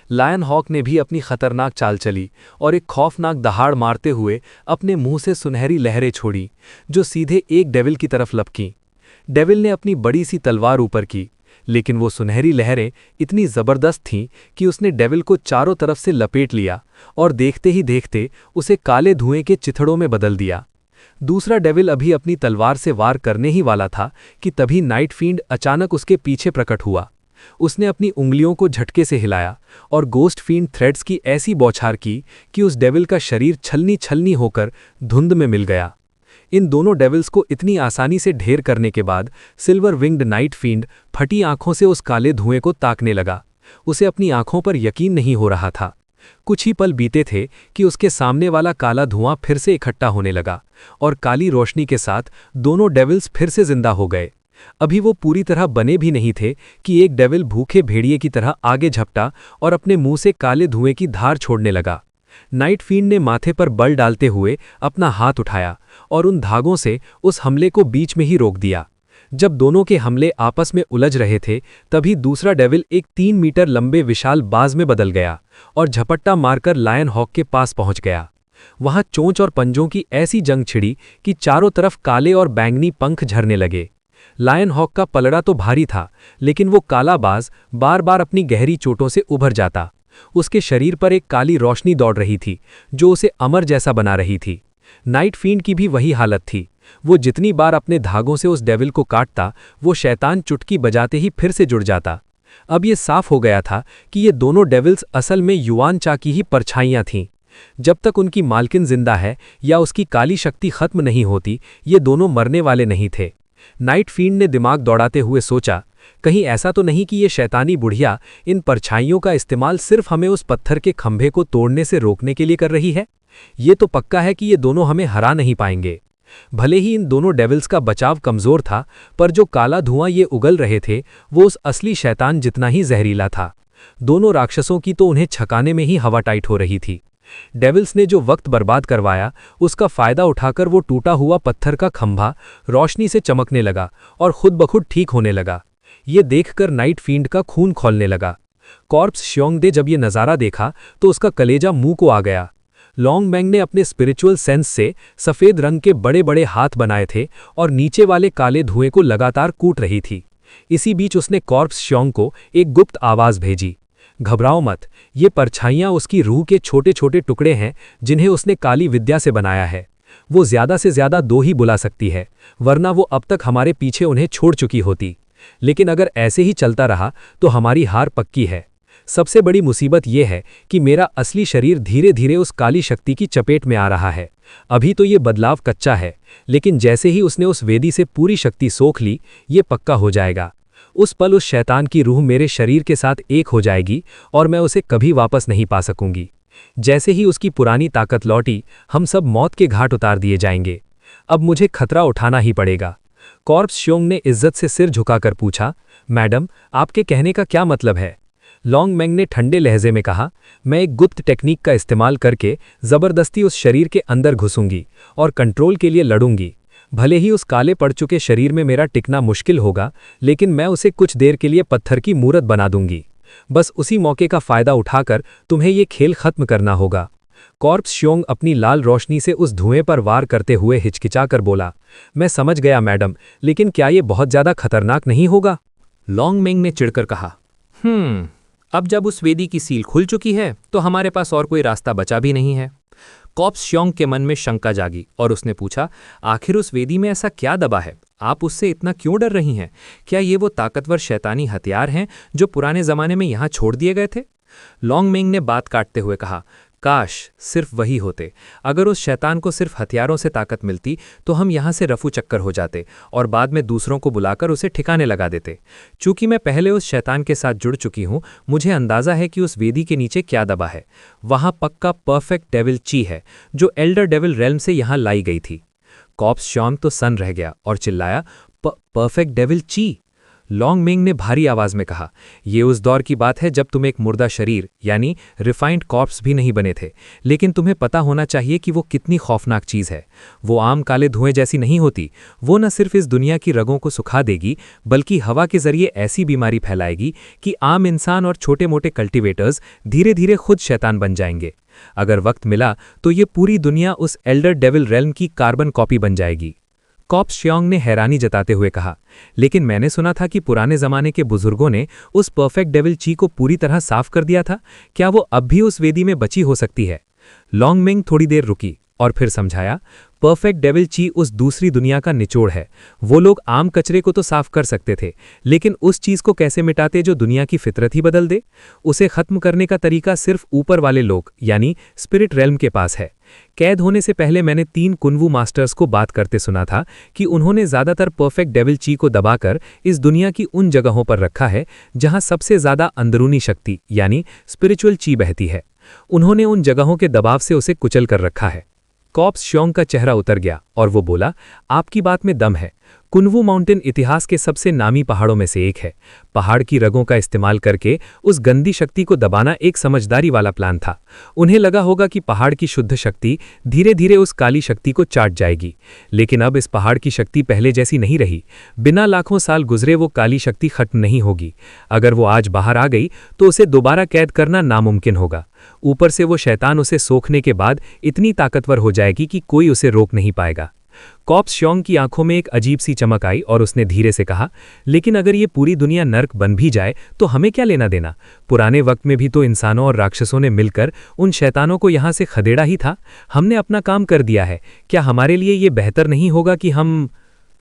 [SPEAKER 4] लायन हॉक ने भी अपनी खतरनाक चाल चली और एक खौफनाक दहाड़ मारते हुए अपने मुंह से सुनहरी लहरें छोड़ी जो सीधे एक डेविल की तरफ लपकीं। डेविल ने अपनी बड़ी सी तलवार ऊपर की, लेकिन वो सुनहरी लहरें इतनी जबरदस्त थीं कि उसने डेविल को चारों तरफ से लपेट लिया और देखते ही देखते उसे काले धुएं के चिथड़ों में बदल दिया। दूसरा डेविल अभी अपनी तलवार से वार करने ही वाला था कि तभी नाइट फींड अचानक उसके पीछे प्रकट हुआ। उसने अपनी उंगलियों को झटके से हिलाया और गोस्ट फींड थ्रेड्स की ऐसी बौछार की कि उस डेविल का शरीर छलनी छलनी होकर धुंध में मिल गया। इन दोनों डेविल्स को इतनी आसानी से ढेर करने के बाद सिल्वर विंग्ड नाइट फींड फटी आंखों से उस काले धुएं को ताकने लगा। उसे अपनी आंखों पर यकीन नहीं हो रहा था। कुछ ही पल बीते थे कि उसके सामने वाला काला धुआं फिर से इकट्ठा होने लगा और काली रोशनी के साथ दोनों डेविल्स फिर से जिंदा हो गए। अभी वो पूरी तरह बने भी नहीं थे कि एक डेविल भूखे भेड़िए की तरह आगे झपटा और अपने मुंह से काले धुएं की धार छोड़ने लगा। नाइट फींड ने माथे पर बल डालते हुए अपना हाथ उठाया और उन धागों से उस हमले को बीच में ही रोक दिया। जब दोनों के हमले आपस में उलझ रहे थे, तभी दूसरा डेविल एक 3 मीटर लंबे विशाल बाज में बदल गया और झपट्टा मारकर लायन हॉक के पास पहुंच गया। वहां चोंच और पंजों की ऐसी जंग छिड़ी कि चारों तरफ काले और बैंगनी पंख झरने लगे। लायन हॉक का पलड़ा तो भारी था, लेकिन वो काला बाज बार बार अपनी गहरी चोटों से उभर जाता। उसके शरीर पर एक काली रोशनी दौड़ रही थी जो उसे अमर जैसा बना रही थी। नाइट फींड की भी वही हालत थी। वो जितनी बार अपने धागों से उस डेविल को काटता, वो शैतान चुटकी बजाते ही फिर से जुड़ जाता। अब ये साफ हो गया था कि ये दोनों डेविल्स असल में युआन चा की ही परछाइयां थीं। जब तक उनकी मालकिन जिंदा है या उसकी काली शक्ति खत्म नहीं होती, ये दोनों मरने वाले नहीं थे। नाइट फींड ने दिमाग दौड़ाते हुए सोचा, कहीं ऐसा तो नहीं कि ये शैतानी बुढ़िया इन परछाइयों का इस्तेमाल सिर्फ हमें उस पत्थर के खंभे को तोड़ने से रोकने के लिए कर रही है। ये तो पक्का है कि ये दोनों हमें हरा नहीं पाएंगे। भले ही इन दोनों डेविल्स का बचाव कमजोर था, पर जो काला धुआं ये उगल रहे थे वो उस असली शैतान जितना ही जहरीला था। दोनों राक्षसों की तो उन्हें छकाने में ही हवा टाइट हो रही थी। डेविल्स ने जो वक्त बर्बाद करवाया, उसका फायदा उठाकर वो टूटा हुआ पत्थर का खंभा रोशनी से चमकने लगा और खुद बखुद ठीक होने लगा। ये देखकर नाइट फींड का खून खौलने लगा। कॉर्प्स श्योंगदे जब ये नज़ारा देखा तो उसका कलेजा मुंह को आ गया। लॉन्ग मैंग ने अपने स्पिरिचुअल सेंस से सफ़ेद रंग के बड़े बड़े हाथ बनाए थे और नीचे वाले काले धुएं को लगातार कूट रही थी। इसी बीच उसने कॉर्प्स श्योंग को एक गुप्त आवाज़ भेजी, घबराओ मत, ये परछाइयाँ उसकी रूह के छोटे छोटे टुकड़े हैं जिन्हें उसने काली विद्या से बनाया है। वो ज़्यादा से ज़्यादा 2 ही बुला सकती है, वरना वो अब तक हमारे पीछे उन्हें छोड़ चुकी होती। लेकिन अगर ऐसे ही चलता रहा तो हमारी हार पक्की है। सबसे बड़ी मुसीबत यह है कि मेरा असली शरीर धीरे धीरे उस काली शक्ति की चपेट में आ रहा है। अभी तो ये बदलाव कच्चा है, लेकिन जैसे ही उसने उस वेदी से पूरी शक्ति सोख ली, ये पक्का हो जाएगा।
[SPEAKER 1] उस पल उस शैतान की रूह मेरे शरीर के साथ एक हो जाएगी और मैं उसे कभी वापस नहीं पा सकूंगी। जैसे ही उसकी पुरानी ताकत लौटी, हम सब मौत के घाट उतार दिए जाएंगे। अब मुझे खतरा उठाना ही पड़ेगा। कॉर्प्स श्योंग ने इज्जत से सिर झुकाकर पूछा, मैडम, आपके कहने का क्या मतलब है? लॉन्ग मेंग ने ठंडे लहजे में कहा, मैं एक गुप्त टेक्निक का इस्तेमाल करके जबरदस्ती उस शरीर के अंदर घुसूंगी और कंट्रोल के लिए लड़ूंगी। भले ही उस काले पड़ चुके शरीर में मेरा टिकना मुश्किल होगा, लेकिन मैं उसे कुछ देर के लिए पत्थर की मूरत बना दूंगी। बस उसी मौके का फायदा उठाकर तुम्हें ये खेल खत्म करना होगा। कॉर्प्स श्योंग अपनी लाल रोशनी से उस धुएं पर वार करते हुए हिचकिचाकर बोला, मैं समझ गया मैडम, लेकिन क्या ये बहुत ज्यादा खतरनाक नहीं होगा?
[SPEAKER 4] लॉन्ग मेंग ने चिढ़कर कहा, अब जब उस वेदी की सील खुल चुकी है तो हमारे पास और कोई रास्ता बचा भी नहीं है। कॉर्प्स श्योंग के मन में शंका जागी और उसने पूछा, आखिर उस वेदी में ऐसा क्या दबा है? आप उससे इतना क्यों डर रही हैं? क्या ये वो ताकतवर शैतानी हथियार हैं जो पुराने जमाने में यहां छोड़ दिए गए थे? लॉन्ग मेंग ने बात काटते हुए कहा, काश सिर्फ वही होते। अगर उस शैतान को सिर्फ हथियारों से ताकत मिलती तो हम यहाँ से रफू चक्कर हो जाते और बाद में दूसरों को बुलाकर उसे ठिकाने लगा देते। चूंकि मैं पहले उस शैतान के साथ जुड़ चुकी हूँ, मुझे अंदाजा है कि उस वेदी के नीचे क्या दबा है। वहाँ पक्का परफेक्ट डेविल ची है जो एल्डर डेविल रेल्म से यहाँ लाई गई थी। कॉर्प्स श्योंग तो सन रह गया और चिल्लाया, परफेक्ट डेविल ची? लॉन्ग मेंग ने भारी आवाज में कहा, यह उस दौर की बात है जब तुम एक मुर्दा शरीर यानी रिफाइंड कॉर्प्स भी नहीं बने थे, लेकिन तुम्हें पता होना चाहिए कि वो कितनी खौफनाक चीज़ है। वो आम काले धुएं जैसी नहीं होती। वो न सिर्फ इस दुनिया की रगों को सुखा देगी, बल्कि हवा के जरिए ऐसी बीमारी फैलाएगी कि आम इंसान और छोटे मोटे कल्टिवेटर्स धीरे धीरे खुद शैतान बन जाएंगे। अगर वक्त मिला तो ये पूरी दुनिया उस एल्डर डेविल रेल्म की कार्बन कॉपी बन जाएगी। कॉर्प्स श्योंग ने हैरानी जताते हुए कहा, लेकिन मैंने सुना था कि पुराने जमाने के बुजुर्गों ने उस परफेक्ट डेविल ची को पूरी तरह साफ कर दिया था। क्या वो अब भी उस वेदी में बची हो सकती है? लॉन्ग मेंग थोड़ी देर रुकी और फिर समझाया, परफेक्ट डेविल ची उस दूसरी दुनिया का निचोड़ है। वो लोग आम कचरे को तो साफ कर सकते थे, लेकिन उस चीज को कैसे मिटाते जो दुनिया की फितरत ही बदल दे? उसे खत्म करने का तरीका सिर्फ ऊपर वाले लोग यानी स्पिरिट रेल्म के पास है। कैद होने से पहले मैंने 3 कुनवू मास्टर्स को बात करते सुना था कि उन्होंने ज्यादातर परफेक्ट डेविल ची को दबाकर इस दुनिया की उन जगहों पर रखा है जहां सबसे ज्यादा अंदरूनी शक्ति यानी स्पिरिचुअल ची बहती है। उन्होंने उन जगहों के दबाव से उसे कुचल कर रखा है। कॉर्प्स श्योंग का चेहरा उतर गया और वो बोला, आपकी बात में दम है। कुनवू माउंटेन इतिहास के सबसे नामी पहाड़ों में से एक है। पहाड़ की रगों का इस्तेमाल करके उस गंदी शक्ति को दबाना एक समझदारी वाला प्लान था। उन्हें लगा होगा कि पहाड़ की शुद्ध शक्ति धीरे धीरे उस काली शक्ति को चाट जाएगी, लेकिन अब इस पहाड़ की शक्ति पहले जैसी नहीं रही। बिना लाखों साल गुजरे वो काली शक्ति खत्म नहीं होगी। अगर वो आज बाहर आ गई तो उसे दोबारा कैद करना नामुमकिन होगा। ऊपर से वो शैतान उसे सोखने के बाद इतनी ताकतवर हो जाएगी कि कोई उसे रोक नहीं पाएगा। कॉर्प्स श्योंग की आंखों में एक अजीब सी चमक आई और उसने धीरे से कहा, लेकिन अगर ये पूरी दुनिया नर्क बन भी जाए तो हमें क्या लेना देना? पुराने वक्त में भी तो इंसानों और राक्षसों ने मिलकर उन शैतानों को यहाँ से खदेड़ा ही था। हमने अपना काम कर दिया है। क्या हमारे लिए ये बेहतर नहीं होगा कि हम...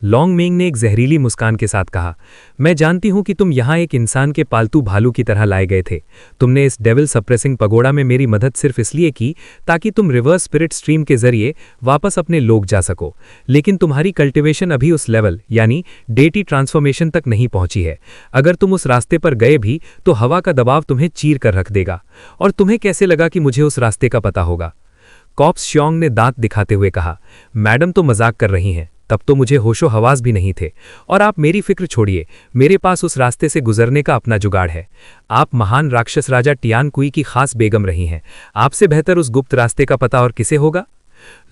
[SPEAKER 4] लॉन्ग मेंग ने एक जहरीली मुस्कान के साथ कहा, मैं जानती हूं कि तुम यहां एक इंसान के पालतू भालू की तरह लाए गए थे। तुमने इस डेविल सप्रेसिंग पगोड़ा में मेरी मदद सिर्फ इसलिए की ताकि तुम रिवर्स स्पिरिट स्ट्रीम के जरिए वापस अपने लोग जा सको, लेकिन तुम्हारी कल्टिवेशन अभी उस लेवल यानी डेटी ट्रांसफॉर्मेशन तक नहीं पहुंची है। अगर तुम उस रास्ते पर गए भी तो हवा का दबाव तुम्हें चीर कर रख देगा। और तुम्हें कैसे लगा कि मुझे उस रास्ते का पता होगा? कॉर्प्स श्योंग ने दांत दिखाते हुए कहा, मैडम तो मजाक कर रही हैं। तब तो मुझे होशो हवास भी नहीं थे। और आप मेरी फिक्र छोड़िए, मेरे पास उस रास्ते से गुजरने का अपना जुगाड़ है। आप महान राक्षस राजा टियान कुई की खास बेगम रही हैं। आपसे बेहतर उस गुप्त रास्ते का पता और किसे होगा?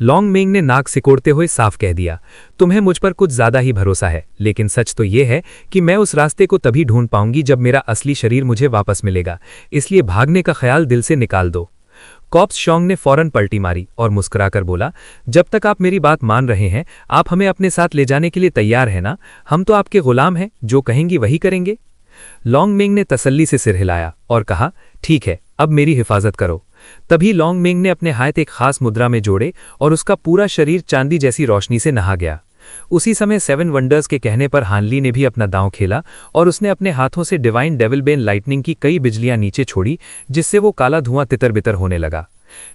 [SPEAKER 4] लॉन्ग मेंग ने नाक सिकोड़ते हुए साफ कह दिया, तुम्हें मुझ पर कुछ ज्यादा ही भरोसा है, लेकिन सच तो यह है कि मैं उस रास्ते को तभी ढूंढ पाऊंगी जब मेरा असली शरीर मुझे वापस मिलेगा। इसलिए भागने का ख्याल दिल से निकाल दो। कॉर्प्स श्योंग ने फौरन पलटी मारी और मुस्कुराकर बोला, जब तक आप मेरी बात मान रहे हैं, आप हमें अपने साथ ले जाने के लिए तैयार हैं ना? हम तो आपके गुलाम हैं, जो कहेंगी वही करेंगे। लॉन्ग मेंग ने तसल्ली से सिर हिलाया और कहा, ठीक है, अब मेरी हिफाजत करो। तभी लॉन्ग मेंग ने अपने हाथ एक खास मुद्रा में जोड़े और उसका पूरा शरीर चांदी जैसी रोशनी से नहा गया। उसी समय 7 वंडर्स के कहने पर हानली ने भी अपना दांव खेला और उसने अपने हाथों से डिवाइन डेविल बेन लाइटनिंग की कई बिजलियां नीचे छोड़ी, जिससे वो काला धुआं तितर बितर होने लगा।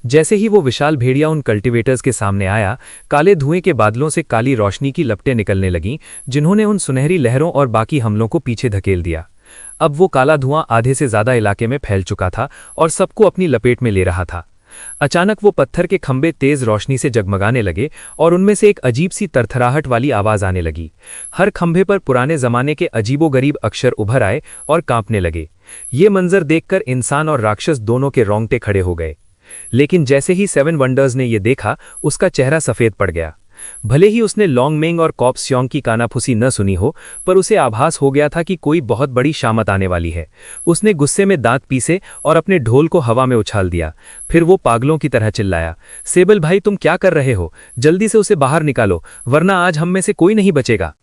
[SPEAKER 1] जैसे ही वो विशाल भेड़िया उन कल्टीवेटर्स के सामने आया, काले धुएं के बादलों से काली रोशनी की लपटें निकलने लगीं, जिन्होंने उन सुनहरी लहरों और बाकी हमलों को पीछे धकेल दिया। अब वो काला धुआं आधे से ज्यादा इलाके में फैल चुका था और सबको अपनी लपेट में ले रहा था। अचानक वो पत्थर के खंभे तेज रोशनी से जगमगाने लगे और उनमें से एक अजीब सी तरथराहट वाली आवाज आने लगी। हर खंभे पर पुराने जमाने के अजीबोगरीब अक्षर उभर आए और कांपने लगे। ये मंजर देखकर इंसान और राक्षस दोनों के रोंगटे खड़े हो गए। लेकिन जैसे ही 7 वंडर्स ने ये देखा, उसका चेहरा सफेद पड़ गया। भले ही उसने लॉन्गमेंग और कॉप स्योंग की कानाफूसी न सुनी हो, पर उसे आभास हो गया था कि कोई बहुत बड़ी शामत आने वाली है। उसने गुस्से में दांत पीसे और अपने ढोल को हवा में उछाल दिया। फिर वो पागलों की तरह चिल्लाया, सेबल भाई, तुम क्या कर रहे हो? जल्दी से उसे बाहर निकालो, वरना आज हम में से कोई नहीं बचेगा।